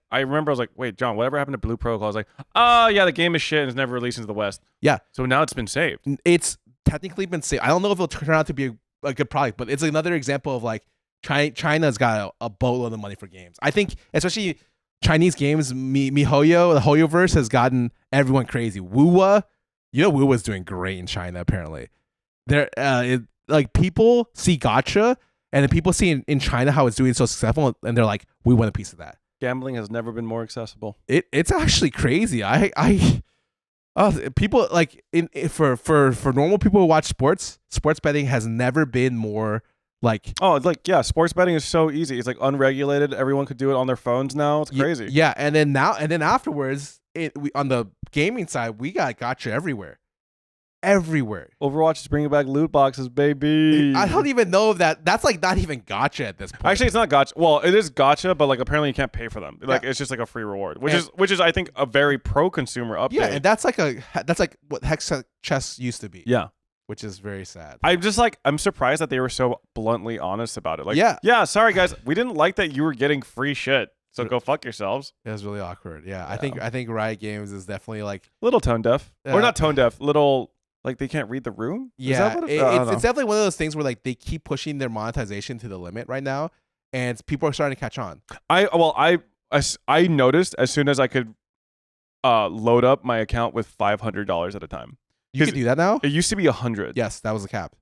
wait, John, whatever happened to Blue Protocol? I was like, oh yeah, the game is shit and it's never released into the West. Yeah. So now it's been saved. It's technically been saved. I don't know if it'll turn out to be a good product, but it's another example of like China's got a boatload of money for games. I think especially Chinese games, MiHoYo, the HoYoverse has gotten everyone crazy. Wuwa, Wuwa's doing great in China apparently. Like people see gacha, and then people see in China how it's doing so successful, and they're like, we want a piece of that. Gambling has never been more accessible. It's actually crazy. People like for normal people who watch sports betting has never been more like sports betting is so easy. It's like unregulated. Everyone could do it on their phones now. It's crazy. Yeah, and then afterwards, on the gaming side, we got gotcha everywhere. Overwatch is bringing back loot boxes, baby. I don't even know if that's like not even gotcha at this point. Actually, it's not gotcha. Well, it is gotcha, but like apparently you can't pay for them. Like it's just like a free reward, which is I think a very pro-consumer update. Yeah, and that's like what Hex Chess used to be. Yeah. Which is very sad. I'm surprised that they were so bluntly honest about it. Like, yeah, sorry guys, we didn't like that you were getting free shit. So go fuck yourselves. It was really awkward. Yeah. I think Riot Games is definitely like little tone deaf, or not tone deaf. Little like they can't read the room. Yeah, it's definitely one of those things where like they keep pushing their monetization to the limit right now, and people are starting to catch on. I noticed as soon as I could load up my account with $500 at a time. You can do that now? It used to be 100. Yes, that was the cap.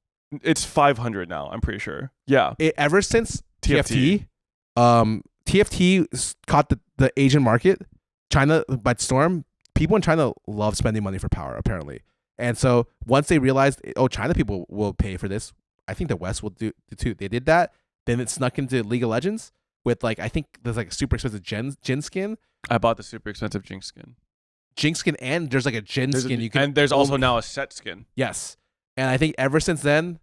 It's 500 now, I'm pretty sure. Yeah. Ever since TFT, TFT caught the Asian market, China by storm. People in China love spending money for power, apparently. And so once they realized, China people will pay for this, I think the West will do too. They did that. Then it snuck into League of Legends with I think there's like a super expensive Jin skin. I bought the super expensive Jinx skin. Jinx skin, and there's like a Jin skin. And there's also now a set skin. Yes. And I think ever since then,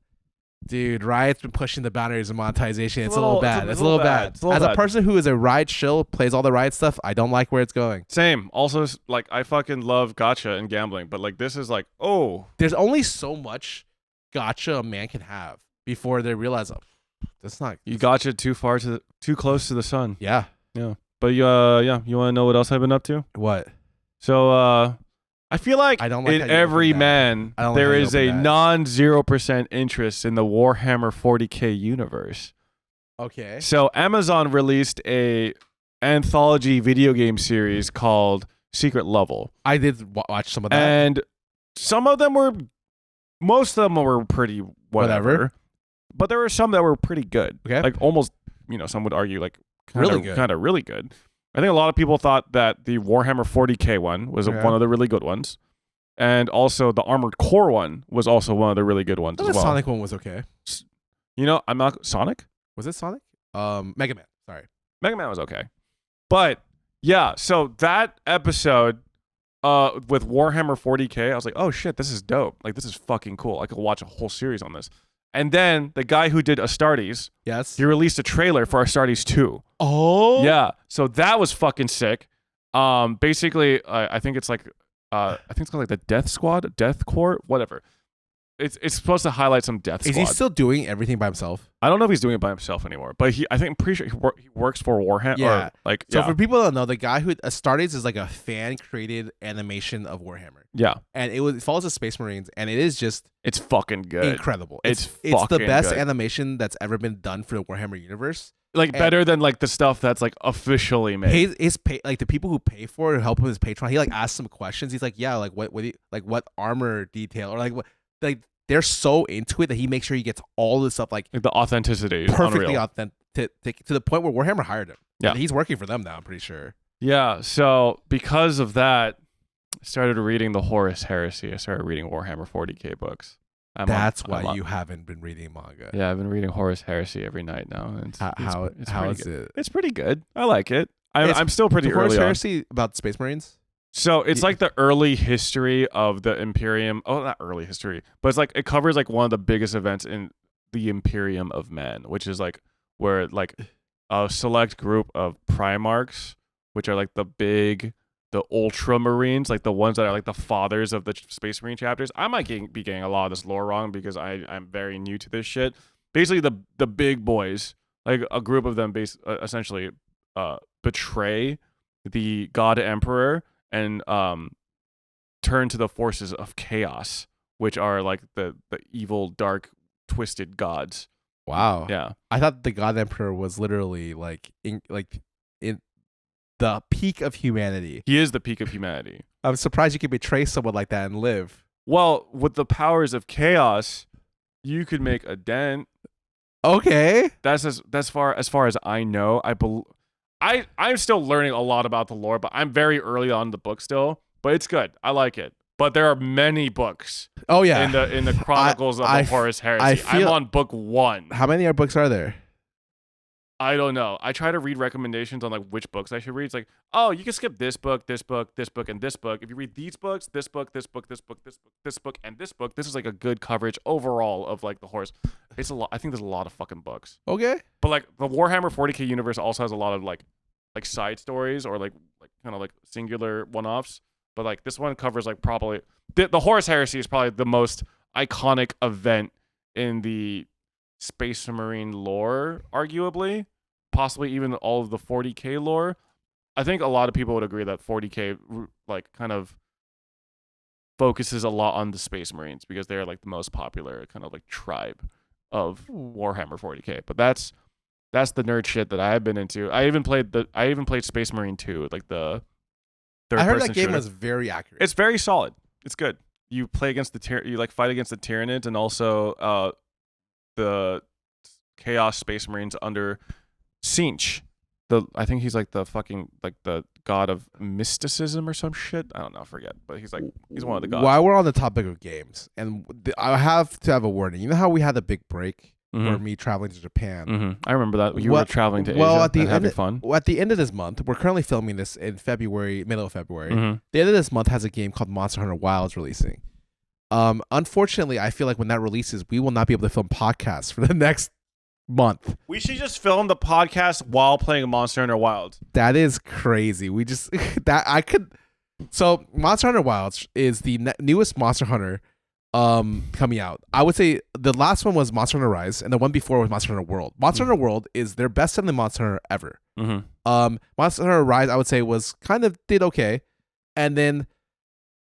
dude, Riot's been pushing the boundaries of monetization. It's a little bad. It's a little bad. As a person who is a Riot shill, plays all the Riot stuff, I don't like where it's going. Same. Also, like, I fucking love gacha and gambling, but like this is like, there's only so much gacha a man can have before they realize, that's not. You gacha too close to the sun. Yeah. Yeah. But you want to know what else I've been up to? What? So, I feel like in every man there is a non-0% interest in the Warhammer 40K universe. Okay. So Amazon released a anthology video game series called Secret Level. I did watch some of that. And most of them were pretty whatever. But there were some that were pretty good. Okay. Like almost, some would argue like really good. Kind of really good. I think a lot of people thought that the Warhammer 40K one was one of the really good ones. And also the Armored Core one was also one of the really good ones The as well. Sonic one was okay. You know, I'm not Sonic? Was it Sonic? Mega Man. Sorry. Mega Man was okay. But yeah, so that episode with Warhammer 40K, I was like, oh shit, this is dope. Like, this is fucking cool. I could watch a whole series on this. And then the guy who did Astartes, Yes. he released a trailer for Astartes 2. Oh. Yeah, so that was fucking sick. Basically, I think it's like, I think it's called like the Death Squad, Death Corps, whatever. It's supposed to highlight some Death Squad. Is he still doing everything by himself? I don't know if he's doing it by himself anymore, but I'm pretty sure he works for Warhammer. Yeah. Or like, So yeah. for people that know, the guy who Astartes is like a fan created animation of Warhammer, Yeah, and it follows the Space Marines, and it is just it's fucking good. incredible. It's the fucking best good. animation that's ever been done for the Warhammer universe. Like And- better than like the stuff that's like officially made. Like the people who pay for it and help him with his Patreon, he like asks some questions. He's like, yeah, like what do you, like what armor detail or like what, like they're so into it that he makes sure he gets all this stuff like Like the authenticity is perfectly unreal. authentic to the point where Warhammer hired him. Yeah. And he's working for them now, I'm pretty sure. Yeah, so because of that, I started reading the Horus Heresy. I started reading Warhammer 40K books. That's why you haven't been reading manga. Yeah, I've been reading Horus Heresy every night now. And How pretty is good. it? It's pretty good. I like it. I'm still pretty The Horus early on. Heresy about Space Marines? So it's like the early history of the Imperium. Oh, not early history, but it's like it covers like one of the biggest events in the Imperium of Man, which is like where like a select group of Primarchs, which are like the Ultramarines, like the ones that are like the fathers of the Space Marine chapters. I might be getting a lot of this lore wrong because I'm very new to this shit. Basically, the big boys, like a group of them, essentially betray the God Emperor and turn to the forces of chaos, which are like the evil, dark, twisted gods. Wow. Yeah. I thought the God Emperor was literally like in the peak of humanity. He is the peak of humanity. I'm surprised you could betray someone like that and live. Well, with the powers of chaos, you could make a dent. Okay. That's as far as I know. I'm still learning a lot about the lore, but I'm very early on in the book still. But it's good. I like it. But there are many books Oh yeah. in the Chronicles of the Horus Heresy. I'm on book 1. How many books are there? I don't know. I try to read recommendations on like which books I should read. It's like, oh, you can skip this book, this book, this book, and this book. If you read these books, this book, this book, this book, this book, this book, and this book, this is like a good coverage overall of like the Horus. It's a lot. I think there's a lot of fucking books. Okay. But like the Warhammer 40K universe also has a lot of like side stories or like kind of like singular one-offs. But like this one covers like probably the Horus Heresy is probably the most iconic event in the Space Marine lore, arguably, possibly even all of the 40K lore. I think a lot of people would agree that 40K like kind of focuses a lot on the Space Marines because they're like the most popular kind of like tribe of Warhammer 40K. But that's the nerd shit that I've been into. I even played Space Marine 2, like the I heard that third-person game shooter. was very accurate. It's very solid. It's good. You play against you like fight against the Tyranids and also the Chaos Space Marines under Sinch. I think he's like the fucking like the god of mysticism or some shit. I don't know, I forget. But he's one of the gods. While we're on the topic of games, and I have to have a warning. You know how we had the big break for me traveling to Japan? Mm-hmm. I remember that. You were traveling to Asia at the and end, having fun. At the end of this month, we're currently filming this in February, middle of February. Mm-hmm. The end of this month has a game called Monster Hunter Wilds releasing. Unfortunately, I feel like when that releases, we will not be able to film podcasts for the next month. We should just film the podcast while playing Monster Hunter Wilds. That is crazy. We just So Monster Hunter Wilds is the newest Monster Hunter coming out. I would say the last one was Monster Hunter Rise, and the one before was Monster Hunter World. Monster Hunter World is their best selling Monster Hunter ever. Mm-hmm. Monster Hunter Rise, I would say, was kind of did okay, and then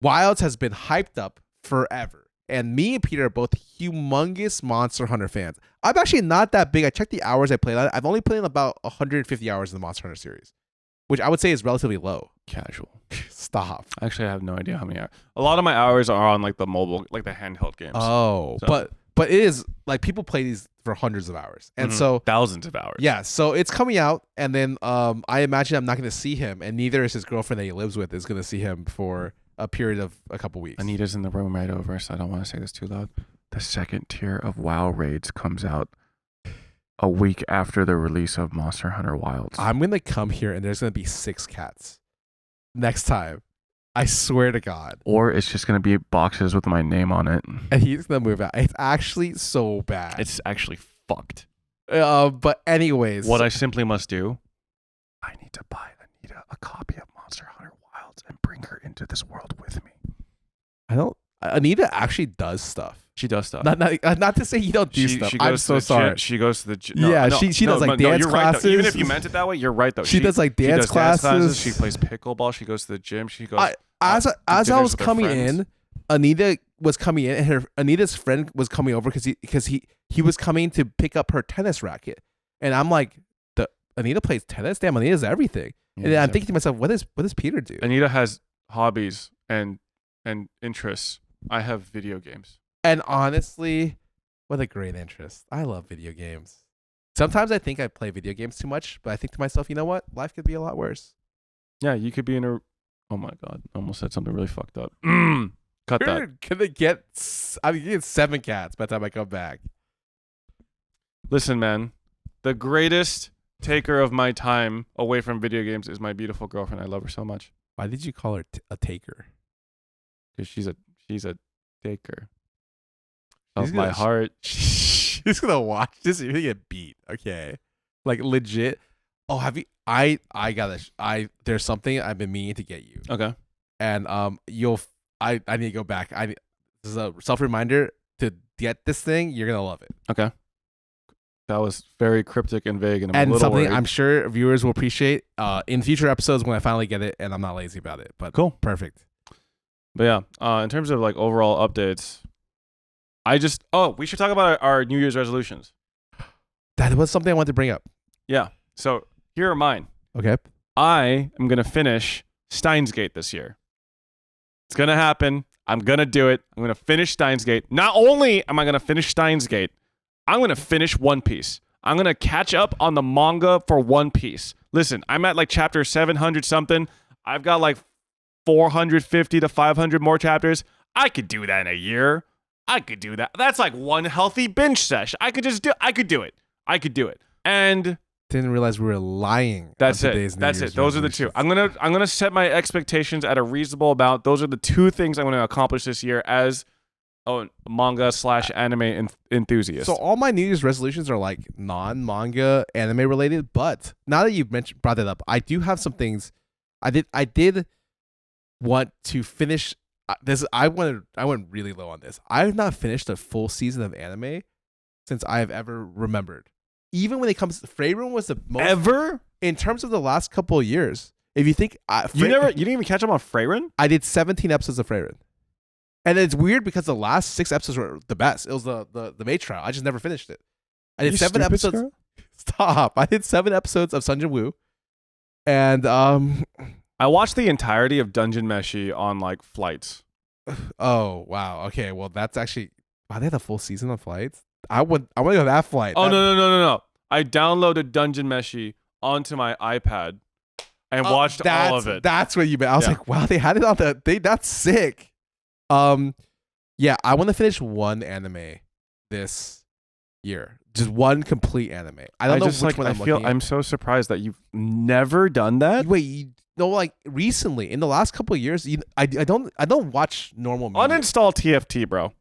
Wilds has been hyped up forever. And me and Peter are both humongous Monster Hunter fans. I'm actually not that big. I checked the hours I played on it. I've only played about 150 hours in the Monster Hunter series, which I would say is relatively low. Casual. Stop. Actually, I have no idea how many hours. A lot of my hours are on like the mobile, like the handheld games. Oh, So- but it is like people play these for hundreds of hours, and Mhm. so thousands of hours. yeah, so it's coming out, and then I imagine I'm not going to see him, and neither is his girlfriend that he lives with is going to see him for a period of a couple weeks. Anita's in the room right over, so I don't want to say this too loud. The second tier of WoW raids comes out a week after the release of Monster Hunter Wilds. I'm gonna come here and there's gonna be 6 cats next time. I swear to God. Or it's just gonna be boxes with my name on it. And he's gonna move out. It's actually so bad. It's actually fucked. But anyways, What I simply must do, I need to buy Anita a copy of Monster Hunter Wilds and bring her into this world with me. I don't. Anita actually does stuff. She does stuff. Not to say you don't do stuff. I'm so sorry. She goes to the gym. Yeah, she does like dance you're classes. Right, though. Even if you meant it that way, you're right though. She does like dance classes. She plays pickleball. She goes to the gym. She goes. As I was coming friends. in, Anita was coming in, and Anita's friend was coming over because he was coming to pick up her tennis racket, and I'm like, Anita plays tennis. Damn, Anita does everything. And then I'm thinking to myself, what does Peter do? Anita has hobbies and interests. I have video games. And honestly, what a great interest. I love video games. Sometimes I think I play video games too much, but I think to myself, you know what? Life could be a lot worse. Yeah, you could be in a. Oh my God! I almost said something really fucked up. Cut that. You're gonna get 7 cats by the time I come back. Listen, man. The greatest taker of my time away from video games is my beautiful girlfriend. I love her so much. Why did you call her a taker? Because she's a taker of my heart. She's gonna watch this. You're gonna get beat. Okay, like legit. Oh, have you? I there's something I've been meaning to get you. Okay. And I need to go back. This is a self reminder to get this thing. You're gonna love it. Okay. That was very cryptic and vague, and I'm a little something worried. I'm sure viewers will appreciate in future episodes when I finally get it, and I'm not lazy about it. But cool, perfect. But yeah, in terms of like overall updates, we should talk about our New Year's resolutions. That was something I wanted to bring up. Yeah. So here are mine. Okay. I am gonna finish Steins Gate this year. It's gonna happen. I'm gonna do it. I'm gonna finish Steins Gate. Not only am I gonna finish Steins Gate, I'm gonna finish One Piece. I'm gonna catch up on the manga for One Piece. Listen, I'm at like chapter 700 something. I've got like 450 to 500 more chapters. I could do that in a year. I could do that. That's like one healthy binge sesh. I could do it. And didn't realize we were lying. That's it. Those are the two. I'm gonna set my expectations at a reasonable amount. Those are the two things I'm gonna accomplish this year as a manga/anime enthusiast. So all my New Year's resolutions are like non-manga anime related. But now that you've brought that up, I do have some things. I did want to finish this. I went really low on this. I have not finished a full season of anime since I have ever remembered. Even when it comes, Freyrin was the most ever in terms of the last couple of years. If you think you didn't even catch up on Freyrin. I did 17 episodes of Freyrin, and it's weird because the last 6 episodes were the best. It was the maid trial. I just never finished it. I did 7 episodes. Scarra? Stop! I did 7 episodes of Sunjin Woo, and I watched the entirety of Dungeon Meshi on like flights. Oh wow! Okay, well that's actually they had a full season of flights. I want to go that flight. Oh no! I downloaded Dungeon Meshi onto my iPad and watched all of it. That's what you meant. I was like, wow, they had it on that's sick. Yeah, I want to finish one anime this year. Just one complete anime. I don't know which one I'm looking at. I'm so surprised that you've never done that. Wait, like recently in the last couple of years, I don't watch normal media. Uninstall TFT, bro.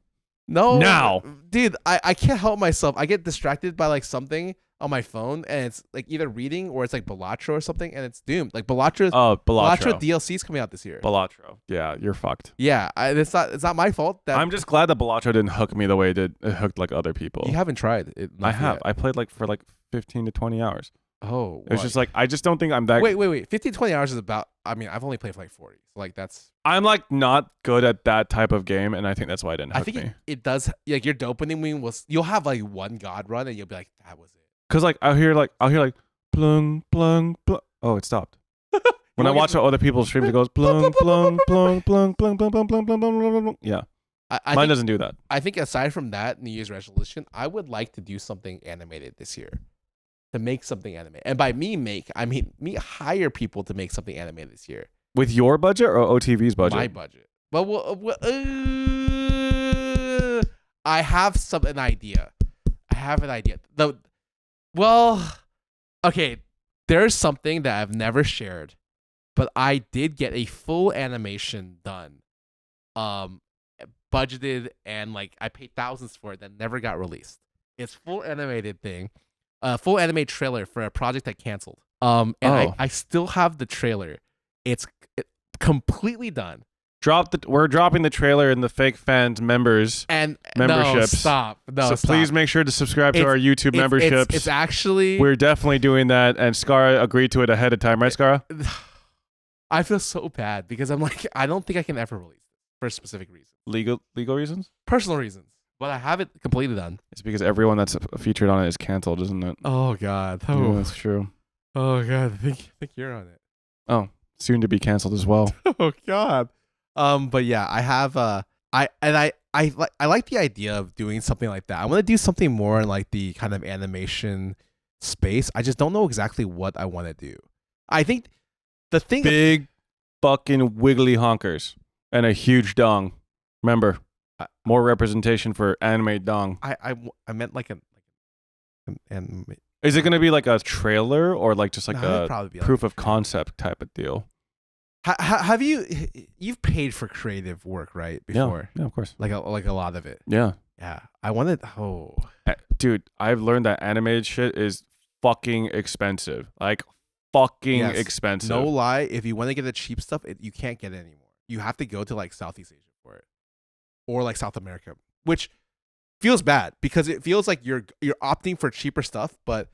No, now, dude, I can't help myself. I get distracted by like something on my phone, and it's like either reading or it's like Balatro or something, and it's doomed. Like Balatro DLC is coming out this year. Balatro, yeah, you're fucked. Yeah, it's not my fault. I'm just glad that Balatro didn't hook me the way it hooked like other people. You haven't tried it. I have. I played like for like 15 to 20 hours. Oh, it's just like I just don't think I'm that. Wait. 15, 20 hours is about. I mean, I've only played for like 40. So like that's. I'm like not good at that type of game, and I think that's why it didn't hook me. It does. Like your dopamine you'll have like one god run, and you'll be like, that was it. Cause like I'll hear like plung plung plung. Oh, it stopped. When I watch other people's streams, it goes plung plung plung plung plung plung plung plung plung plung. Yeah, mine doesn't do that. I think aside from that New Year's resolution, I would like to do something animated this year. To make something anime, and by me I mean me hire people to make something anime this year. With your budget or OTV's budget? My budget. I have an idea. Okay, there's something that I've never shared, but I did get a full animation done, budgeted, and like I paid thousands for it that never got released. It's full animated thing, full anime trailer for a project I canceled. I still have the trailer. It's completely done. We're dropping the trailer in the fake fans memberships. No, stop. Please make sure to subscribe to our YouTube memberships. It's actually, we're definitely doing that, and Scarra agreed to it ahead of time, right, Scarra? I feel so bad because I'm like, I don't think I can ever release this for a specific reason. Legal reasons? Personal reasons. But I have it completely done. It's because everyone that's featured on it is canceled, isn't it? Oh God. Yeah, that's true. Oh God. I think you're on it. Oh, soon to be canceled as well. Oh God. But yeah, I have I like the idea of doing something like that. I want to do something more in like the kind of animation space. I just don't know exactly what I want to do. I think the thing, big fucking wiggly honkers and a huge dong. Remember, more representation for anime dong. I meant like an anime. Is it going to be like a trailer or like just like a proof of concept type of deal? Have you've paid for creative work, right? Before, yeah, of course. Like a lot of it. Yeah. I wanted. Dude, I've learned that animated shit is fucking expensive. Like fucking expensive. No lie. If you want to get the cheap stuff, you can't get it anymore. You have to go to like Southeast Asia for it, or like South America, which feels bad because it feels like you're opting for cheaper stuff, but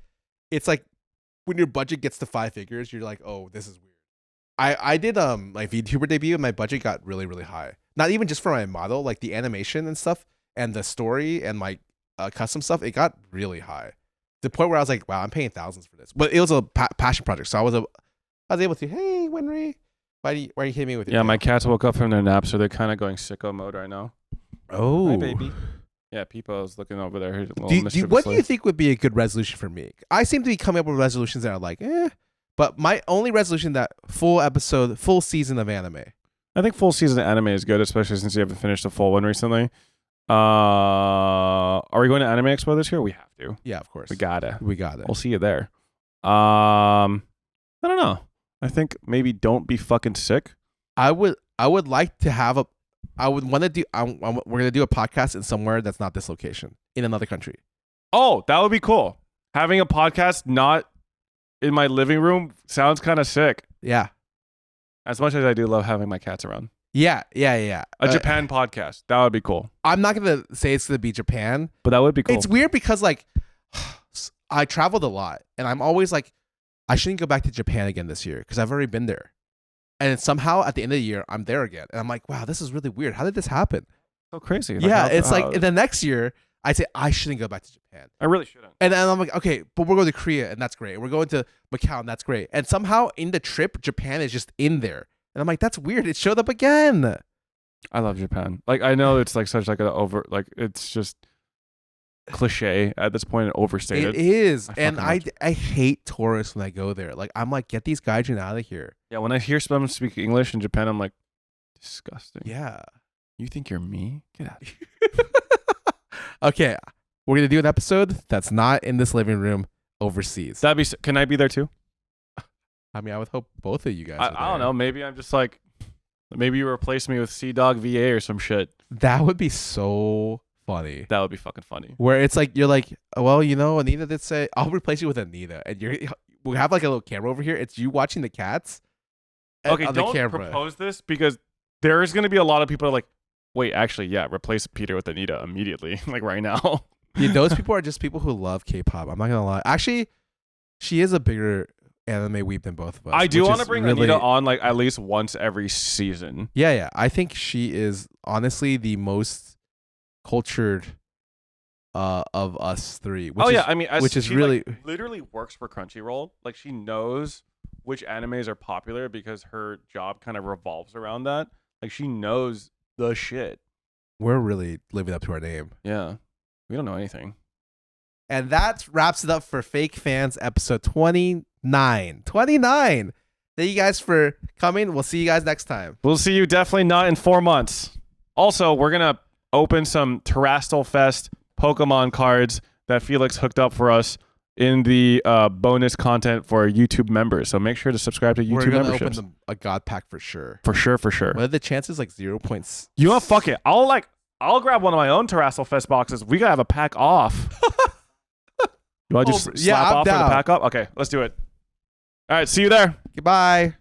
it's like when your budget gets to 5 figures, you're like, oh, this is weird. I did like VTuber debut and my budget got really, really high. Not even just for my model, like the animation and stuff and the story and my custom stuff, it got really high. To the point where I was like, wow, I'm paying thousands for this. But it was a passion project. So I was able to, hey, Winry, why are you hitting me with it? Yeah, my cats woke up from their nap, so they're kind of going sicko mode right now. Oh. Hi, baby. Yeah, Peepo's looking over there. What do you think would be a good resolution for me? I seem to be coming up with resolutions that are like, but my only resolution that full season of anime. I think full season of anime is good, especially since you haven't finished a full one recently. Are we going to Anime Expo this year? We have to. Yeah, of course. We got it. We'll see you there. I don't know. I think maybe don't be fucking sick. I would like to have we're gonna do a podcast in somewhere that's not this location, in another country. Oh, that would be cool. Having a podcast not in my living room sounds kind of sick. Yeah. As much as I do love having my cats around. Yeah. A Japan podcast. That would be cool. I'm not going to say it's going to be Japan. But that would be cool. It's weird because like I traveled a lot and I'm always like, I shouldn't go back to Japan again this year because I've already been there. And somehow at the end of the year, I'm there again. And I'm like, wow, this is really weird. How did this happen? So crazy. Yeah, it's like the next year, I say I shouldn't go back to Japan. I really shouldn't. And then I'm like, okay, but we're going to Korea and that's great. We're going to Macau and that's great. And somehow in the trip, Japan is just in there. And I'm like, that's weird. It showed up again. I love Japan. Like, I know it's like such like it's just cliche at this point and overstated. It is. I hate tourists when I go there. Like, I'm like, get these gaijin out of here. Yeah, when I hear someone speak English in Japan, I'm like, disgusting. Yeah. You think you're me? Get out of here. Okay, we're going to do an episode that's not in this living room overseas. Can I be there too? I mean, I would hope both of you guys I don't know. Maybe I'm just like, maybe you replace me with Sea Dog VA or some shit. That would be so funny. That would be fucking funny. Where it's like, you're like, well, you know, Anita did say, I'll replace you with Anita. And we'll have like a little camera over here. It's you watching the cats. Okay, don't propose this because there is going to be a lot of people that are like, wait, actually, yeah, replace Peter with Anita immediately, like right now. Yeah, those people are just people who love K-pop. I'm not gonna lie. Actually, she is a bigger anime weeb than both of us. I do want to bring Anita on like at least once every season. Yeah. I think she is honestly the most cultured of us three. I mean, which is she really like, literally works for Crunchyroll. Like she knows which animes are popular because her job kind of revolves around that. Like she knows the shit. We're really living up to our name. Yeah. We don't know anything. And that wraps it up for Fake Fans episode 29. 29. Thank you guys for coming. We'll see you guys next time. We'll see you definitely not in 4 months. Also, we're going to open some Terastal Fest Pokemon cards that Felix hooked up for us in the bonus content for YouTube members. So make sure to subscribe to YouTube We're gonna memberships. open a God pack for sure. For sure. What are the chances? Like 0. You know what? Fuck it. I'll grab one of my own Terastal Fest boxes. We gotta have a pack off. You want to just slap I'm off for the down. pack up? Okay, let's do it. All right, see you there. Goodbye.